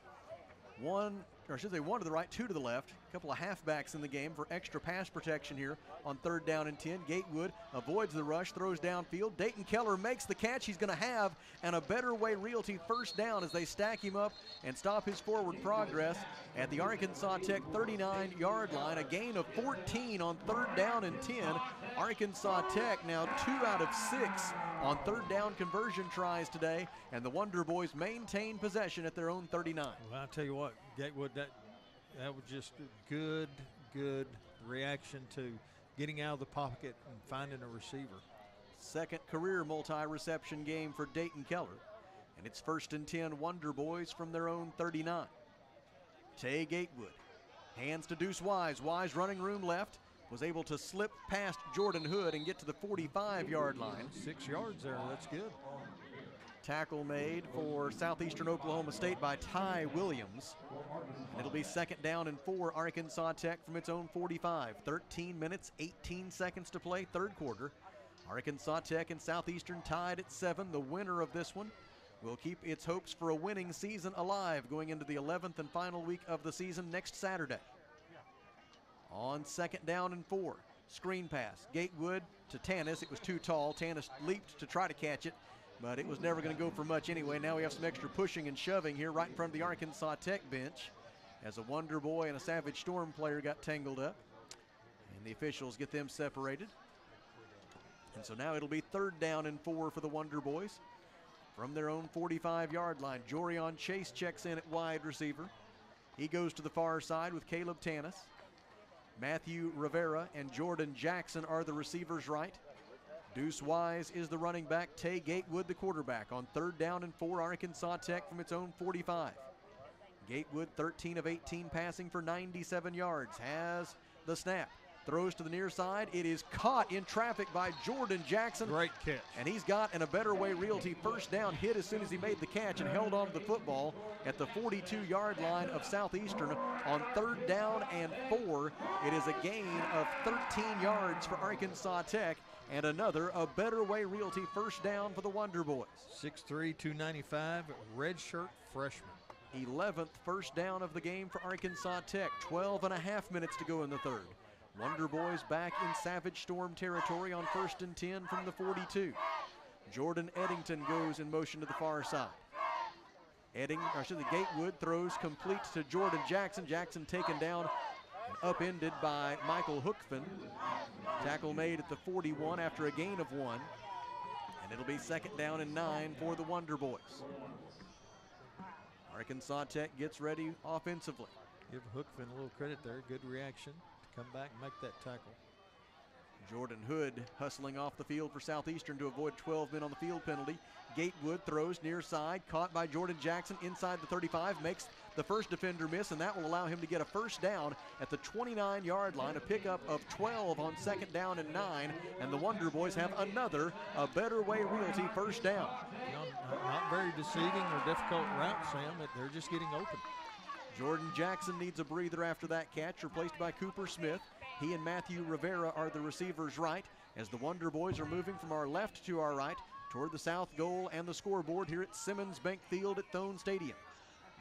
S14: one to the right, 2 to the left. A couple of halfbacks in the game for extra pass protection here on 3rd down and 10. Gatewood avoids the rush, throws downfield. Dayton Keller makes the catch he's going to have, and a Better Way Realty 1st down as they stack him up and stop his forward progress at the Arkansas Tech 39-yard line. A gain of 14 on 3rd down and 10. Arkansas Tech now 2 out of 6 on 3rd down conversion tries today, and the Wonder Boys maintain possession at their own 39.
S6: Well, I'll tell you what, Gatewood, that was just a good reaction to getting out of the pocket and finding a receiver.
S14: 2nd career multi-reception game for Dayton Keller, and it's 1st and 10 Wonder Boys from their own 39. Tay Gatewood hands to Deuce Wise. Wise running room left, was able to slip past Jordan Hood and get to the 45-yard line.
S6: 6 yards there, that's good.
S14: Tackle made for Southeastern Oklahoma State by Ty Williams. And it'll be 2nd down and 4, Arkansas Tech from its own 45. 13 minutes, 18 seconds to play, 3rd quarter. Arkansas Tech and Southeastern tied at 7. The winner of this one will keep its hopes for a winning season alive going into the 11th and final week of the season next Saturday. On 2nd down and 4, screen pass. Gatewood to Tanis. It was too tall. Tanis leaped to try to catch it, but it was never going to go for much anyway. Now we have some extra pushing and shoving here right in front of the Arkansas Tech bench as a Wonder Boy and a Savage Storm player got tangled up, and the officials get them separated. And so now it'll be 3rd down and 4 for the Wonder Boys from their own 45-yard line. Jorion Chase checks in at wide receiver. He goes to the far side with Caleb Tanis. Matthew Rivera and Jordan Jackson are the receivers right. Deuce Wise is the running back. Tay Gatewood the quarterback on 3rd down and 4, Arkansas Tech from its own 45. Gatewood 13 of 18 passing for 97 yards. Has the snap. Throws to the near side. It is caught in traffic by Jordan Jackson.
S6: Great catch.
S14: And he's got an A Better Way Realty 1st down hit as soon as he made the catch and held on to the football at the 42-yard line of Southeastern on 3rd down and 4. It is a gain of 13 yards for Arkansas Tech and another A Better Way Realty 1st down for the Wonder Boys.
S6: 6'3", 295, redshirt freshman.
S14: 11th 1st down of the game for Arkansas Tech. 12 and a half minutes to go in the 3rd. Wonder Boys back in Savage Storm territory on 1st and 10 from the 42. Jordan Eddington goes in motion to the far side. Gatewood throws complete to Jordan Jackson. Jackson taken down and upended by Michael Hookfin. Tackle made at the 41 after a gain of 1. And it'll be 2nd down and 9 for the Wonder Boys. Arkansas Tech gets ready offensively.
S6: Give Hookfin a little credit there. Good reaction to come back and make that tackle.
S14: Jordan Hood hustling off the field for Southeastern to avoid 12 men on the field penalty. Gatewood throws near side, caught by Jordan Jackson inside the 35, makes the first defender miss, and that will allow him to get a 1st down at the 29-yard line, a pickup of 12 on 2nd down and 9, and the Wonder Boys have another A Better Way Realty 1st down.
S6: Not very deceiving or difficult route, Sam. They're just getting open.
S14: Jordan Jackson needs a breather after that catch, replaced by Cooper Smith. He and Matthew Rivera are the receivers right, as the Wonder Boys are moving from our left to our right toward the south goal and the scoreboard here at Simmons Bank Field at Thone Stadium.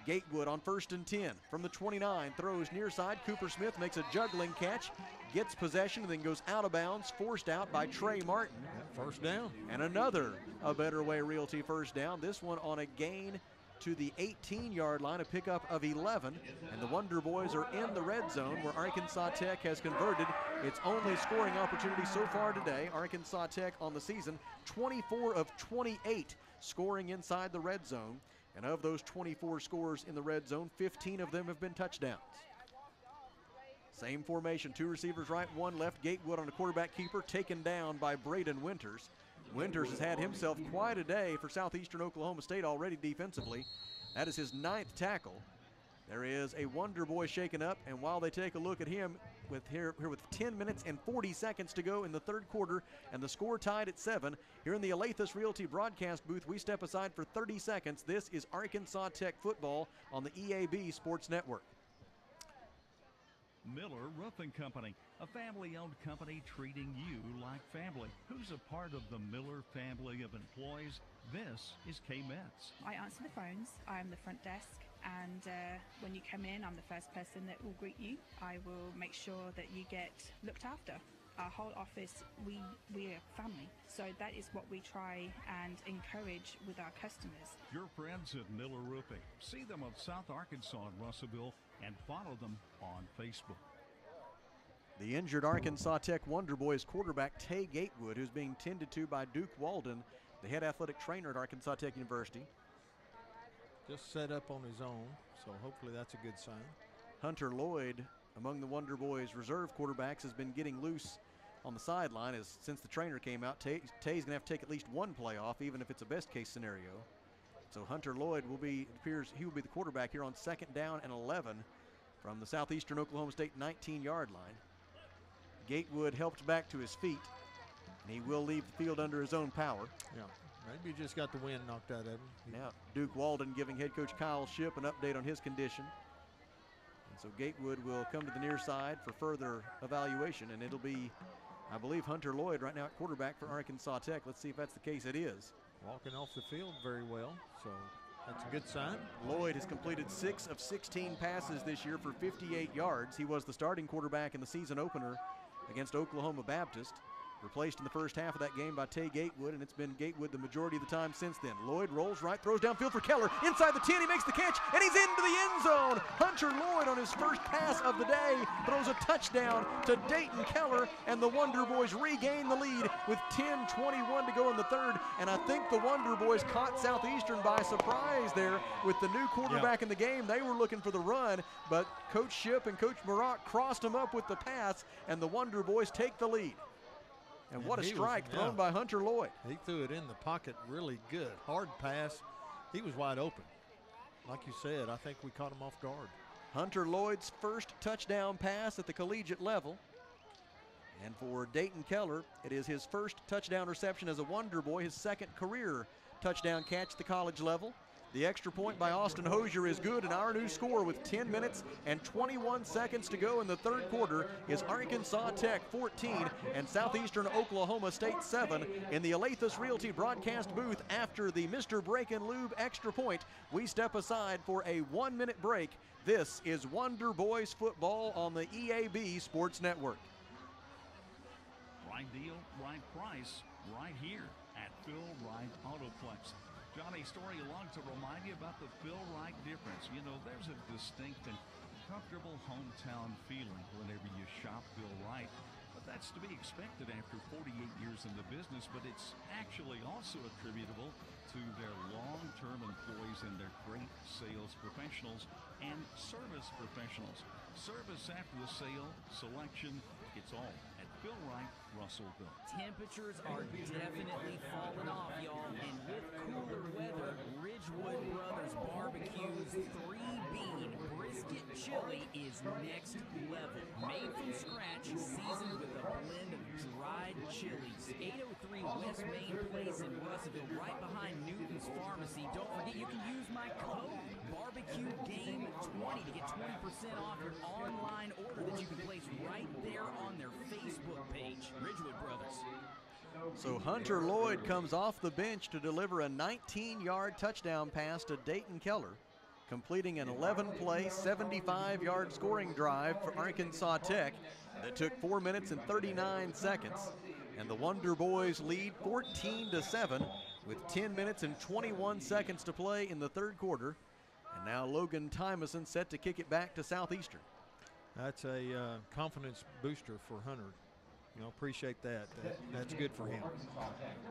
S14: Gatewood on 1st and 10 from the 29, throws near side. Cooper Smith makes a juggling catch, gets possession, and then goes out of bounds, forced out by Trey Martin.
S6: 1st down.
S14: And another A Better Way Realty 1st down, this one on a gain to the 18-yard line, a pickup of 11, and the Wonder Boys are in the red zone where Arkansas Tech has converted its only scoring opportunity so far today. Arkansas Tech on the season, 24 of 28 scoring inside the red zone, and of those 24 scores in the red zone, 15 of them have been touchdowns. Same formation, 2 receivers right, 1 left. Gatewood on a quarterback keeper, taken down by Braden Winters. Winters has had himself quite a day for Southeastern Oklahoma State already defensively. That is his 9th tackle. There is a Wonder Boy shaken up, and while they take a look at him with 10 minutes and 40 seconds to go in the third quarter and the score tied at 7, here in the Alathus Realty broadcast booth, we step aside for 30 seconds. This is Arkansas Tech football on the EAB Sports Network.
S5: Miller Roofing Company, a family-owned company treating you like family. Who's a part of the Miller family of employees? This is Kay Metz.
S9: I answer the phones. I'm the front desk, and when you come in, I'm the first person that will greet you. I will make sure that you get looked after. Our whole office, we're family. So that is what we try and encourage with our customers.
S5: Your friends at Miller Roofing. See them on South Arkansas and Russellville, and follow them on Facebook.
S14: The injured Arkansas Tech Wonder Boys quarterback Tay Gatewood, who's being tended to by Duke Walden, the head athletic trainer at Arkansas Tech University.
S6: Just set up on his own, so hopefully that's a good sign.
S14: Hunter Lloyd, among the Wonder Boys reserve quarterbacks, has been getting loose on the sideline since the trainer came out. Tay's going to have to take at least 1 play off, even if it's a best case scenario. So Hunter Lloyd it appears he will be the quarterback here on 2nd down and 11 from the Southeastern Oklahoma State 19-yard line. Gatewood helped back to his feet, and he will leave the field under his own power.
S6: Yeah, maybe he just got the wind knocked out of him.
S14: Now Duke Walden giving head coach Kyle Shipp an update on his condition. And so Gatewood will come to the near side for further evaluation, and it'll be, I believe, Hunter Lloyd right now at quarterback for Arkansas Tech. Let's see if that's the case. It is.
S6: Walking off the field very well, so that's a good sign.
S14: Lloyd has completed 6 of 16 passes this year for 58 yards. He was the starting quarterback in the season opener against Oklahoma Baptist. Replaced in the first half of that game by Tay Gatewood, and it's been Gatewood the majority of the time since then. Lloyd rolls right, throws downfield for Keller. Inside the 10, he makes the catch, and he's into the end zone. Hunter Lloyd on his first pass of the day throws a touchdown to Dayton Keller, and the Wonder Boys regain the lead with 10:21 to go in the third. And I think the Wonder Boys caught Southeastern by surprise there with the new quarterback in the game. They were looking for the run, but Coach Shipp and Coach Barak crossed him up with the pass, and the Wonder Boys take the lead. And what a strike thrown by Hunter Lloyd.
S6: He threw it in the pocket really good. Hard pass. He was wide open. Like you said, I think we caught him off guard.
S14: Hunter Lloyd's first touchdown pass at the collegiate level. And for Dayton Keller, it is his first touchdown reception as a Wonder Boy, his 2nd career touchdown catch at the college level. The extra point by Austin Hosier is good, and our new score with 10 minutes and 21 seconds to go in the third quarter is Arkansas Tech 14 and Southeastern Oklahoma State 7 in the Alathus Realty broadcast booth. After the Mr. Break and Lube extra point, we step aside for a 1-minute break. This is Wonder Boys football on the EAB Sports Network.
S5: Right deal, right price, right here at Phil Wright Autoplex. Johnny Story along to remind you about the Phil Wright difference. You know, there's a distinct and comfortable hometown feeling whenever you shop Phil Wright. But that's to be expected after 48 years in the business, but it's actually also attributable to their long-term employees and their great sales professionals and service professionals. Service after the sale, selection, it's all at Phil Wright, Russellville.
S15: Temperatures are definitely falling off, y'all, and with cooler weather, Ridgewood Brothers Barbecue's 3-bean brisket chili is next level. Made from scratch, seasoned with a blend of dried chilies. 803 West Main Place in Russellville, right behind Newton's Pharmacy. Don't forget, you can use my code BarbecueGame20 to get 20% off your online order that you can place right there on their Facebook page. Ridgewood Brothers.
S14: So Hunter Lloyd comes off the bench to deliver a 19-yard touchdown pass to Dayton Keller, completing an 11-play, 75-yard scoring drive for Arkansas Tech that took 4 minutes and 39 seconds. And the Wonder Boys lead 14-7 with 10 minutes and 21 seconds to play in the third quarter. And now Logan Tymason set to kick it back to Southeastern.
S6: That's a confidence booster for Hunter. Appreciate that. That's good for him.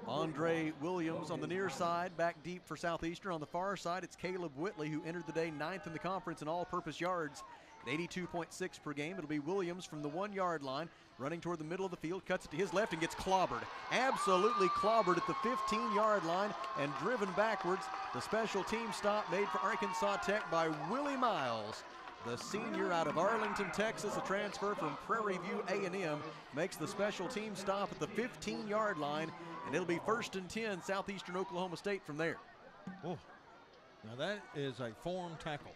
S14: Andre Williams on the near side, back deep for Southeastern. On the far side, it's Caleb Whitley, who entered the day 9th in the conference in all-purpose yards at 82.6 per game. It'll be Williams from the 1-yard line, running toward the middle of the field, cuts it to his left and gets clobbered. Absolutely clobbered at the 15-yard line and driven backwards. The special team stop made for Arkansas Tech by Willie Miles. The senior out of Arlington, Texas, a transfer from Prairie View A&M, makes the special team stop at the 15-yard line, and it'll be 1st and 10, Southeastern Oklahoma State from there.
S6: Oh, now that is a form tackle.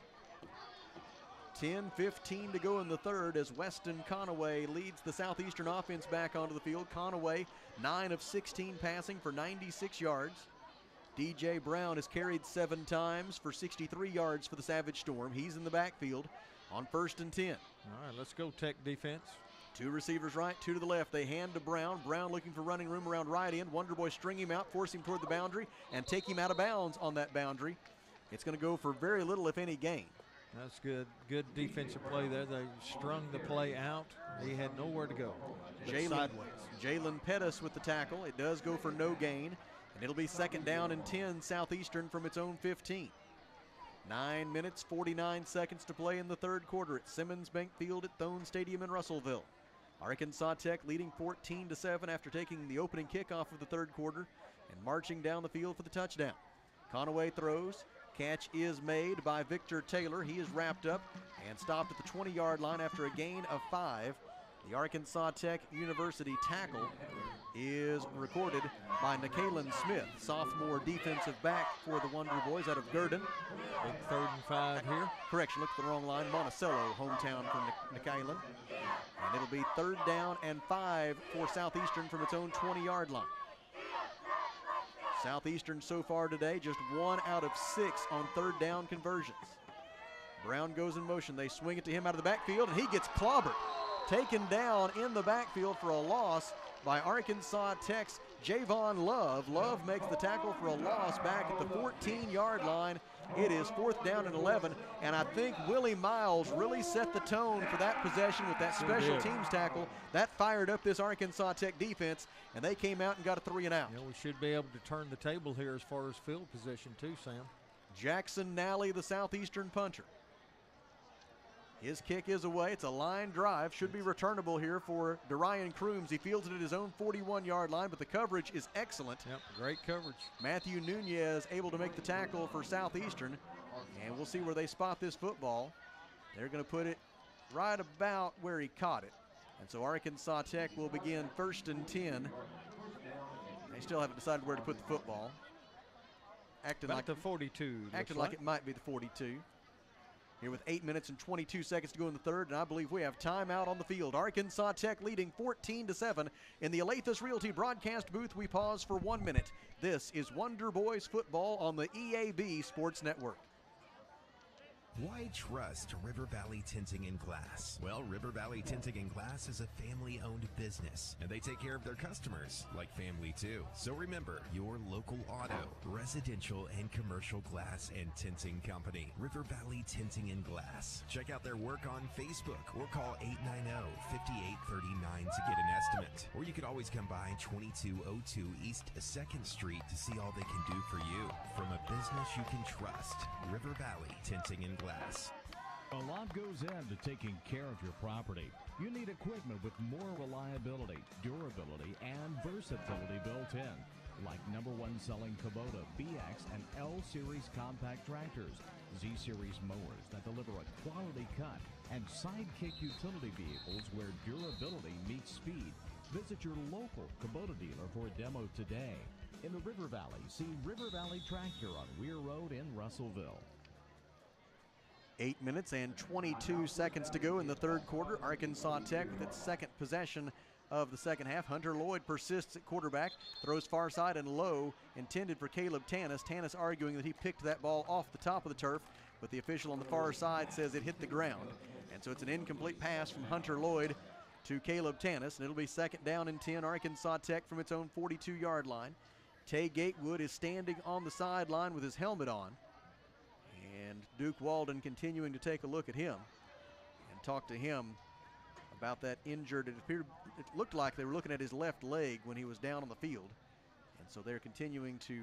S14: 10:15 to go in the third as Weston Conaway leads the Southeastern offense back onto the field. Conaway, 9 of 16 passing for 96 yards. DJ Brown has carried 7 times for 63 yards for the Savage Storm. He's in the backfield on 1st and 10.
S6: All right, let's go Tech defense.
S14: 2 receivers right, 2 to the left. They hand to Brown. Brown looking for running room around right end. Wonderboy string him out, force him toward the boundary, and take him out of bounds on that boundary. It's going to go for very little, if any, gain.
S6: That's good. Good defensive play there. They strung the play out. He had nowhere to go.
S14: Jalen Pettis with the tackle. It does go for no gain. And it'll be 2nd down and 10, Southeastern from its own 15. 9 minutes, 49 seconds to play in the third quarter at Simmons Bank Field at Thone Stadium in Russellville. Arkansas Tech leading 14-7 after taking the opening kickoff of the third quarter and marching down the field for the touchdown. Conaway throws. Catch is made by Victor Taylor. He is wrapped up and stopped at the 20-yard line after a gain of 5. The Arkansas Tech University tackle is recorded by Nikalin Smith, sophomore defensive back for the Wonder Boys out of Gurdon.
S6: Big 3rd and 5 here.
S14: Correction, looked at the wrong line. Monticello, hometown for Nikalin. And it'll be 3rd down and 5 for Southeastern from its own 20-yard line. Southeastern so far today, just 1 out of 6 on 3rd down conversions. Brown goes in motion. They swing it to him out of the backfield, and he gets clobbered. Taken down in the backfield for a loss by Arkansas Tech's Javon Love. Love makes the tackle for a loss back at the 14-yard line. It is 4th down and 11, and I think Willie Miles really set the tone for that possession with that special teams tackle. That fired up this Arkansas Tech defense, and they came out and got a 3 and out.
S6: We should be able to turn the table here as far as field position too, Sam.
S14: Jackson Nally, the Southeastern punter. His kick is away. It's a line drive. Should be returnable here for Darian Crooms. He fields it at his own 41-yard line, but the coverage is excellent.
S6: Yep, great coverage.
S14: Matthew Nunez able to make the tackle for Southeastern, and we'll see where they spot this football. They're going to put it right about where he caught it. And so Arkansas Tech will begin 1st and 10. They still haven't decided where to put the football.
S6: Acting like the 42.
S14: Acting like it might be the 42. Here with 8 minutes and 22 seconds to go in the third, and I believe we have timeout on the field. Arkansas Tech leading 14-7. In the Alathus Realty broadcast booth, we pause for 1 minute. This is Wonder Boys football on the EAB Sports Network.
S7: Why trust River Valley Tinting and Glass? Well, River Valley Tinting and Glass is a family-owned business, and they take care of their customers like family too. So remember, your local auto, residential, and commercial glass and tinting company, River Valley Tinting and Glass. Check out their work on Facebook or call 890-5839 to get an estimate. Or you could always come by 2202 East 2nd Street to see all they can do for you. From a business you can trust, River Valley Tinting and Glass.
S16: A lot goes into taking care of your property. You need equipment with more reliability, durability, and versatility built in, like #1 selling Kubota BX and L Series compact tractors, Z Series mowers that deliver a quality cut, and Sidekick utility vehicles where durability meets speed. Visit your local Kubota dealer for a demo today. In the River Valley, see River Valley Tractor on Weir Road in Russellville.
S14: 8 minutes and 22 seconds to go in the third quarter. Arkansas Tech with its 2nd possession of the second half. Hunter Lloyd persists at quarterback, throws far side and low, intended for Caleb Tannis. Tannis arguing that he picked that ball off the top of the turf, but the official on the far side says it hit the ground. And so it's an incomplete pass from Hunter Lloyd to Caleb Tannis, and it'll be 2nd down and 10, Arkansas Tech from its own 42-yard line. Tay Gatewood is standing on the sideline with his helmet on. And Duke Walden continuing to take a look at him and talk to him about that injured. It looked like they were looking at his left leg when he was down on the field. And so they're continuing to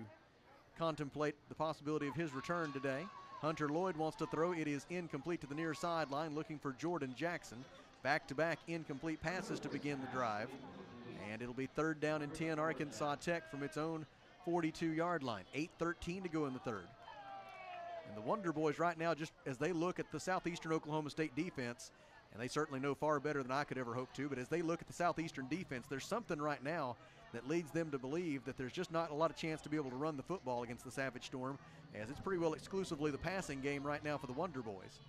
S14: contemplate the possibility of his return today. Hunter Lloyd wants to throw. It is incomplete to the near sideline, looking for Jordan Jackson. Back-to-back incomplete passes to begin the drive. And it'll be 3rd down and 10, Arkansas Tech from its own 42-yard line. 8:13 to go in the third. And the Wonder Boys right now, just as they look at the Southeastern Oklahoma State defense, and they certainly know far better than I could ever hope to, but as they look at the Southeastern defense, there's something right now that leads them to believe that there's just not a lot of chance to be able to run the football against the Savage Storm, as it's pretty well exclusively the passing game right now for the Wonder Boys.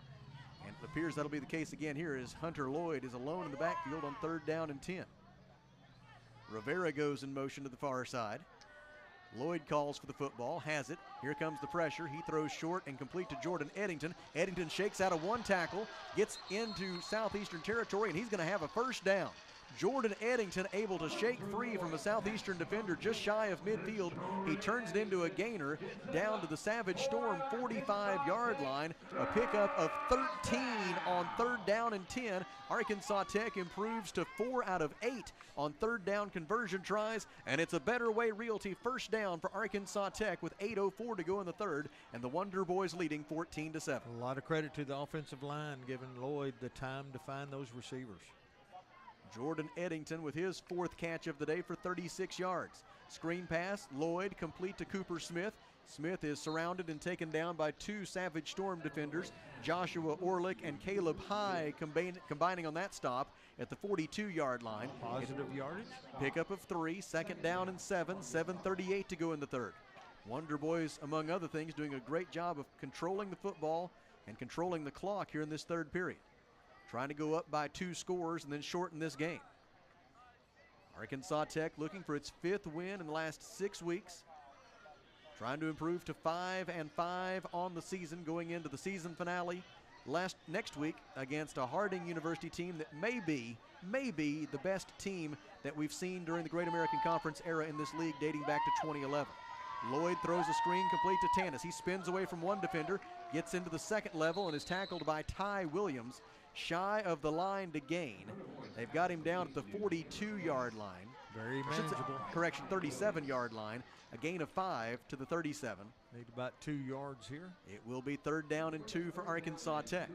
S14: And it appears that'll be the case again here as Hunter Lloyd is alone in the backfield on 3rd down and 10. Rivera goes in motion to the far side. Lloyd calls for the football, has it. Here comes the pressure. He throws short and complete to Jordan Eddington. Eddington shakes out of one tackle, gets into Southeastern territory, and he's going to have a 1st down. Jordan Eddington able to shake free from a Southeastern defender just shy of midfield. He turns it into a gainer down to the Savage Storm 45-yard line. A pickup of 13 on 3rd down and 10. Arkansas Tech improves to 4 out of 8 on 3rd down conversion tries, and it's a Better Way Realty 1st down for Arkansas Tech with 8:04 to go in the third, and the Wonder Boys leading 14-7.
S6: A lot of credit to the offensive line, giving Lloyd the time to find those receivers.
S14: Jordan Eddington with his 4th catch of the day for 36 yards. Screen pass, Lloyd complete to Cooper Smith. Smith is surrounded and taken down by 2 Savage Storm defenders, Joshua Orlick and Caleb High, combining on that stop at the 42-yard line.
S6: Positive yardage.
S14: Pickup of 3, 2nd down and 7, 7:38 to go in the third. Wonder Boys, among other things, doing a great job of controlling the football and controlling the clock here in this third period. Trying to go up by 2 scores and then shorten this game. Arkansas Tech looking for its 5th win in the last 6 weeks. Trying to improve to 5-5 on the season, going into the season finale next week against a Harding University team that may be the best team that we've seen during the Great American Conference era in this league dating back to 2011. Lloyd throws a screen complete to Tanis. He spins away from one defender, gets into the 2nd level, and is tackled by Ty Williams. Shy of the line to gain. They've got him down at the 42-yard line.
S6: Very manageable.
S14: Correction, 37-yard line. A gain of 5 to the 37.
S6: Need about 2 yards here.
S14: It will be 3rd down and 2 for Arkansas Tech.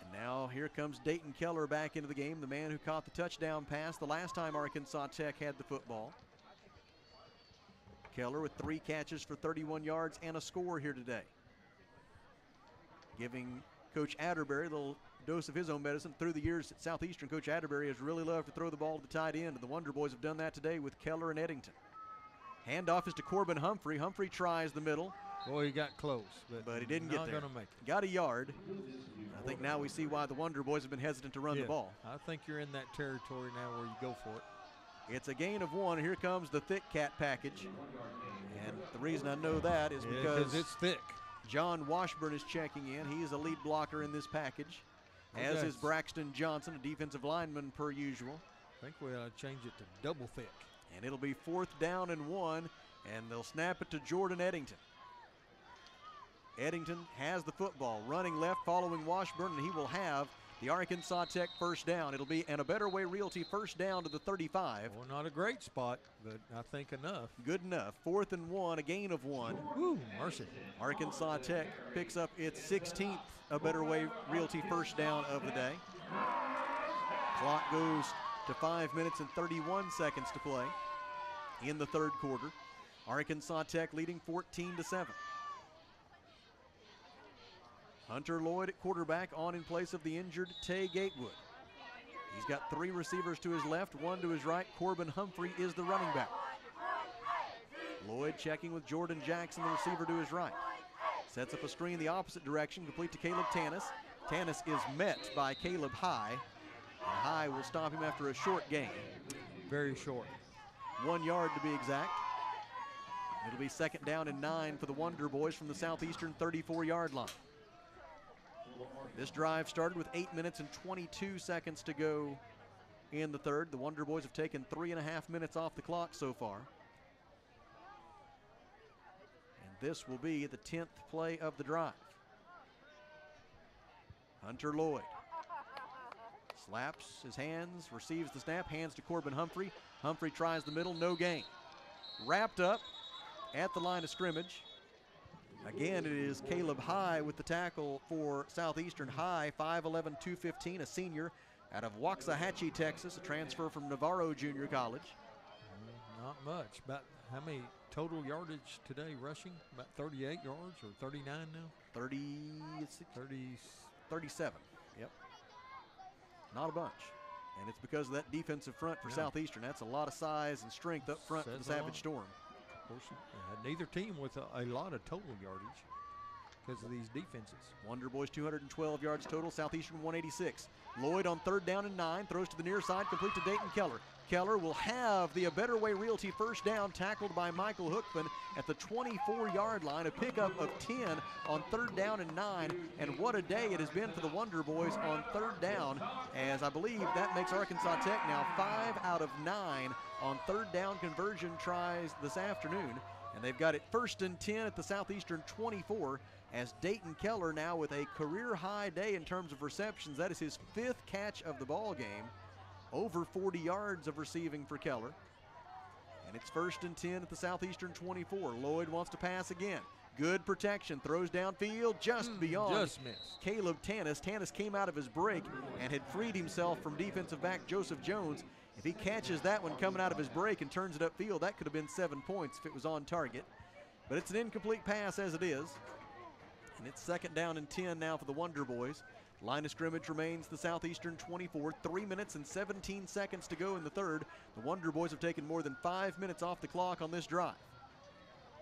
S14: And now here comes Dayton Keller back into the game, the man who caught the touchdown pass the last time Arkansas Tech had the football. Keller with 3 catches for 31 yards and a score here today. Giving Coach Atterbury a little dose of his own medicine. Through the years at Southeastern, Coach Atterbury has really loved to throw the ball to the tight end, and the Wonder Boys have done that today with Keller and Eddington. Handoff is to Corbin Humphrey. Humphrey tries the middle.
S6: Boy, he got close,
S14: but he didn't get there.
S6: Not going to make it.
S14: Got a yard. I think now we see why the Wonder Boys have been hesitant to run the ball.
S6: I think you're in that territory now where you go for it.
S14: It's a gain of 1. Here comes the thick cat package. And the reason I know that is because
S6: it's thick.
S14: John Washburn is checking in. He is a lead blocker in this package, as is Braxton Johnson, a defensive lineman per usual.
S6: I think we ought to change it to double thick.
S14: And it'll be 4th down and 1, and they'll snap it to Jordan Eddington. Eddington has the football, running left, following Washburn, and he will have the Arkansas Tech 1st down. It'll be an A Better Way Realty 1st down to the 35.
S6: Well, not a great spot, but I think enough.
S14: Good enough. 4th and 1, a gain of 1.
S6: Woo, mercy.
S14: Arkansas Tech picks up its 16th A Better Way Realty 1st down of the day. Clock goes to 5 minutes and 31 seconds to play in the third quarter. Arkansas Tech leading 14-7. Hunter Lloyd at quarterback, on in place of the injured Tay Gatewood. He's got 3 receivers to his left, 1 to his right. Corbin Humphrey is the running back. Lloyd checking with Jordan Jackson, the receiver to his right. Sets up a screen the opposite direction, complete to Caleb Tanis. Tanis is met by Caleb High. And High will stop him after a short gain.
S6: Very short.
S14: 1 yard to be exact. It'll be 2nd down and 9 for the Wonder Boys from the Southeastern 34-yard line. This drive started with 8 minutes and 22 seconds to go in the third. The Wonder Boys have taken 3.5 minutes off the clock so far. And this will be the 10th play of the drive. Hunter Lloyd slaps his hands, receives the snap, hands to Corbin Humphrey. Humphrey tries the middle, no gain. Wrapped up at the line of scrimmage. Again, it is Caleb High with the tackle for Southeastern. High, 5'11", 215, a senior out of Waxahachie, Texas, a transfer from Navarro Junior College.
S6: Not much. About how many total yardage today rushing? About 38 yards or 39 now?
S14: 37, yep. Not a bunch. And it's because of that defensive front for Southeastern. That's a lot of size and strength up front for the Savage Storm.
S6: Of course, neither team with a lot of total yardage because of these defenses.
S14: Wonder Boys 212 yards total, Southeastern 186. Lloyd on 3rd down and 9, throws to the near side, complete to Dayton Keller. Keller will have the A Better Way Realty first down, tackled by Michael Hookman at the 24-yard line. A pickup of 10 on 3rd down and 9. And what a day it has been for the Wonder Boys on 3rd down, as I believe that makes Arkansas Tech now 5 out of 9 on 3rd down conversion tries this afternoon. And they've got it 1st and 10 at the Southeastern 24, as Dayton Keller now with a career-high day in terms of receptions. That is his 5th catch of the ball game. Over 40 yards of receiving for Keller. And it's 1st and 10 at the Southeastern 24. Lloyd wants to pass again. Good protection, throws downfield, just beyond.
S6: Just missed.
S14: Caleb Tannis. Tannis came out of his break and had freed himself from defensive back Joseph Jones. If he catches that one coming out of his break and turns it upfield, that could have been 7 points if it was on target. But it's an incomplete pass as it is. And it's 2nd down and 10 now for the Wonder Boys. Line of scrimmage remains the Southeastern 24. 3 minutes and 17 seconds to go in the third. The Wonder Boys have taken more than 5 minutes off the clock on this drive.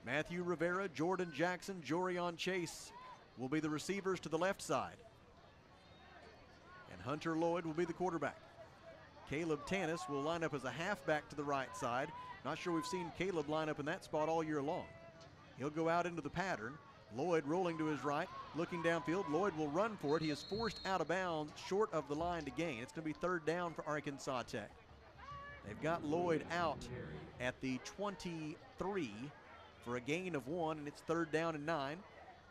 S14: Matthew Rivera, Jordan Jackson, Jorion Chase will be the receivers to the left side. And Hunter Lloyd will be the quarterback. Caleb Tannis will line up as a halfback to the right side. Not sure we've seen Caleb line up in that spot all year long. He'll go out into the pattern. Lloyd rolling to his right, looking downfield. Lloyd will run for it. He is forced out of bounds, short of the line to gain. It's going to be 3rd down for Arkansas Tech. They've got Lloyd out at the 23 for a gain of 1, and it's 3rd down and 9.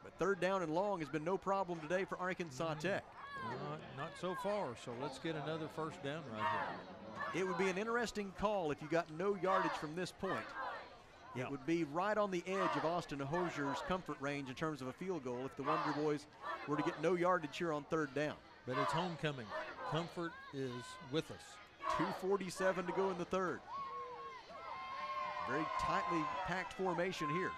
S14: But 3rd down and long has been no problem today for Arkansas Tech.
S6: Not so far, so let's get another 1st down right here.
S14: It would be an interesting call if you got no yardage from this point. It would be right on the edge of Austin Hosier's comfort range in terms of a field goal if the Wonder Boys were to get no yardage here on 3rd down.
S6: But it's homecoming. Comfort is with us.
S14: 2:47 to go in the third. Very tightly packed formation here.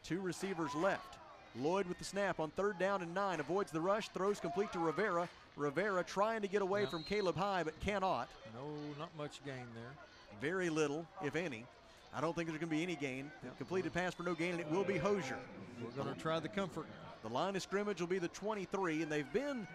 S14: 2 receivers left. Lloyd with the snap on 3rd down and 9. Avoids the rush, throws complete to Rivera. Rivera trying to get away from Caleb High, but cannot.
S6: No, not much gain there.
S14: Very little, if any. I don't think there's going to be any gain. Completed pass for no gain, and it will be Hosier.
S6: We're going to try the comfort.
S14: The line of scrimmage will be the 23, and they've been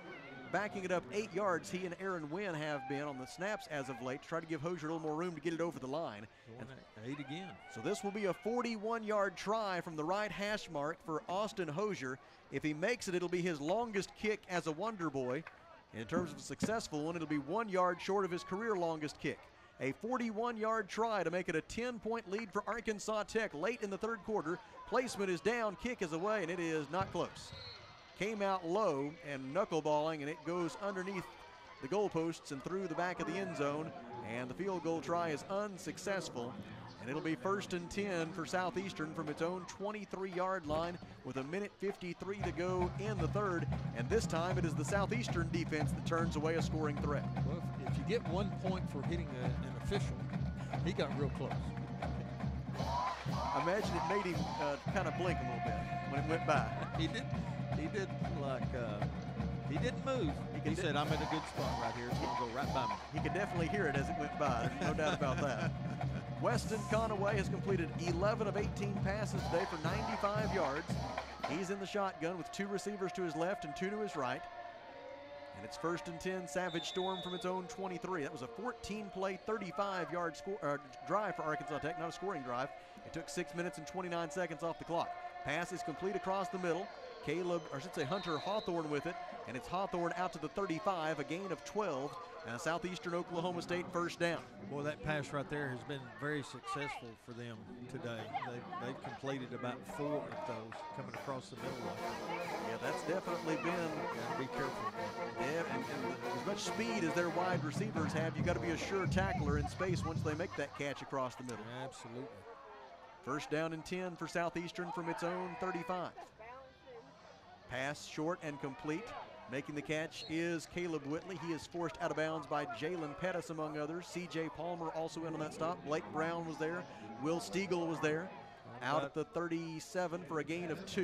S14: backing it up 8 yards. He and Aaron Wynn have been on the snaps as of late to try to give Hosier a little more room to get it over the line.
S6: And 8 again.
S14: So this will be a 41-yard try from the right hash mark for Austin Hosier. If he makes it, it'll be his longest kick as a Wonder Boy. And in terms of a successful one, it'll be 1 yard short of his career longest kick. A 41-yard try to make it a 10-point lead for Arkansas Tech late in the third quarter. Placement is down, kick is away, and it is not close. Came out low and knuckleballing, and it goes underneath the goalposts and through the back of the end zone, and the field goal try is unsuccessful. And it'll be 1st and 10 for Southeastern from its own 23-yard line with 1:53 to go in the third. And this time it is the Southeastern defense that turns away a scoring threat.
S6: Well, if you get 1 point for hitting an official, he got real close.
S14: I imagine it made him kind of blink a little bit when it went by.
S6: He did like, he didn't move. He said, I'm in a good spot right here. It's going to go right by me.
S14: He could definitely hear it as it went by. There's no doubt about that. Weston Conaway has completed 11 of 18 passes today for 95 yards. He's in the shotgun with 2 receivers to his left and 2 to his right. And it's 1st and 10, Savage Storm from its own 23. That was a 14-play, 35-yard drive for Arkansas Tech, not a scoring drive. It took 6 minutes and 29 seconds off the clock. Pass is complete across the middle. Hunter Hawthorne with it, and it's Hawthorne out to the 35, a gain of 12. and a Southeastern Oklahoma State first down.
S6: Boy, that pass right there has been very successful for them today. They've completed about 4 of those coming across the middle line.
S14: Yeah, that's definitely been.
S6: Got to be careful.
S14: Yeah, and as much speed as their wide receivers have, you got to be a sure tackler in space once they make that catch across the middle.
S6: Absolutely.
S14: First down and 10 for Southeastern from its own 35. Pass short and complete. Making the catch is Caleb Whitley. He is forced out of bounds by Jalen Pettis, among others. C.J. Palmer also in on that stop. Blake Brown was there. Will Stiegel was there. Out at the 37 for a gain of 2.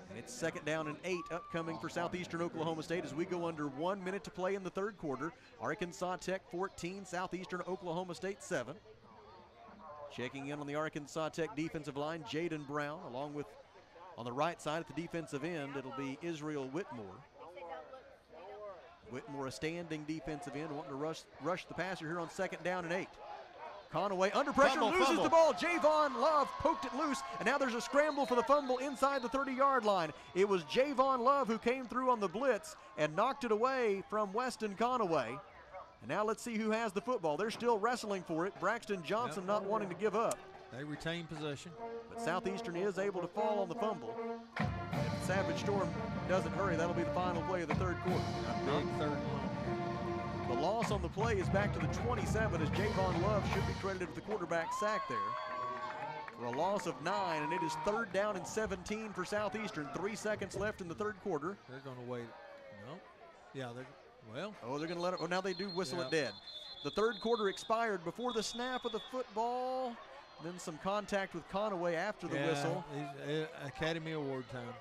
S14: And it's second down and 8 upcoming for Southeastern Oklahoma State as we go under 1 minute to play in the third quarter. Arkansas Tech 14, Southeastern Oklahoma State 7. Checking in on the Arkansas Tech defensive line, Jaden Brown, along with on the right side at the defensive end, it'll be Israel Whitmore. Whitmore, a standing defensive end, wanting to rush the passer here on second down and 8. Conaway under pressure, loses the ball. Javon Love poked it loose, and now there's a scramble for the fumble inside the 30-yard line. It was Javon Love who came through on the blitz and knocked it away from Weston Conaway. And now let's see who has the football. They're still wrestling for it. Braxton Johnson not wanting to give up.
S6: They retain possession.
S14: But Southeastern is able to fall on the fumble. And if Savage Storm doesn't hurry, that'll be the final play of the third quarter.
S6: A big third.
S14: The loss on the play is back to the 27 as Javon Love should be credited with the quarterback sack there. For a loss of 9, and it is third down and 17 for Southeastern. 3 seconds left in the third quarter.
S6: They're going to wait. No. Yeah, well.
S14: Oh, they're going to let it. Oh, now they do whistle it dead. The third quarter expired before the snap of the football. Then some contact with Conaway after the whistle.
S6: Academy Award time.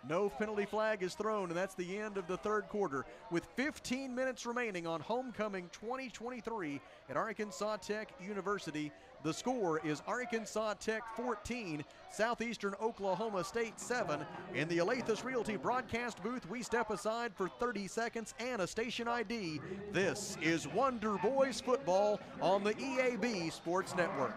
S14: No penalty flag is thrown, and that's the end of the third quarter. With 15 minutes remaining on Homecoming 2023 at Arkansas Tech University, the score is Arkansas Tech 14, Southeastern Oklahoma State 7. In the Alathus Realty broadcast booth, we step aside for 30 seconds and a station ID. This is Wonder Boys football on the EAB Sports Network.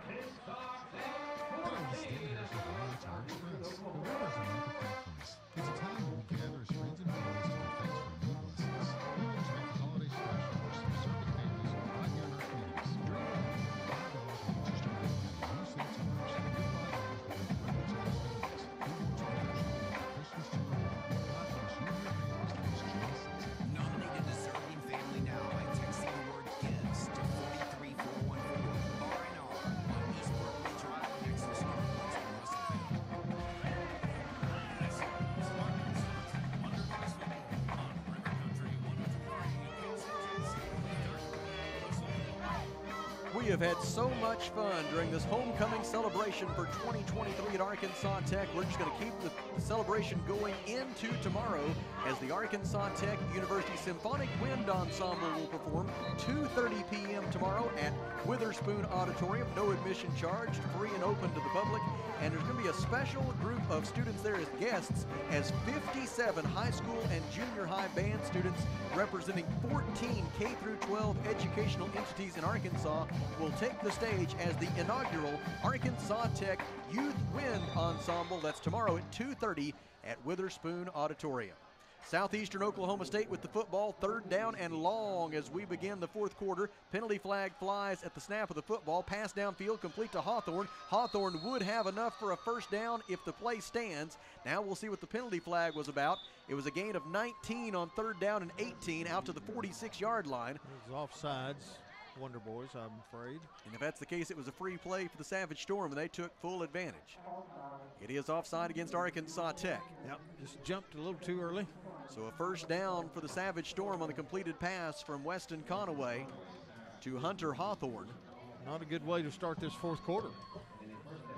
S17: It's a time when we gather as friends and families to give thanks for new blessings. We always make the holiday special for some serving families right here in our communities. During the week, $5 will get you started at a new state tires and $5 will make privilege holidays. We want you to Christmas to the God bless you and your families through this joyous season.
S7: Nominate a deserving family now by texting the word gifts to 43414. R&R on East Berkeley Drive next to Starbucks in Russellville.
S14: We have had so much fun during this homecoming celebration for 2023 at Arkansas Tech. We're just going to keep the celebration going into tomorrow as the Arkansas Tech University Symphonic Wind Ensemble will perform 2:30 p.m. tomorrow at Witherspoon Auditorium. No admission charged, free and open to the public. And there's going to be a special group of students there as guests as 57 high school and junior high band students representing 14 K-12 educational entities in Arkansas will take the stage as the inaugural Arkansas Tech Youth Wind Ensemble. That's tomorrow at 2:30 at Witherspoon Auditorium. Southeastern Oklahoma State with the football, third down and long as we begin the fourth quarter. Penalty flag flies at the snap of the football. Pass downfield complete to Hawthorne. Hawthorne would have enough for a first down if the play stands. Now we'll see what the penalty flag was about. It was a gain of 19 on third down and 18 out to the 46-yard line.
S6: It was offsides. Wonder Boys, I'm afraid.
S14: And if that's the case, it was a free play for the Savage Storm, and they took full advantage. It is offside against Arkansas Tech.
S6: Yep, just jumped a little too early.
S14: So a first down for the Savage Storm on the completed pass from Weston Conaway to Hunter Hawthorne.
S6: Not a good way to start this fourth quarter.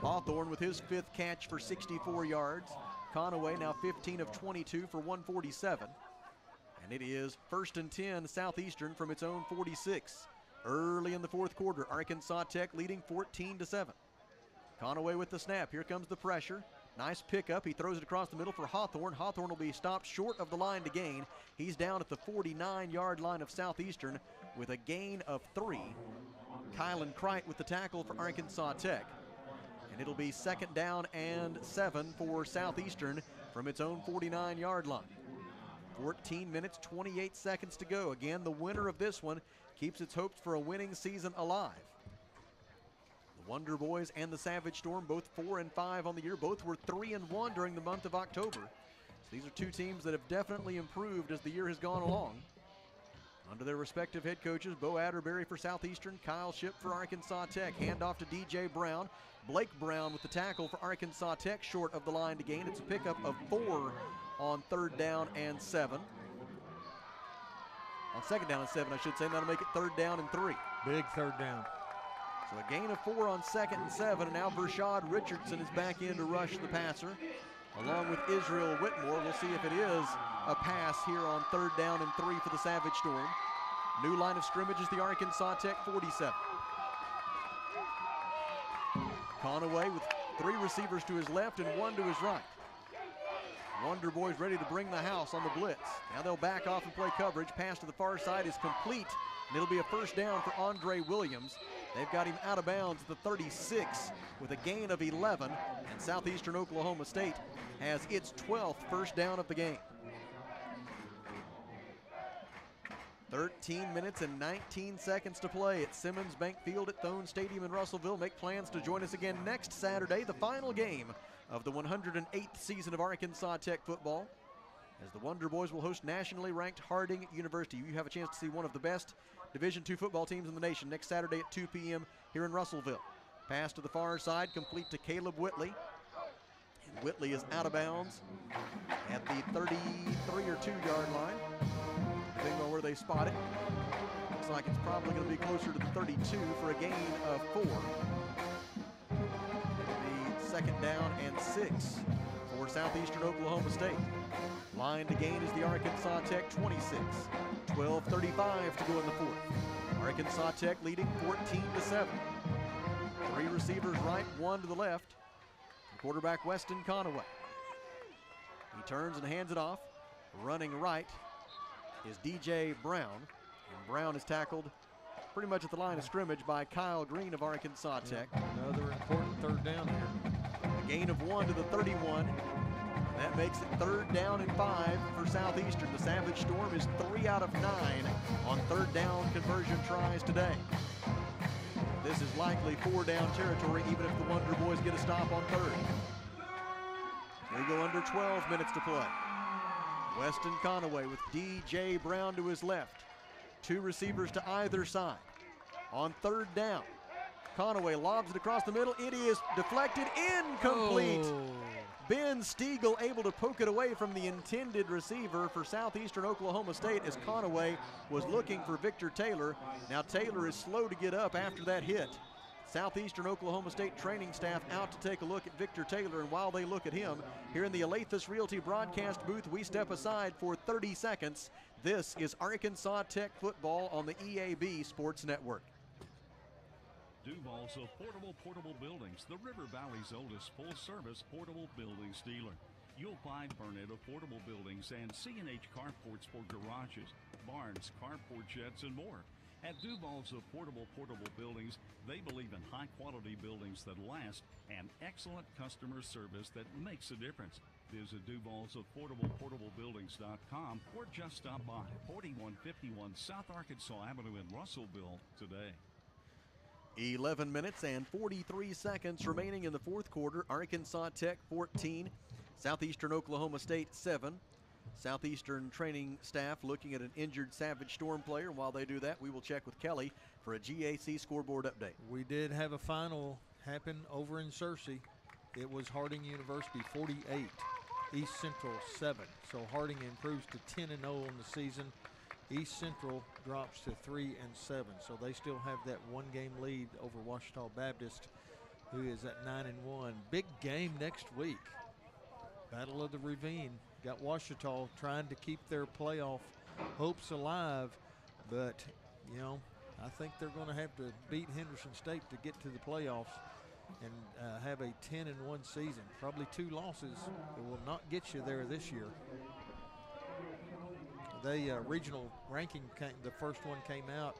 S14: Hawthorne with his fifth catch for 64 yards. Conaway now 15 of 22 for 147. And it is first and 10 Southeastern from its own 46. Early in the fourth quarter, Arkansas Tech leading 14-7. Conaway with the snap. Here comes the pressure. Nice pickup. He throws it across the middle for Hawthorne. Hawthorne will be stopped short of the line to gain. He's down at the 49-yard line of Southeastern with a gain of 3. Kylan Kreit with the tackle for Arkansas Tech. And it'll be second down and 7 for Southeastern from its own 49-yard line. 14 minutes, 28 seconds to go. Again, the winner of this one keeps its hopes for a winning season alive. The Wonder Boys and the Savage Storm, both 4-5 on the year. Both were 3-1 during the month of October. So these are two teams that have definitely improved as the year has gone along. Under their respective head coaches, Bo Atterbury for Southeastern, Kyle Shipp for Arkansas Tech. Handoff to DJ Brown. Blake Brown with the tackle for Arkansas Tech, short of the line to gain. It's a pickup of 4 on 3rd down and 7. On 2nd down and 7, I should say. That'll make it 3rd down and 3.
S6: Big 3rd down.
S14: So a gain of 4 on 2nd and 7, and now Vershad Richardson is back in to rush the passer, along with Israel Whitmore. We'll see if it is a pass here on 3rd down and 3 for the Savage Storm. New line of scrimmage is the Arkansas Tech 47. Conaway with 3 receivers to his left and 1 to his right. Wonder Boys ready to bring the house on the blitz. Now they'll back off and play coverage. Pass to the far side is complete, and it'll be a 1st down for Andre Williams. They've got him out of bounds at the 36 with a gain of 11, and Southeastern Oklahoma State has its 12th 1st down of the game. 13 minutes and 19 seconds to play at Simmons Bank Field at Thone Stadium in Russellville. Make plans to join us again next Saturday, the final game of the 108th season of Arkansas Tech football, as the Wonder Boys will host nationally ranked Harding University. You have a chance to see one of the best Division II football teams in the nation next Saturday at 2 p.m. here in Russellville. Pass to the far side, complete to Caleb Whitley. And Whitley is out of bounds at the 33 or 2-yard line. Depending on where they spot it. Looks like it's probably going to be closer to the 32 for a gain of 4. The 2nd down and 6 for Southeastern Oklahoma State. Line to gain is the Arkansas Tech 26. 12:35 to go in the 4th. Arkansas Tech leading 14-7. 3 receivers right, 1 to the left. The quarterback Weston Conaway. He turns and hands it off. Running right is DJ Brown, and Brown is tackled pretty much at the line of scrimmage by Kyle Green of Arkansas Tech.
S6: Another important 3rd down here.
S14: A gain of 1 to the 31. That makes it 3rd down and 5 for Southeastern. The Savage Storm is 3 out of 9 on 3rd down conversion tries today. This is likely 4-down territory, even if the Wonder Boys get a stop on 3rd. We go under 12 minutes to play. Weston Conaway with DJ Brown to his left. 2 receivers to either side. On 3rd down, Conaway lobs it across the middle. It is deflected, incomplete.
S6: Oh.
S14: Ben Stiegel able to poke it away from the intended receiver for Southeastern Oklahoma State as Conaway was looking for Victor Taylor. Now Taylor is slow to get up after that hit. Southeastern Oklahoma State training staff out to take a look at Victor Taylor, and while they look at him, here in the Alathus Realty broadcast booth, we step aside for 30 seconds. This is Arkansas Tech football on the EAB Sports Network.
S5: Duval's Portable Buildings, the River Valley's oldest full-service portable buildings dealer. You'll find Burnett Portable Buildings and C&H Carports for garages, barns, carport sheds, and more. At Duval's Portable Buildings, they believe in high-quality buildings that last and excellent customer service that makes a difference. Visit Duval's Portablebuildings.com or just stop by 4151 South Arkansas Avenue in Russellville today.
S14: 11 minutes and 43 seconds remaining in the 4th quarter. Arkansas Tech 14, Southeastern Oklahoma State 7. Southeastern training staff looking at an injured Savage Storm player. While they do that, we will check with Kelly for a GAC scoreboard update.
S6: We did have a final happen over in Searcy. It was Harding University 48, East Central 7. So Harding improves to 10-0 in the season. East Central drops to 3-7, so they still have that 1-game lead over Ouachita Baptist, who is at 9-1. Big game next week. Battle of the Ravine. Got Ouachita trying to keep their playoff hopes alive, but you know, I think they're going to have to beat Henderson State to get to the playoffs and have a 10-1 season. Probably 2 losses. It will not get you there this year. The regional ranking, the first one came out.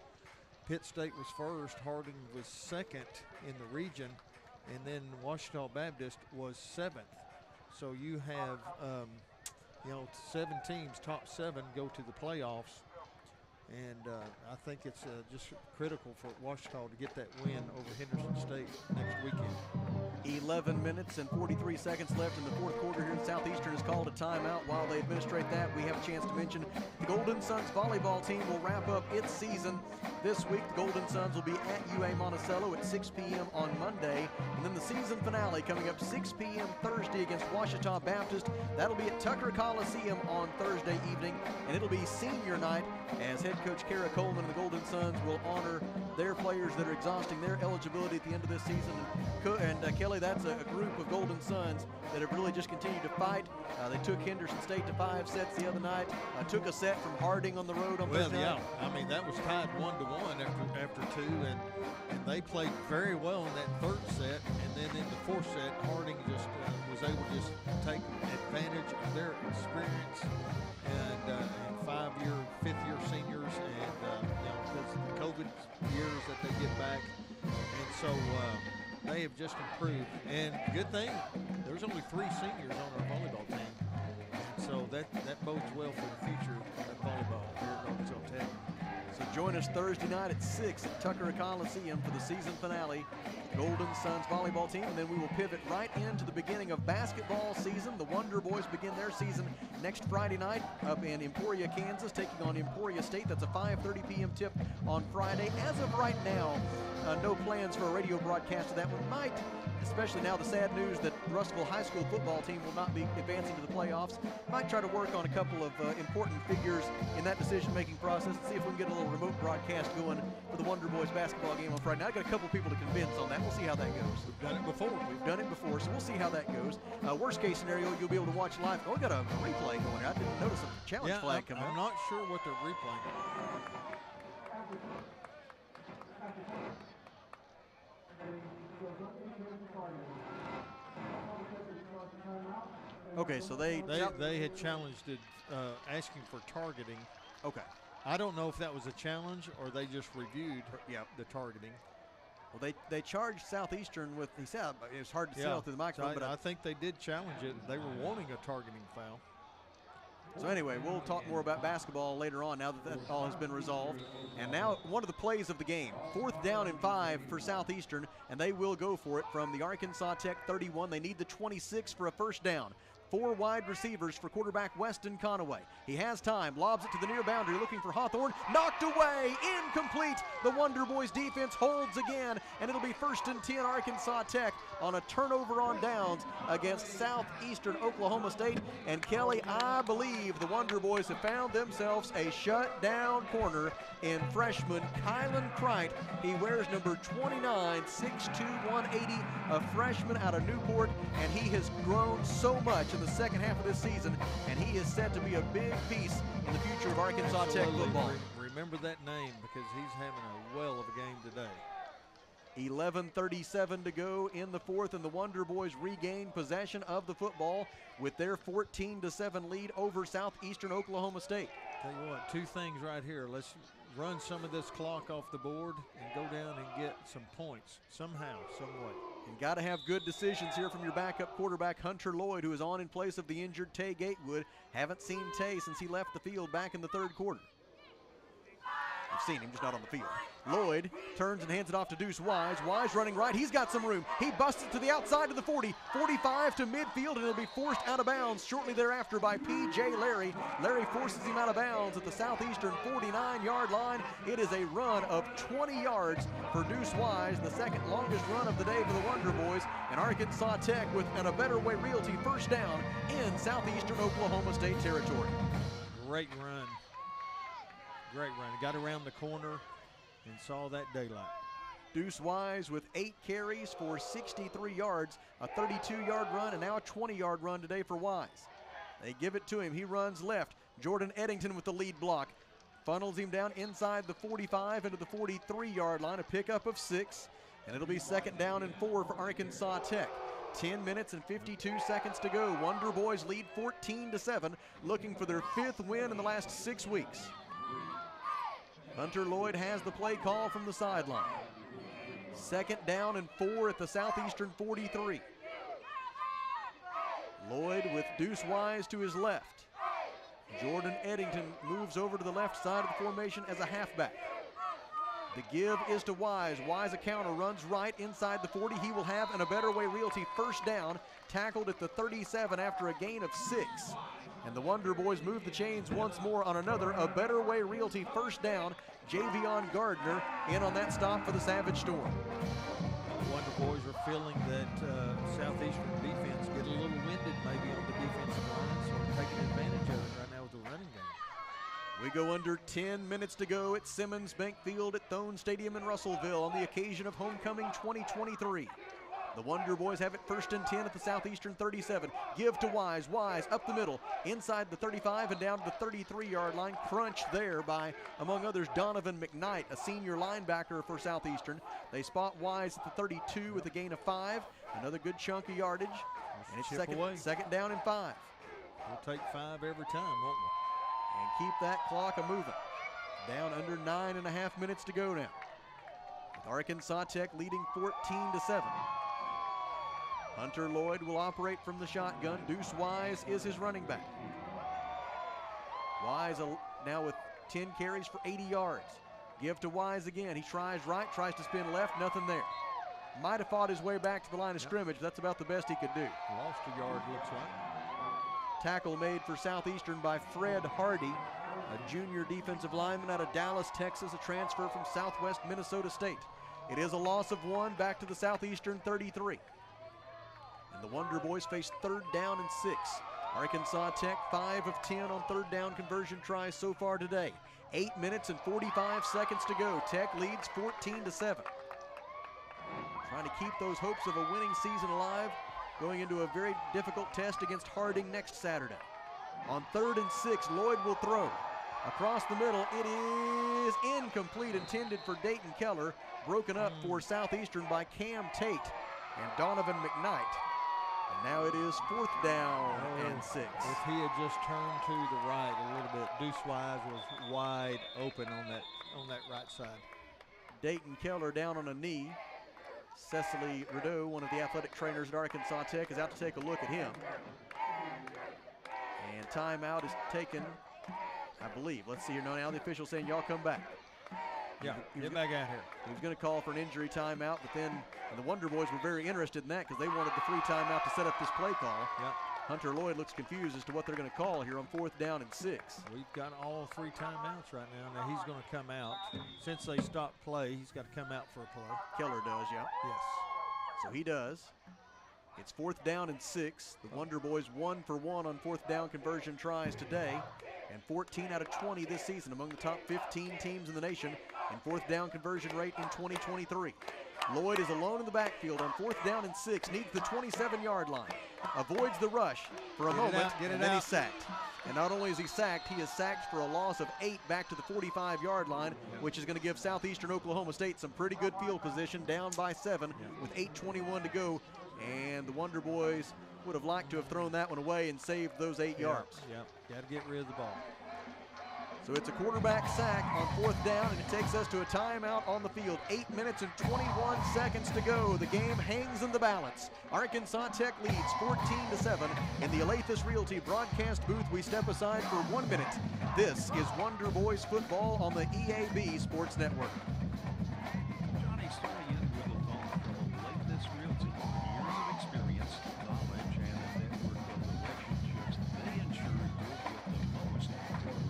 S6: Pitt State was first, Harding was second in the region, and then Ouachita Baptist was 7th. So you have 7 teams, top 7, go to the playoffs. And I think it's just critical for Ouachita to get that win over Henderson State next weekend.
S14: 11 minutes and 43 seconds left in the fourth quarter here. Southeastern has called a timeout. While they administrate that, we have a chance to mention the Golden Suns volleyball team will wrap up its season this week. The Golden Suns will be at UA Monticello at 6 p.m. on Monday. And then the season finale coming up 6 p.m. Thursday against Ouachita Baptist. That'll be at Tucker Coliseum on Thursday evening. And it'll be senior night as head coach Kara Coleman and the Golden Suns will honor their players that are exhausting their eligibility at the end of this season. And Kelly, that's a group of Golden Suns that have really just continued to fight. They took Henderson State to 5 sets the other night. Took a set from Harding on the road on Thursday night.
S6: I mean, that was tied 1-1 after 2, and they played very well in that third set. And then in the fourth set, Harding just was able to just take advantage of their experience and 5-year, 5th-year seniors, and because of the COVID years that they get back, and so they have just improved. And good thing, there's only 3 seniors on our volleyball team, and so that bodes well for the future of volleyball here at Arkansas Tech.
S14: So join us Thursday night at 6 at Tucker Coliseum for the season finale. Golden Suns volleyball team, and then we will pivot right into the beginning of basketball season. The Wonder Boys begin their season next Friday night up in Emporia, Kansas, taking on Emporia State. That's a 5:30 p.m. tip on Friday. As of right now, no plans for a radio broadcast of that one. Might, especially now the sad news that the Russellville High School football team will not be advancing to the playoffs. Might try to work on a couple of important figures in that decision-making process and see if we can get a little remote broadcast going for the Wonder Boys basketball game on Friday night. I've got a couple people to convince on that. We'll see how that goes.
S6: We've done it before.
S14: So we'll see how that goes. Worst case scenario, you'll be able to watch live. Oh, we got a replay going here. I didn't notice a challenge flag come out.
S6: I'm not sure what they're replaying.
S14: Okay, so they
S6: had challenged it, asking for targeting.
S14: Okay.
S6: I don't know if that was a challenge or they just reviewed the targeting.
S14: Well, they charged Southeastern with, he said, it was hard to tell through the microphone,
S6: so
S14: but
S6: I think they did challenge it. They were wanting a targeting foul.
S14: So anyway, we'll talk more about basketball later on now that all has been resolved. And now one of the plays of the game, 4th down and 5 for Southeastern, and they will go for it from the Arkansas Tech 31. They need the 26 for a first down. 4 wide receivers for quarterback Weston Conaway. He has time, lobs it to the near boundary, looking for Hawthorne, knocked away, incomplete. The Wonder Boys defense holds again, and it'll be 1st and 10 Arkansas Tech on a turnover on downs against Southeastern Oklahoma State. And Kelly, I believe the Wonder Boys have found themselves a shutdown corner in freshman Kylan Kreit. He wears number 29, 6'2", 180, a freshman out of Newport, and he has grown so much in the second half of this season, and he is set to be a big piece in the future of Arkansas Tech football.
S6: Remember that name because he's having a well of a game today.
S14: 11:37 to go in the fourth, and the Wonder Boys regain possession of the football with their 14-7 lead over Southeastern Oklahoma State.
S6: Tell you what, 2 things right here. Let's run some of this clock off the board and go down and get some points somehow, some way.
S14: You got to have good decisions here from your backup quarterback, Hunter Lloyd, who is on in place of the injured Tay Gatewood. Haven't seen Tay since he left the field back in the 3rd quarter. I've seen him, just not on the field. Lloyd turns and hands it off to Deuce Wise. Wise running right. He's got some room. He busts it to the outside of the 40. 45 to midfield, and it'll be forced out of bounds shortly thereafter by P.J. Larry. Larry forces him out of bounds at the Southeastern 49-yard line. It is a run of 20 yards for Deuce Wise, the second longest run of the day for the Wonder Boys. And Arkansas Tech with a Better Way Realty first down in Southeastern Oklahoma State territory.
S6: Great run. Great run. He got around the corner and saw that daylight.
S14: Deuce Wise with 8 carries for 63 yards, a 32-yard run, and now a 20-yard run today for Wise. They give it to him. He runs left. Jordan Eddington with the lead block. Funnels him down inside the 45 into the 43-yard line, a pickup of 6, and it'll be 2nd down and 4 for Arkansas Tech. 10 minutes and 52 seconds to go. Wonder Boys lead 14-7, looking for their 5th win in the last 6 weeks. Hunter Lloyd has the play call from the sideline. 2nd down and 4 at the Southeastern 43. Lloyd with Deuce Wise to his left. Jordan Eddington moves over to the left side of the formation as a halfback. The give is to Wise. Wise a counter, runs right inside the 40. He will have an A Better Way Realty first down, tackled at the 37 after a gain of 6. And the Wonder Boys move the chains once more on another A Better Way Realty first down. Javion Gardner in on that stop for the Savage Storm.
S6: The Wonder Boys are feeling that Southeastern defense get a little winded maybe on the defensive line, so they're taking advantage of it right now with the running game.
S14: We go under 10 minutes to go at Simmons Bank Field at Thone Stadium in Russellville on the occasion of Homecoming 2023. The Wonder Boys have it first and 10 at the Southeastern 37. Give to Wise. Wise up the middle, inside the 35 and down to the 33-yard line. Crunch there by, among others, Donovan McKnight, a senior linebacker for Southeastern. They spot Wise at the 32 with a gain of 5. Another good chunk of yardage. And it's second down and 5.
S6: We'll take 5 every time, won't we?
S14: And keep that clock a-moving. Down under 9.5 minutes to go now. With Arkansas Tech leading 14-7. Hunter Lloyd will operate from the shotgun. Deuce Wise is his running back. Wise now with 10 carries for 80 yards. Give to Wise again. He tries right, tries to spin left, nothing there. Might have fought his way back to the line of scrimmage. That's about the best he could do.
S6: Lost a yard, looks like.
S14: Tackle made for Southeastern by Fred Hardy, a junior defensive lineman out of Dallas, Texas, a transfer from Southwest Minnesota State. It is a loss of 1 back to the Southeastern 33. And the Wonder Boys face third down and 6. Arkansas Tech 5 of 10 on third down conversion tries so far today. 8 minutes and 45 seconds to go. Tech leads 14-7. Trying to keep those hopes of a winning season alive, going into a very difficult test against Harding next Saturday. On 3rd and 6, Lloyd will throw. Across the middle, it is incomplete, intended for Dayton Keller, broken up for Southeastern by Cam Tate and Donovan McKnight. And now it is 4th down and 6.
S6: If he had just turned to the right a little bit, Deuce Wise was wide open on that right side.
S14: Dayton Keller down on a knee. Cecily Rideau, one of the athletic trainers at Arkansas Tech, is out to take a look at him. And timeout is taken, I believe. Let's see here. Now the official saying, y'all come back.
S6: Yeah, get back out here.
S14: He was going to call for an injury timeout, but then the Wonder Boys were very interested in that because they wanted the free timeout to set up this play call.
S6: Yep.
S14: Hunter Lloyd looks confused as to what they're going to call here on 4th down and 6.
S6: We've got all 3 timeouts right now. Now he's going to come out. Since they stopped play, he's got to come out for a play.
S14: Keller does, yeah.
S6: Yes.
S14: So he does. It's 4th down and 6. The Wonder Boys 1 for 1 on 4th down conversion tries today. And 14 out of 20 this season, among the top 15 teams in the nation in 4th down conversion rate in 2023. Lloyd is alone in the backfield on 4th down and 6, needs the 27-yard line. Avoids the rush for a moment, and then he's sacked. And not only is he sacked, he is sacked for a loss of 8 back to the 45-yard line, which is going to give Southeastern Oklahoma State some pretty good field position, down by 7 with 8:21 to go. And the Wonder Boys would have liked to have thrown that one away and saved those 8 yards.
S6: Yep, got to get rid of the ball.
S14: So it's a quarterback sack on 4th down, and it takes us to a timeout on the field. 8 minutes and 21 seconds to go. The game hangs in the balance. Arkansas Tech leads 14-7. In the Alathus Realty broadcast booth, we step aside for 1 minute. This is Wonder Boys football on the EAB Sports Network.
S3: Johnny starting in with a call from Alathus Realty. Years of experience, knowledge, and a network of relationships. They ensure you'll get the most for your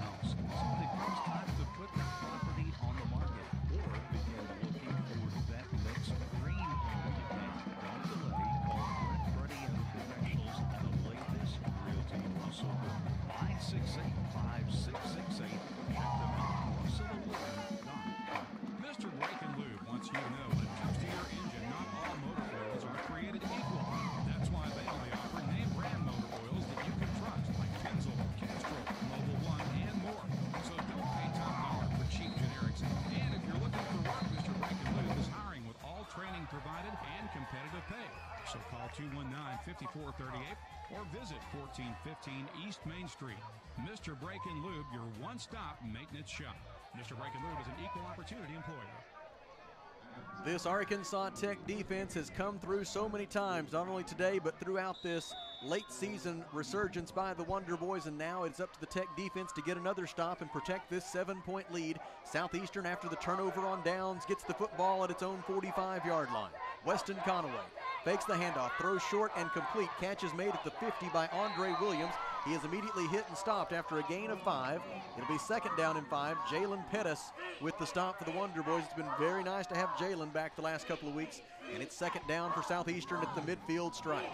S3: house. So the first time to put the property on the market or begin looking for that next dream home again. Don't delay. Call Brett, Freddie, and the professionals at Alathus Realty Russellville. 568-5668. Check them out. RussellVille.com. Mr. Brake and Lube wants you to know that just to your engine, not all motor oils are created equal. That's why they only offer name brand motor oils that you can trust, like Kenzel, Castrol, Mobil 1, and more. So don't pay top dollar for cheap generics. And if you're looking for work, Mr. Brake and Lube is hiring with all training provided and competitive pay. So call 219-5438 or visit 1415 East Main Street. Mr. Brake and Lube, your one-stop maintenance shop. Mr. Brake and Lube is an equal opportunity employer.
S14: This Arkansas Tech defense has come through so many times, not only today, but throughout this late season resurgence by the Wonder Boys, and now it's up to the Tech defense to get another stop and protect this 7-point lead. Southeastern, after the turnover on downs, gets the football at its own 45-yard line. Weston Conaway fakes the handoff, throws short and complete. Catch is made at the 50 by Andre Williams. He is immediately hit and stopped after a gain of 5. It'll be 2nd down and 5. Jalen Pettis with the stop for the Wonder Boys. It's been very nice to have Jalen back the last couple of weeks, and it's 2nd down for Southeastern at the midfield stripe.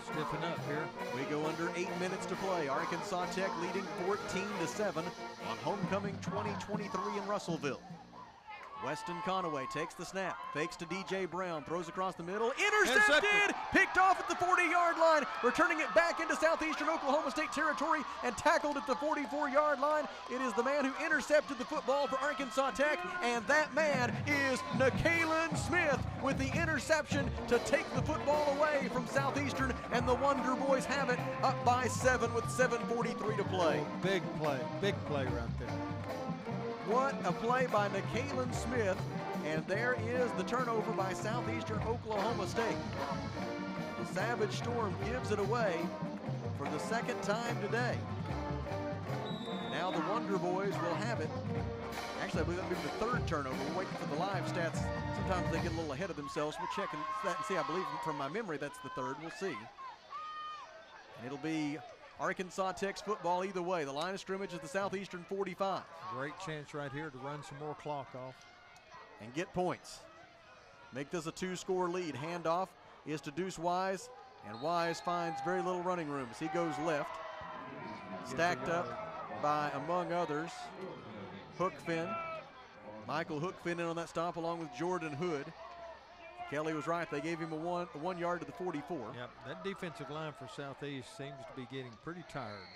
S6: Stiffen up here.
S14: We go under 8 minutes to play. Arkansas Tech leading 14-7 on homecoming 2023 in Russellville. Weston Conaway takes the snap, fakes to DJ Brown, throws across the middle, intercepted! Picked off at the 40-yard line, returning it back into Southeastern Oklahoma State territory and tackled at the 44-yard line. It is the man who intercepted the football for Arkansas Tech, and that man is Nakalen Smith with the interception to take the football away from Southeastern, and the Wonder Boys have it up by 7 with 7:43 to play.
S6: Big play right there.
S14: What a play by Nakalen Smith, and there is the turnover by Southeastern Oklahoma State. The Savage Storm gives it away for the 2nd time today. Now the Wonder Boys will have it. Actually, I believe that'll be the 3rd turnover. We're waiting for the live stats. Sometimes they get a little ahead of themselves. We'll check that and see. I believe from my memory that's the 3rd. We'll see. And it'll be Arkansas Tech's football either way. The line of scrimmage is the Southeastern 45.
S6: Great chance right here to run some more clock off.
S14: And get points. Make this a 2-score lead. Handoff is to Deuce Wise, and Wise finds very little running room as he goes left. Stacked up by, among others, Hookfin. Michael Hookfin in on that stop along with Jordan Hood. Kelly was right. They gave him a one yard to the 44.
S6: Yep, that defensive line for Southeast seems to be getting pretty tired.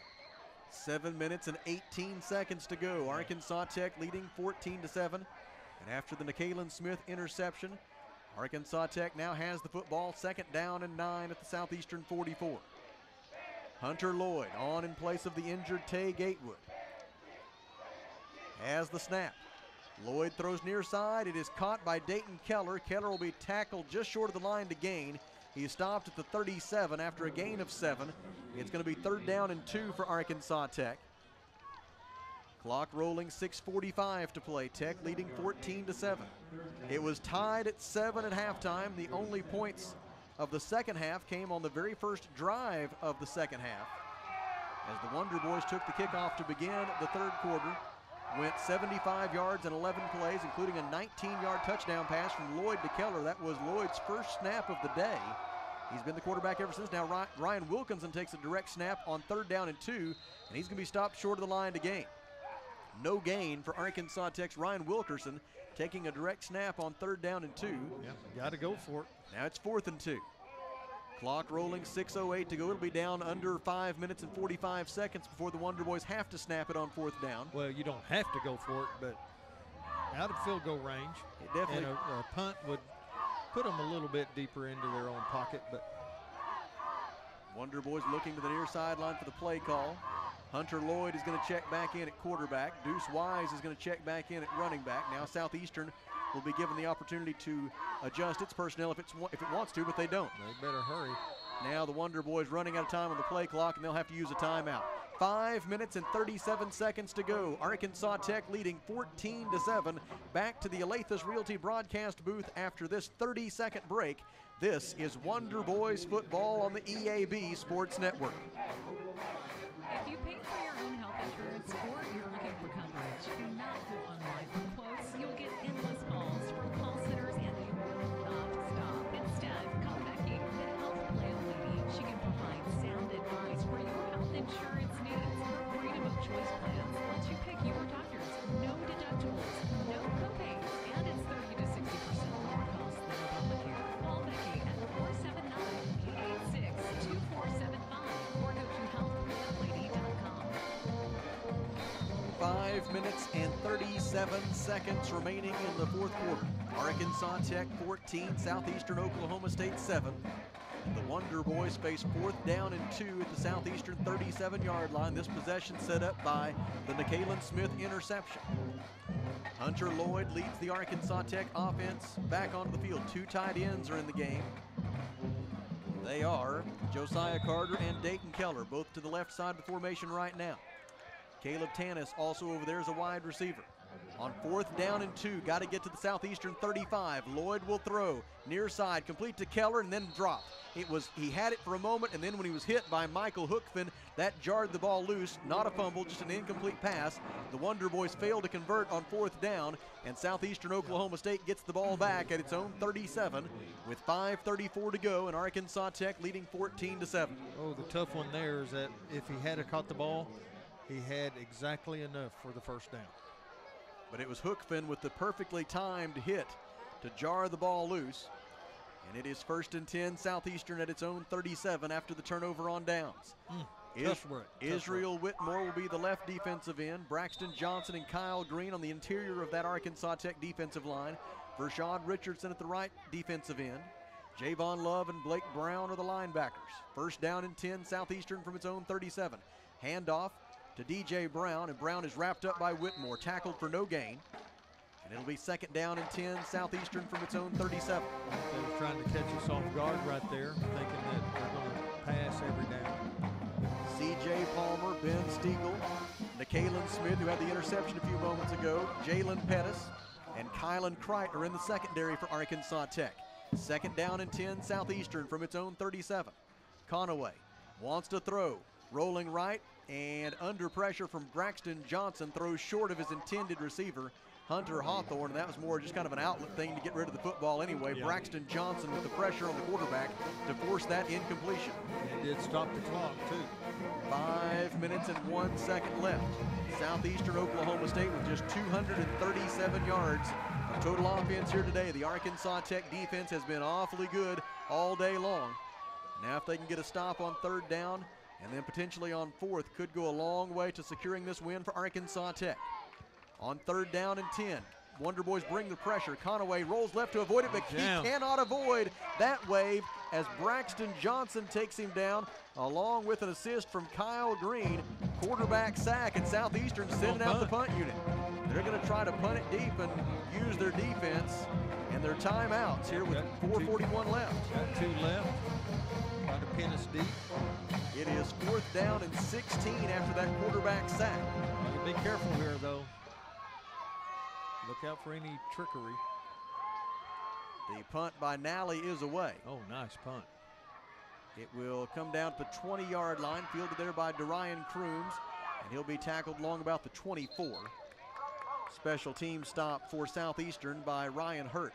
S14: 7 minutes and 18 seconds to go. Arkansas Tech leading 14-7. And after the Nakalen Smith interception, Arkansas Tech now has the football, 2nd down and 9 at the Southeastern 44. Hunter Lloyd on in place of the injured Tay Gatewood. Has the snap. Lloyd throws near side. It is caught by Dayton Keller. Keller will be tackled just short of the line to gain. He stopped at the 37 after a gain of 7. It's going to be 3rd down and 2 for Arkansas Tech. Clock rolling, 6:45 to play. Tech leading 14-7. It was tied at 7 at halftime. The only points of the second half came on the very first drive of the second half, as the Wonder Boys took the kickoff to begin the 3rd quarter. Went 75 yards and 11 plays, including a 19-yard touchdown pass from Lloyd to Keller. That was Lloyd's first snap of the day. He's been the quarterback ever since. Now Ryan Wilkinson takes a direct snap on 3rd down and 2, and he's going to be stopped short of the line to gain. No gain for Arkansas Tech's Ryan Wilkerson, taking a direct snap on 3rd down and 2.
S6: Yep, got to go for it.
S14: Now it's 4th and 2. Clock rolling, 6:08 to go. It'll be down under 5 minutes and 45 seconds before the Wonder Boys have to snap it on 4th down.
S6: Well, you don't have to go for it, but out of field goal range.
S14: It definitely.
S6: And a punt would put them a little bit deeper into their own pocket, but
S14: Wonder Boys looking to the near sideline for the play call. Hunter Lloyd is going to check back in at quarterback. Deuce Wise is going to check back in at running back. Now Southeastern will be given the opportunity to adjust its personnel if it wants to, but they don't.
S6: They better hurry.
S14: Now the Wonder Boys running out of time on the play clock, and they'll have to use a timeout. 5 minutes and 37 seconds to go. Arkansas Tech leading 14-7. Back to the Alathus Realty broadcast booth after this 30-second break. This is Wonder Boys football on the EAB Sports Network.
S18: If you pay for your own health insurance or you're looking for coverage, do not go online for quotes. You'll get endless calls from call centers and you will not stop. Instead, call Becky, the health plan lady. She can provide sound advice for your health insurance needs. Freedom of choice plans lets you pick your doctors. No deductibles, no copays, and it's 30 to 60% lower cost than Obamacare. Call Becky at 479-886-2475 or go to healthplanlady.com.
S14: 5 minutes and 37 seconds remaining in the 4th quarter. Arkansas Tech 14, Southeastern Oklahoma State 7. The Wonder Boys face 4th down and 2 at the Southeastern 37-yard line. This possession set up by the Nakalen Smith interception. Hunter Lloyd leads the Arkansas Tech offense back onto the field. 2 tight ends are in the game. They are Josiah Carter and Dayton Keller, both to the left side of the formation right now. Caleb Tanis also over there as a wide receiver. On 4th down and 2, got to get to the Southeastern 35. Lloyd will throw near side, complete to Keller, and then drop. He had it for a moment, and then when he was hit by Michael Hookfin, that jarred the ball loose. Not a fumble, just an incomplete pass. The Wonder Boys failed to convert on 4th down, and Southeastern Oklahoma State gets the ball back at its own 37 with 5:34 to go, and Arkansas Tech leading 14-7.
S6: Oh, the tough one there is that if he had caught the ball, he had exactly enough for the first down.
S14: But it was Hookfin with the perfectly timed hit to jar the ball loose. And it is 1st and 10, Southeastern at its own 37 after the turnover on downs. Israel Whitmore will be the left defensive end. Braxton Johnson and Kyle Green on the interior of that Arkansas Tech defensive line. Vershawn Richardson at the right defensive end. Javon Love and Blake Brown are the linebackers. 1st down and 10, Southeastern from its own 37. Handoff to DJ Brown, and Brown is wrapped up by Whitmore, tackled for no gain. And it'll be 2nd down and 10, Southeastern from its own 37.
S6: They was trying to catch us off guard right there, thinking that they're going to pass every down.
S14: C.J. Palmer, Ben Stiegel, Nicaelan Smith, who had the interception a few moments ago, Jalen Pettis, and Kylan Crite are in the secondary for Arkansas Tech. 2nd down and 10, Southeastern from its own 37. Conaway wants to throw, rolling right, and under pressure from Braxton Johnson, throws short of his intended receiver, Hunter Hawthorne, and that was more just kind of an outlet thing to get rid of the football anyway. Yeah. Braxton Johnson with the pressure on the quarterback to force that incompletion.
S6: It did stop the clock, too.
S14: 5 minutes and 1 second left. Southeastern Oklahoma State with just 237 yards of total offense here today. The Arkansas Tech defense has been awfully good all day long. Now if they can get a stop on 3rd down and then potentially on 4th, could go a long way to securing this win for Arkansas Tech. On 3rd down and 10, Wonder Boys bring the pressure. Conaway rolls left to avoid it, but he cannot avoid that wave as Braxton Johnson takes him down, along with an assist from Kyle Green. Quarterback sack, and Southeastern sending out the punt unit. They're going to try to punt it deep and use their defense and their timeouts here with 4:41 left.
S6: Got 2 left. Trying to pin us deep.
S14: It is 4th down and 16 after that quarterback sack.
S6: Well, be careful here, though. Look out for any trickery.
S14: The punt by Nally is away.
S6: Oh, nice punt.
S14: It will come down to the 20-yard line, fielded there by Darian Crooms, and he'll be tackled long about the 24. Special team stop for Southeastern by Ryan Hurt.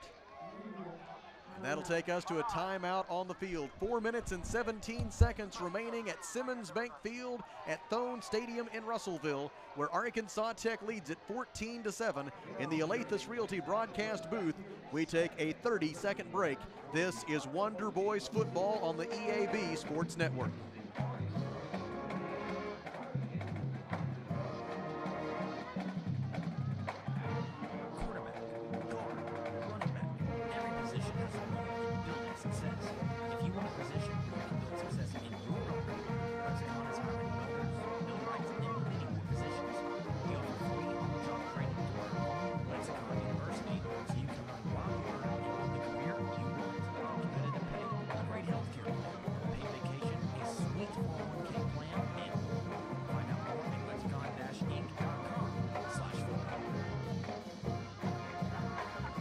S14: And that'll take us to a timeout on the field. 4 minutes and 17 seconds remaining at Simmons Bank Field at Thone Stadium in Russellville, where Arkansas Tech leads at 14-7 in the Alathus Realty broadcast booth. We take a 30-second break. This is Wonder Boys football on the EAB Sports Network.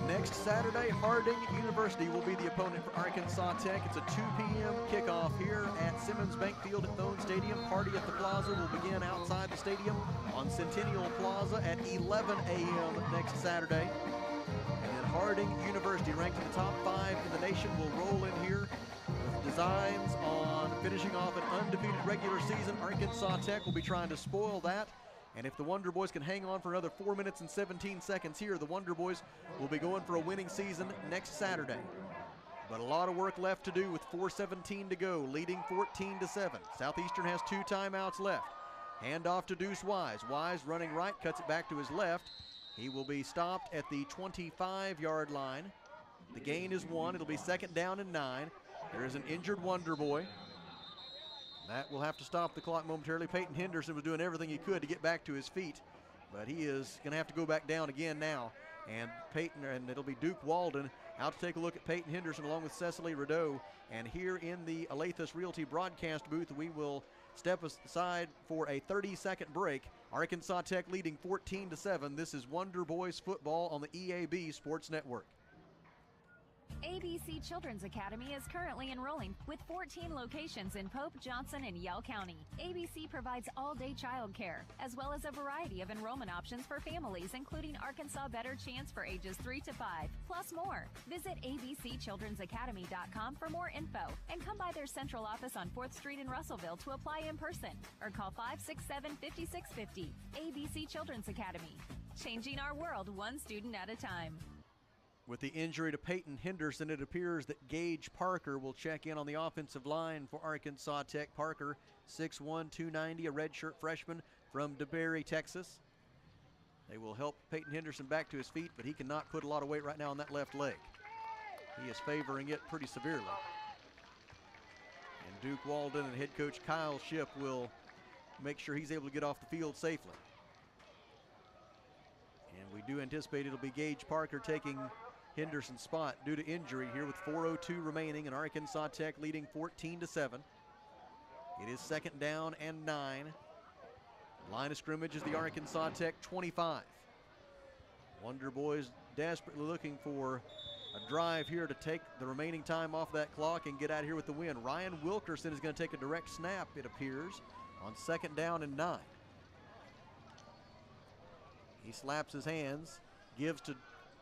S14: Next Saturday, Harding University will be the opponent for Arkansas Tech. It's a 2 p.m. kickoff here at Simmons Bank Field at Thone Stadium. Party at the Plaza will begin outside the stadium on Centennial Plaza at 11 a.m. next Saturday. And then Harding University, ranked in the top 5 in the nation, will roll in here with designs on finishing off an undefeated regular season. Arkansas Tech will be trying to spoil that. And if the Wonder Boys can hang on for another 4 minutes and 17 seconds here, the Wonder Boys will be going for a winning season next Saturday. But a lot of work left to do with 4:17 to go, leading 14-7. Southeastern has 2 timeouts left. Handoff to Deuce Wise. Wise running right, cuts it back to his left. He will be stopped at the 25-yard line. The gain is 1. It'll be 2nd down and 9. There is an injured Wonder Boy. That will have to stop the clock momentarily. Peyton Henderson was doing everything he could to get back to his feet, but he is going to have to go back down again now. And it'll be Duke Walden out to take a look at Peyton Henderson along with Cecily Rideau. And here in the Alathus Realty broadcast booth, we will step aside for a 30-second break. Arkansas Tech leading 14-7. This is Wonder Boys football on the EAB Sports Network.
S2: ABC Children's Academy is currently enrolling with 14 locations in Pope, Johnson, and Yell County. ABC provides all-day child care, as well as a variety of enrollment options for families, including Arkansas Better Chance for ages 3 to 5, plus more. Visit abcchildrensacademy.com for more info, and come by their central office on 4th Street in Russellville to apply in person, or call 567-5650. ABC Children's Academy, changing our world one student at a time.
S14: With the injury to Peyton Henderson, it appears that Gage Parker will check in on the offensive line for Arkansas Tech. Parker, 6'1", 290, a redshirt freshman from DeBerry, Texas. They will help Peyton Henderson back to his feet, but he cannot put a lot of weight right now on that left leg. He is favoring it pretty severely. And Duke Walden and head coach Kyle Shipp will make sure he's able to get off the field safely. And we do anticipate it'll be Gage Parker taking Henderson's spot due to injury here with 4:02 remaining, and Arkansas Tech leading 14-7. It is 2nd down and 9. Line of scrimmage is the Arkansas Tech 25. Wonder Boys desperately looking for a drive here to take the remaining time off that clock and get out of here with the win. Ryan Wilkerson is going to take a direct snap, it appears, on 2nd down and 9. He slaps his hands,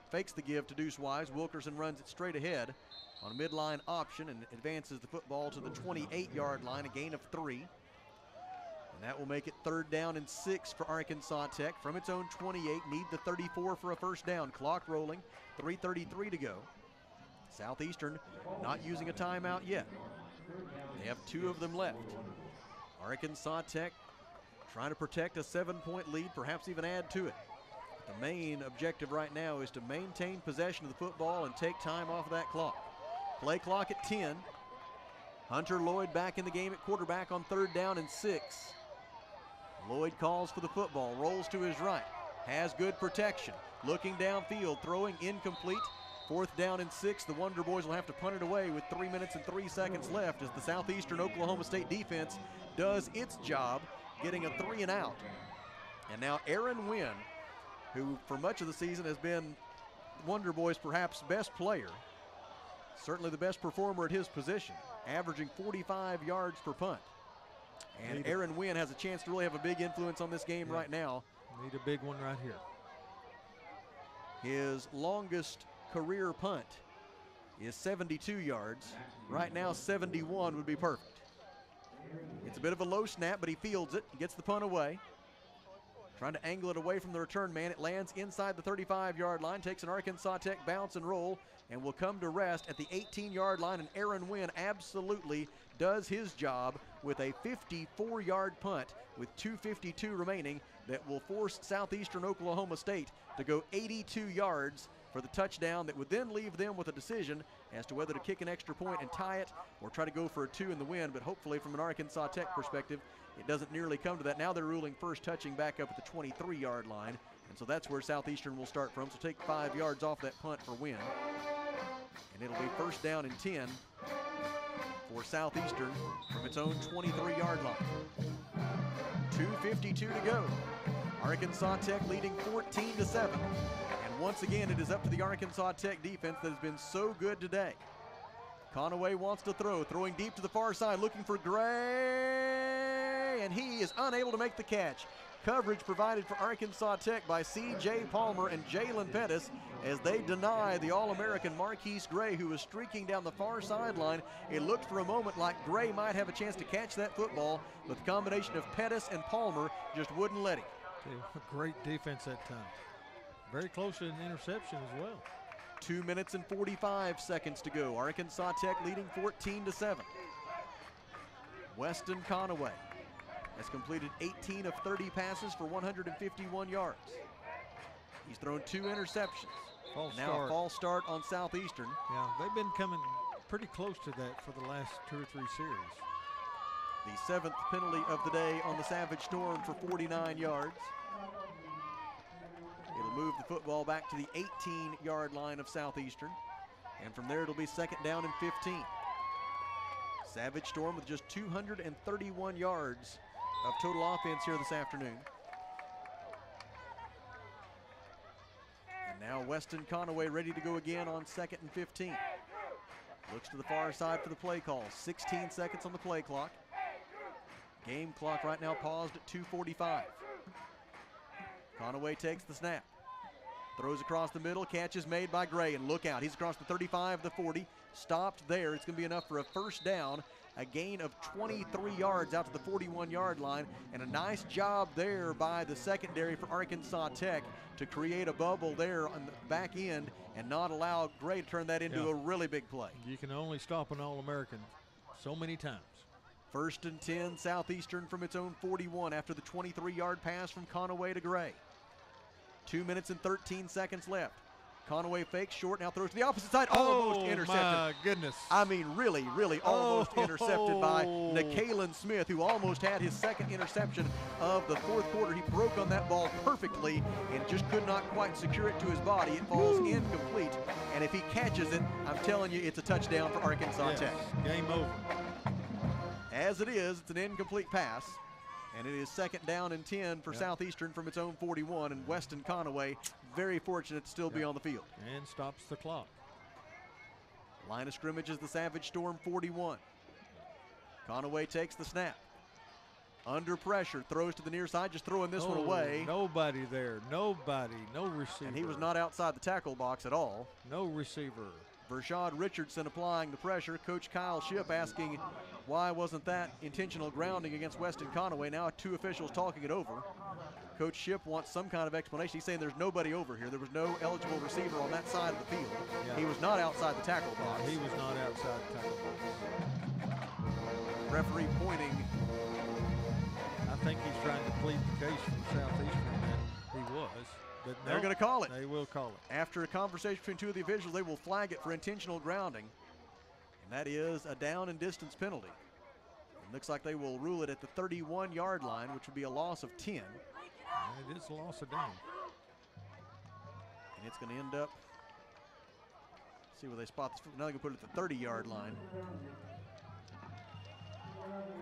S14: fakes the give to Deuce Wise. Wilkerson runs it straight ahead on a midline option and advances the football to the 28-yard line, a gain of 3. And that will make it 3rd down and 6 for Arkansas Tech. From its own 28, need the 34 for a first down. Clock rolling, 3:33 to go. Southeastern not using a timeout yet. They have 2 of them left. Arkansas Tech trying to protect a 7-point lead, perhaps even add to it. The main objective right now is to maintain possession of the football and take time off of that clock. Play clock at 10. Hunter Lloyd back in the game at quarterback on 3rd down and 6. Lloyd calls for the football, rolls to his right, has good protection, looking downfield, throwing incomplete. 4th down and 6. The Wonder Boys will have to punt it away with 3 minutes and 3 seconds left as the Southeastern Oklahoma State defense does its job, getting a 3 and out. And now Aaron Wynn, who for much of the season has been Wonder Boys' perhaps best player, certainly the best performer at his position, averaging 45 yards per punt. And Aaron Wynn has a chance to really have a big influence on this game right now.
S6: Need a big one right here.
S14: His longest career punt is 72 yards. Right now, 71 would be perfect. It's a bit of a low snap, but he fields it, gets the punt away. Trying to angle it away from the return man. It lands inside the 35-yard line, takes an Arkansas Tech bounce and roll, and will come to rest at the 18-yard line. And Aaron Wynn absolutely does his job with a 54-yard punt with 2:52 remaining that will force Southeastern Oklahoma State to go 82 yards for the touchdown that would then leave them with a decision as to whether to kick an extra point and tie it or try to go for a 2 in the win. But hopefully from an Arkansas Tech perspective, it doesn't nearly come to that. Now they're ruling first touching back up at the 23-yard line, and so that's where Southeastern will start from. So take 5 yards off that punt for Wynn. And it'll be 1st down and 10 for Southeastern from its own 23-yard line. 2:52 to go. Arkansas Tech leading 14-7. And once again, it is up to the Arkansas Tech defense that has been so good today. Conaway wants to throw, throwing deep to the far side, looking for Gray, and he is unable to make the catch. Coverage provided for Arkansas Tech by C.J. Palmer and Jalen Pettis as they deny the All-American Marquise Gray, who was streaking down the far sideline. It looked for a moment like Gray might have a chance to catch that football, but the combination of Pettis and Palmer just wouldn't let him.
S6: Great defense that time. Very close to an interception as well.
S14: 2 minutes and 45 seconds to go. Arkansas Tech leading 14-7. Weston Conaway has completed 18 of 30 passes for 151 yards. He's thrown 2 interceptions. Now a false start on Southeastern.
S6: Yeah, they've been coming pretty close to that for the last 2 or 3 series.
S14: The 7th penalty of the day on the Savage Storm for 49 yards. It'll They'll move the football back to the 18-yard line of Southeastern. And from there, it'll be 2nd down and 15. Savage Storm with just 231 yards of total offense here this afternoon. And now Weston Conaway ready to go again on 2nd and 15. Looks to the far side for the play call. 16 seconds on the play clock. Game clock right now paused at 2:45. Conaway takes the snap. Throws across the middle, catch is made by Gray, and look out, he's across the 35, the 40, stopped there. It's going to be enough for a first down, a gain of 23 yards out to the 41-yard line, and a nice job there by the secondary for Arkansas Tech to create a bubble there on the back end and not allow Gray to turn that into a really big play.
S6: You can only stop an All-American so many times.
S14: 1st and 10, Southeastern from its own 41 after the 23-yard pass from Conaway to Gray. 2 minutes and 13 seconds left. Conaway fakes short, now throws to the opposite side, almost intercepted.
S6: My goodness.
S14: I mean, really almost intercepted by Nikhalen Smith, who almost had his 2nd interception of the 4th quarter. He broke on that ball perfectly and just could not quite secure it to his body. It falls incomplete, and if he catches it, I'm telling you, it's a touchdown for Arkansas Tech.
S6: Game over.
S14: As it is, it's an incomplete pass. And it is 2nd down and 10 for Southeastern from its own 41, and Weston Conaway very fortunate to still be on the field.
S6: And stops the clock.
S14: Line of scrimmage is the Savage Storm 41. Conaway takes the snap. Under pressure, throws to the near side, just throwing this one away.
S6: Nobody there, nobody, no receiver.
S14: And he was not outside the tackle box at all.
S6: No receiver.
S14: Vershad Richardson applying the pressure. Coach Kyle Shipp asking why wasn't that intentional grounding against Weston Conaway. Now 2 officials talking it over. Coach Shipp wants some kind of explanation. He's saying there's nobody over here. There was no eligible receiver on that side of the field.
S6: Yeah.
S14: He was not outside the tackle box.
S6: He was not outside the tackle box.
S14: Referee pointing.
S6: I think he's trying to plead the case for Southeastern that he was. But
S14: They're going to call it.
S6: They will call it.
S14: After a conversation between 2 of the officials, they will flag it for intentional grounding. And that is a down and distance penalty. It looks like they will rule it at the 31-yard line, which would be a loss of 10.
S6: And it is a loss of down.
S14: And it's going to end up, see where they spot this. Now they're going to put it at the 30-yard line.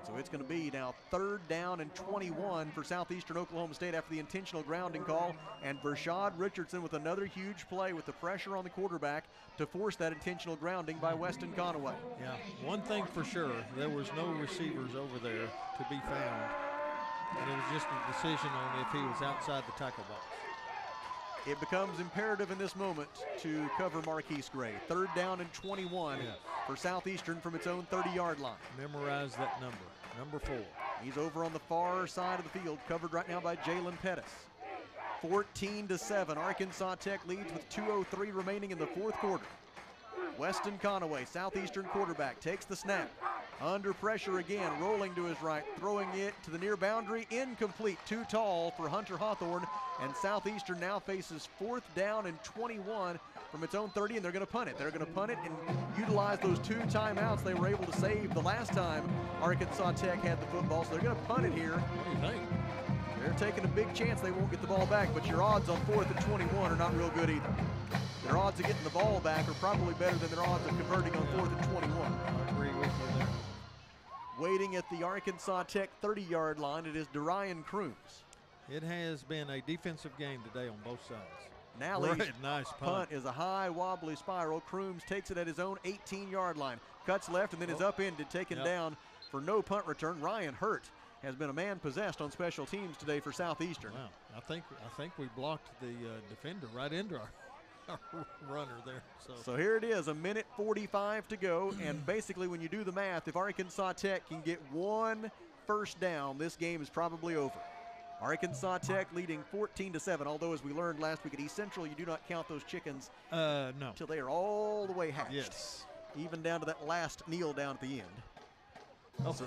S14: So it's going to be now 3rd down and 21 for Southeastern Oklahoma State after the intentional grounding call. And Vershad Richardson with another huge play with the pressure on the quarterback to force that intentional grounding by Weston Conaway.
S6: Yeah, one thing for sure, there was no receivers over there to be found. And it was just a decision on if he was outside the tackle box.
S14: It becomes imperative in this moment to cover Marquise Gray. 3rd down and 21 for Southeastern from its own 30-yard line.
S6: Memorize that number, number 4.
S14: He's over on the far side of the field, covered right now by Jalen Pettis. 14-7, Arkansas Tech leads with 2:03 remaining in the 4th quarter. Weston Conaway, Southeastern quarterback, takes the snap. Under pressure again, rolling to his right, throwing it to the near boundary, incomplete, too tall for Hunter Hawthorne, and Southeastern now faces 4th down and 21 from its own 30, and they're going to punt it. They're going to punt it and utilize those 2 timeouts they were able to save the last time Arkansas Tech had the football, so they're going to punt it here.
S6: What do you think?
S14: They're taking a big chance they won't get the ball back, but your odds on 4th and 21 are not real good either. Their odds of getting the ball back are probably better than their odds of converting on 4th and 21.
S6: I agree with you there.
S14: Waiting at the Arkansas Tech 30-yard line, it is Darian Crooms.
S6: It has been a defensive game today on both sides.
S14: Nally's
S6: nice
S14: punt is a high, wobbly spiral. Crooms takes it at his own 18-yard line. Cuts left and then is upended, taken down for no punt return. Ryan Hurt has been a man possessed on special teams today for Southeastern.
S6: Wow, I think we blocked the defender right into our runner there.
S14: So here it is, 1:45 to go, and basically when you do the math, if Arkansas Tech can get 1 first down, this game is probably over. Arkansas Tech leading 14-7, although as we learned last week at East Central, you do not count those chickens
S6: no.
S14: until they are all the way hatched.
S6: Yes.
S14: Even down to that last kneel down at the end.
S6: Oh, so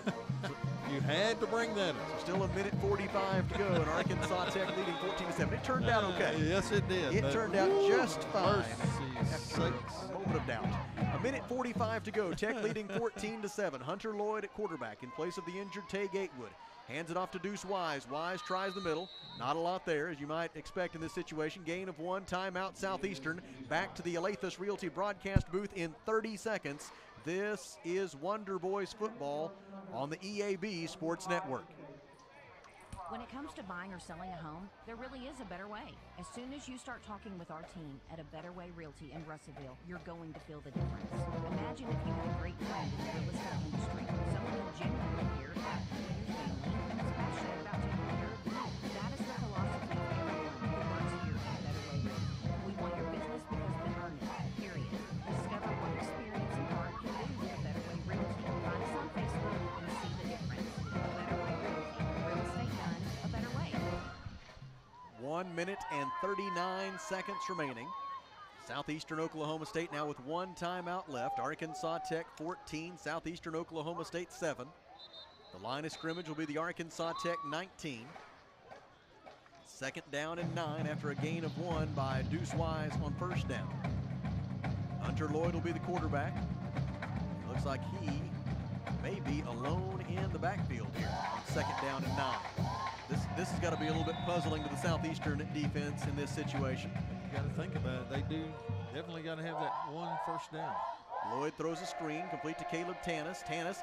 S6: you had to bring that up.
S14: So still 1:45 to go, and Arkansas Tech leading 14-7. It turned out okay.
S6: Yes, it did.
S14: It turned out just fine.
S6: After
S14: a moment of doubt. 1:45 to go. Tech leading 14-7. Hunter Lloyd at quarterback in place of the injured Tay Gatewood. Hands it off to Deuce Wise. Wise tries the middle. Not a lot there, as you might expect in this situation. Gain of 1, timeout Southeastern. Back to the Alathus Realty broadcast booth in 30 seconds. This is Wonder Boys football on the EAB Sports Network.
S2: When it comes to buying or selling a home, there really is a better way. As soon as you start talking with our team at A Better Way Realty in Russellville, you're going to feel the difference. Imagine if you had a great friend in the real estate industry, someone who genuinely cared about you and your family and was passionate about taking care of you. That is the philosophy of everyone who works here at A Better Way Realty. We want your business because we earn it, period. Discover what experience and heart can do with A Better Way Realty. Find us on Facebook and see the difference. A Better Way Realty. Real estate done a better way.
S14: 1 minute and 39 seconds remaining. Southeastern Oklahoma State now with 1 timeout left. Arkansas Tech 14, Southeastern Oklahoma State 7. The line of scrimmage will be the Arkansas Tech 19. Second down and 9 after a gain of 1 by Deuce Wise on first down. Hunter Lloyd will be the quarterback. It looks like he may be alone in the backfield here on second down and 9. This has got to be a little bit puzzling to the Southeastern defense in this situation.
S6: You got to think about it. They do definitely got to have that 1 first down.
S14: Lloyd throws a screen complete to Caleb Tanis. Tanis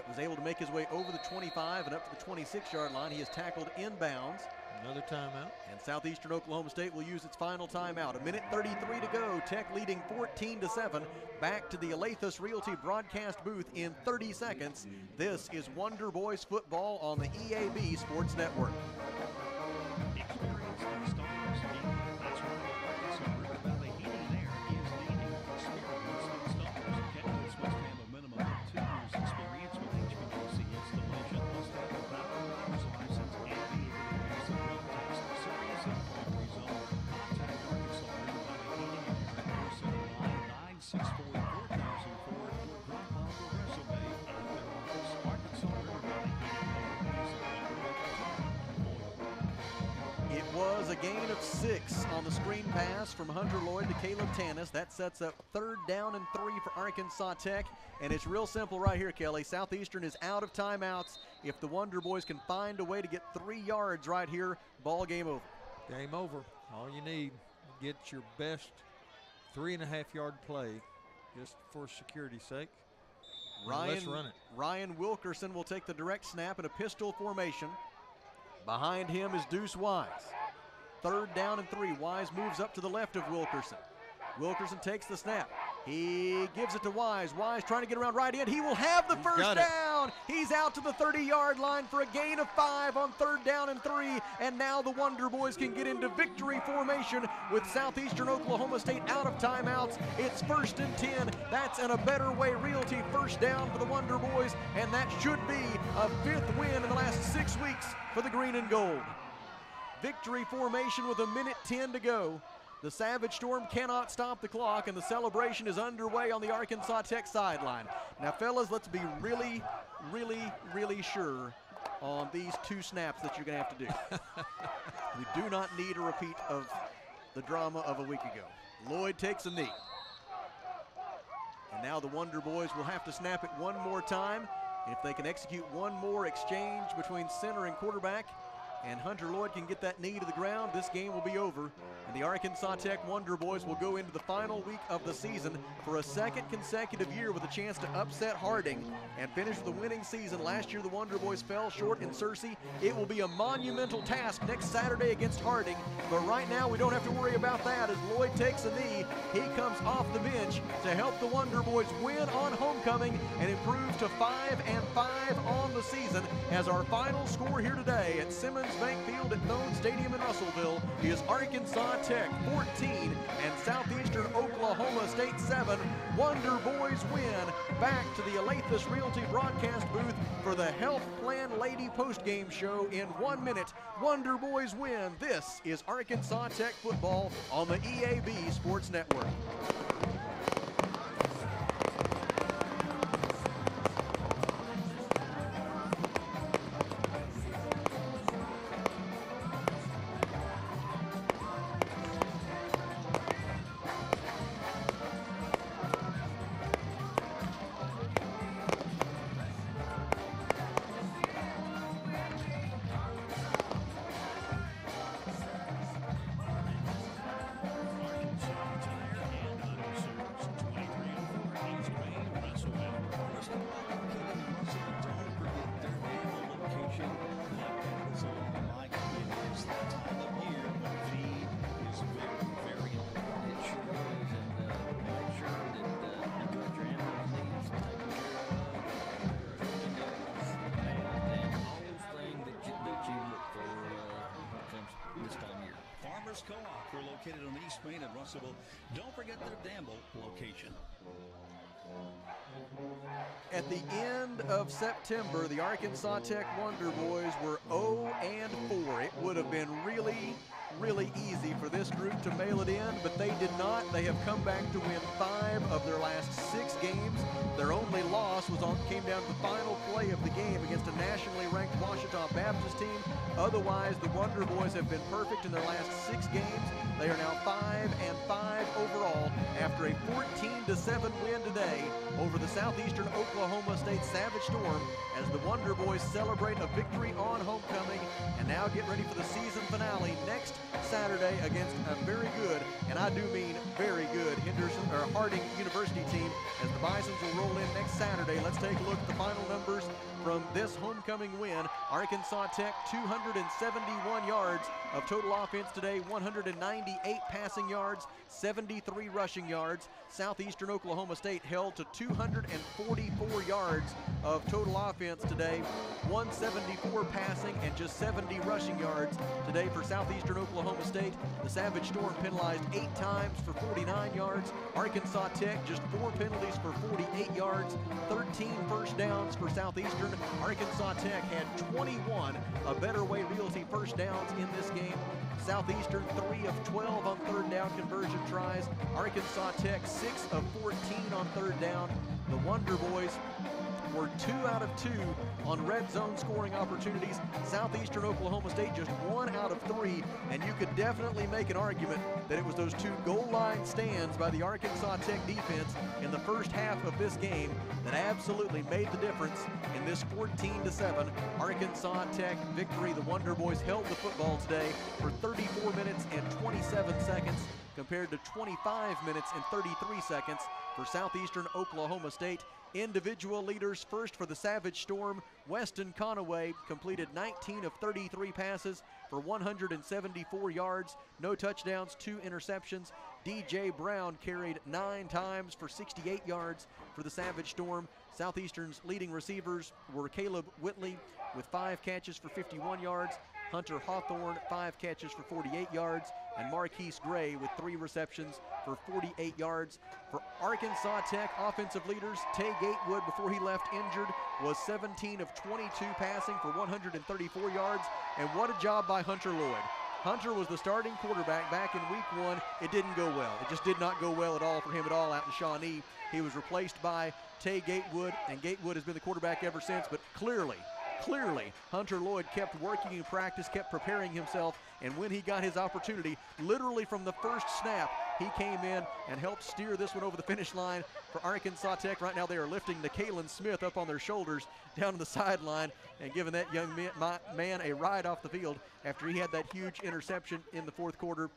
S14: was able to make his way over the 25 and up to the 26-yard line. He is tackled inbounds.
S6: Another timeout.
S14: And Southeastern Oklahoma State will use its final timeout. 1:33 to go. Tech leading 14-7. Back to the Alathus Realty broadcast booth in 30 seconds. This is Wonder Boys football on the EAB Sports Network.
S3: Experience installs heating. That's right. Arkansas River Valley Heating and Air is leading. Experienced installers. Candidates must have a minimum of 2 years experience with HVAC installation. Must have a valid driver's license and be able to pass a drug test. Serious injury result. Contact Arkansas River Valley Heating and Air at 479-964-4004 or drop off a resume at their office. Arkansas River Valley Heating and Air is a
S14: It was a gain of 6 on the screen pass from Hunter Lloyd to Caleb Tanis. That sets up 3rd down and 3 for Arkansas Tech. And it's real simple right here, Kelly. Southeastern is out of timeouts. If the Wonder Boys can find a way to get 3 yards right here, ball game over.
S6: Game over. All you need, get your best 3.5-yard play just for security's sake. Let's run it.
S14: Ryan Wilkerson will take the direct snap in a pistol formation. Behind him is Deuce Wise. 3rd down and 3. Wise moves up to the left of Wilkerson. Wilkerson takes the snap. He gives it to Wise. Wise trying to get around right in. He will have the first down. He's out to the 30-yard line for a gain of 5 on 3rd down and 3. And now the Wonder Boys can get into victory formation with Southeastern Oklahoma State out of timeouts. It's 1st and 10. That's in A Better Way Realty first down for the Wonder Boys. And that should be a 5th win in the last 6 weeks for the green and gold. Victory formation with 1:10 to go. The Savage Storm cannot stop the clock, and the celebration is underway on the Arkansas Tech sideline. Now, fellas, let's be really, really, really sure on these 2 snaps that you're going to have to do. We do not need a repeat of the drama of a week ago. Lloyd takes a knee. And now the Wonder Boys will have to snap it 1 more time. If they can execute 1 more exchange between center and quarterback, and Hunter Lloyd can get that knee to the ground, this game will be over. And the Arkansas Tech Wonder Boys will go into the final week of the season for a 2nd consecutive year with a chance to upset Harding and finish with a winning season. Last year, the Wonder Boys fell short in Searcy. It will be a monumental task next Saturday against Harding. But right now, we don't have to worry about that as Lloyd takes a knee. He comes off the bench to help the Wonder Boys win on homecoming and improve to 5-5 on the season as our final score here today at Simmons Bank Field at Thone Stadium in Russellville is Arkansas Tech 14 and Southeastern Oklahoma State 7. Wonder Boys win. Back to the Alathus Realty broadcast booth for the Health Plan Lady postgame show in 1 minute. Wonder Boys win. This is Arkansas Tech football on the EAB Sports Network.
S20: Farmers Co-op. We're located on East Main in Russellville. Don't forget their Danville location.
S14: At the end of September, the Arkansas Tech Wonder Boys were 0-4. It would have been really easy for this group to mail it in, but they did not. They have come back to win 5 of their last 6 games. Their only loss came down to the final play of the game against a nationally ranked Washita Baptist team. Otherwise, the Wonder Boys have been perfect in their last 6 games. They are now 5-5 overall after a 14-7 win today over the Southeastern Oklahoma State Savage Storm as the Wonder Boys celebrate a victory on homecoming and now get ready for the season finale next Saturday against a very good, and I do mean very good, Harding University team as the Bisons will roll in next Saturday. Let's take a look at the final numbers from this homecoming win. Arkansas Tech 271 yards of total offense today, 198 passing yards, 73 rushing yards. Southeastern Oklahoma State held to 244 yards of total offense today, 174 passing and just 70 rushing yards today for Southeastern Oklahoma State. The Savage Storm penalized 8 times for 49 yards. Arkansas Tech just 4 penalties for 48 yards, 13 first downs for Southeastern. Arkansas Tech had 21 Better Way Realty first downs in this game. Southeastern 3 of 12 on third down conversion tries. Arkansas Tech 6 of 14 on third down. The Wonder Boys were 2 out of 2 on red zone scoring opportunities. Southeastern Oklahoma State just 1 out of 3, and you could definitely make an argument that it was those 2 goal line stands by the Arkansas Tech defense in the first half of this game that absolutely made the difference in this 14-7 Arkansas Tech victory. The Wonder Boys held the football today for 34 minutes and 27 seconds compared to 25 minutes and 33 seconds for Southeastern Oklahoma State. Individual leaders first for the Savage Storm. Weston Conaway completed 19 of 33 passes for 174 yards, no touchdowns, 2 interceptions. DJ Brown carried 9 times for 68 yards for the Savage Storm. Southeastern's leading receivers were Caleb Whitley with 5 catches for 51 yards, Hunter Hawthorne 5 catches for 48 yards, and Marquise Gray with 3 receptions for 48 yards. For Arkansas Tech offensive leaders, Tay Gatewood, before he left injured, was 17 of 22 passing for 134 yards, and what a job by Hunter Lloyd. Hunter was the starting quarterback back in week 1. It didn't go well. It just did not go well at all for him at all out in Shawnee. He was replaced by Tay Gatewood, and Gatewood has been the quarterback ever since, but clearly, Hunter Lloyd kept working in practice, kept preparing himself, and when he got his opportunity, literally from the first snap, he came in and helped steer this one over the finish line for Arkansas Tech. Right now they are lifting Nicaelan Smith up on their shoulders down on the sideline and giving that young man a ride off the field after he had that huge interception in the fourth quarter.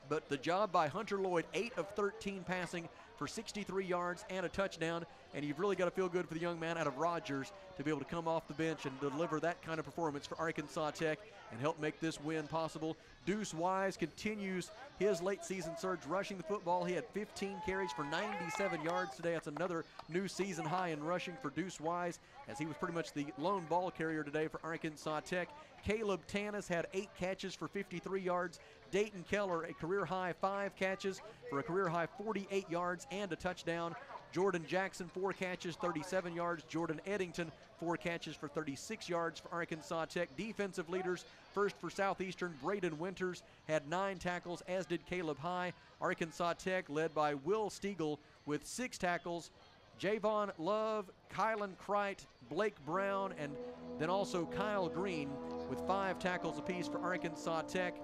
S14: But the job by Hunter Lloyd, 8 of 13 passing for 63 yards and a touchdown, and you've really got to feel good for the young man out of Rogers to be able to come off the bench and deliver that kind of performance for Arkansas Tech and help make this win possible. Deuce Wise continues his late season surge rushing the football. He had 15 carries for 97 yards today. That's another new season high in rushing for Deuce Wise, as he was pretty much the lone ball carrier today for Arkansas Tech. Caleb Tanis had 8 catches for 53 yards. Dayton Keller, a career-high 5 catches for a career-high 48 yards and a touchdown. Jordan Jackson, 4 catches, 37 yards. Jordan Eddington, 4 catches for 36 yards for Arkansas Tech. Defensive leaders, first for Southeastern, Braden Winters had 9 tackles, as did Caleb High. Arkansas Tech led by Will Stiegel with 6 tackles. Javon Love, Kylan Crite, Blake Brown, and then also Kyle Green with 5 tackles apiece for Arkansas Tech.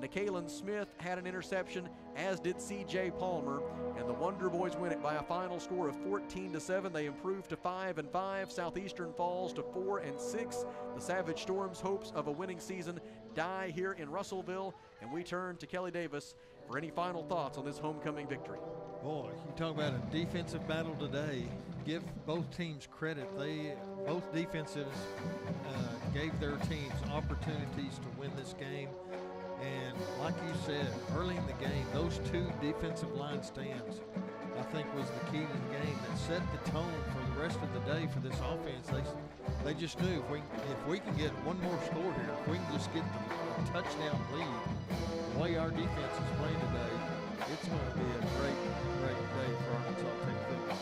S14: Nicaelan Smith had an interception, as did C.J. Palmer, and the Wonder Boys win it by a final score of 14-7. They improve to 5-5. Southeastern falls to 4-6. The Savage Storm's hopes of a winning season die here in Russellville, and we turn to Kelly Davis for any final thoughts on this homecoming victory.
S6: Boy, you talk about a defensive battle today. Give both teams credit. Both defensives gave their teams opportunities to win this game. And like you said, early in the game, those 2 defensive line stands, I think, was the key to the game that set the tone for the rest of the day for this offense. They just knew if we can get one more score here, if we can just get the touchdown lead, the way our defense is playing today, it's going to be a great, great day for Arkansas Tech football.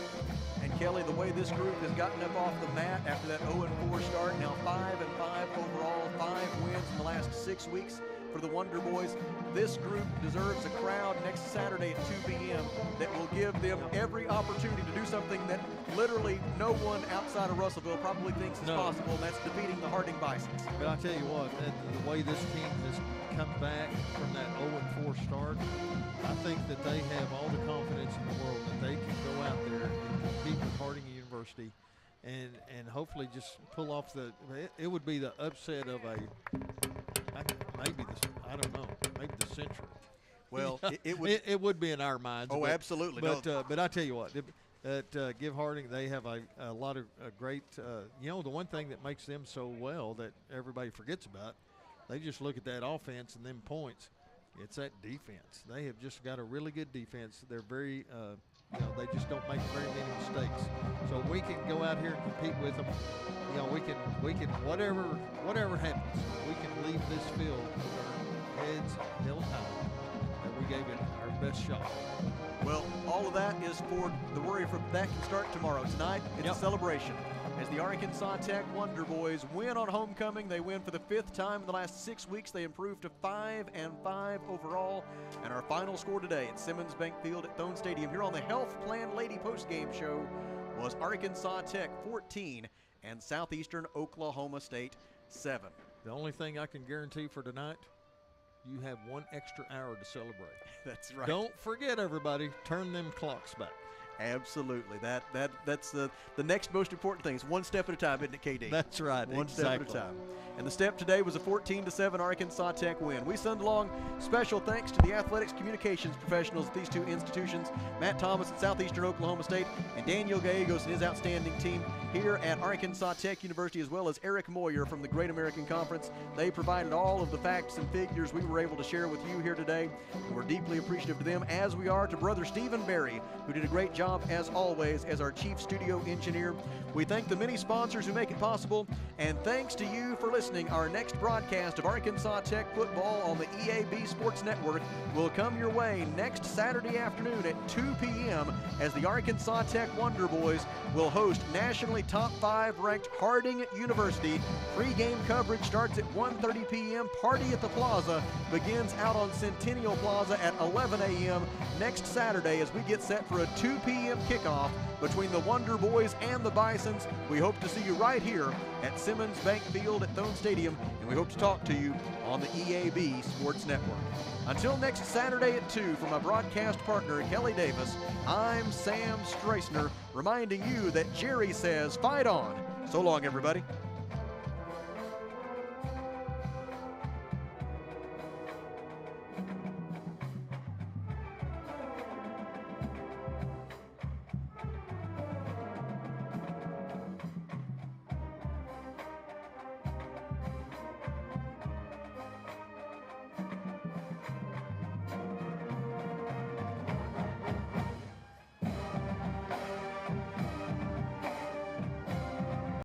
S14: And Kelly, the way this group has gotten up off the mat after that 0-4 start, now 5-5 overall, 5 wins in the last 6 weeks for the Wonder Boys. This group deserves a crowd next Saturday at 2 p.m. that will give them every opportunity to do something that literally no one outside of Russellville probably thinks is possible, and that's defeating the Harding Bisons.
S6: But I tell you what, the way this team has come back from that 0-4 start, I think that they have all the confidence in the world that they can go out there and compete with Harding University and hopefully just pull off it would be the upset of maybe the century.
S14: Well,
S6: it would be in our minds.
S14: Oh, absolutely.
S6: But I tell you what, give Harding, they have a lot of great, the one thing that makes them so well that everybody forgets about, they just look at that offense and them points. It's that defense. They have just got a really good defense. They're very, they just don't make very many mistakes. So we can go out here and compete with them. We can whatever happens, we can leave this field with our heads held high, and we gave it our best shot.
S14: Well, all of that is for the worry for that can start tomorrow. Tonight, it's a celebration. As the Arkansas Tech Wonder Boys win on homecoming, they win for the 5th time in the last 6 weeks. They improved to 5-5 overall. And our final score today at Simmons Bank Field at Thone Stadium here on the Health Plan Lady postgame show was Arkansas Tech 14 and Southeastern Oklahoma State 7.
S6: The only thing I can guarantee for tonight, you have 1 extra hour to celebrate.
S14: That's right.
S6: Don't forget, everybody, turn them clocks back.
S14: Absolutely. That's the next most important thing. It's 1 step at a time, isn't it, KD?
S6: That's right.
S14: One step at a time. And the step today was a 14-7 Arkansas Tech win. We send along special thanks to the athletics communications professionals at these 2 institutions, Matt Thomas at Southeastern Oklahoma State and Daniel Gallegos and his outstanding team here at Arkansas Tech University, as well as Eric Moyer from the Great American Conference. They provided all of the facts and figures we were able to share with you here today. And we're deeply appreciative to them, as we are to Brother Stephen Berry, who did a great job, as always, as our chief studio engineer. We thank the many sponsors who make it possible, and thanks to you for listening. Our next broadcast of Arkansas Tech football on the EAB Sports Network will come your way next Saturday afternoon at 2 p.m. as the Arkansas Tech Wonder Boys will host nationally top 5 ranked Harding University. Pre-game coverage starts at 1:30 p.m. Party at the Plaza begins out on Centennial Plaza at 11 a.m. next Saturday as we get set for a 2 p.m. kickoff between the Wonder Boys and the Bisons. We hope to see you right here at Simmons Bank Field at Thone Stadium, and we hope to talk to you on the EAB Sports Network. Until next Saturday at 2, from my broadcast partner, Kelly Davis, I'm Sam Streisner, reminding you that Jerry says, fight on. So long, everybody.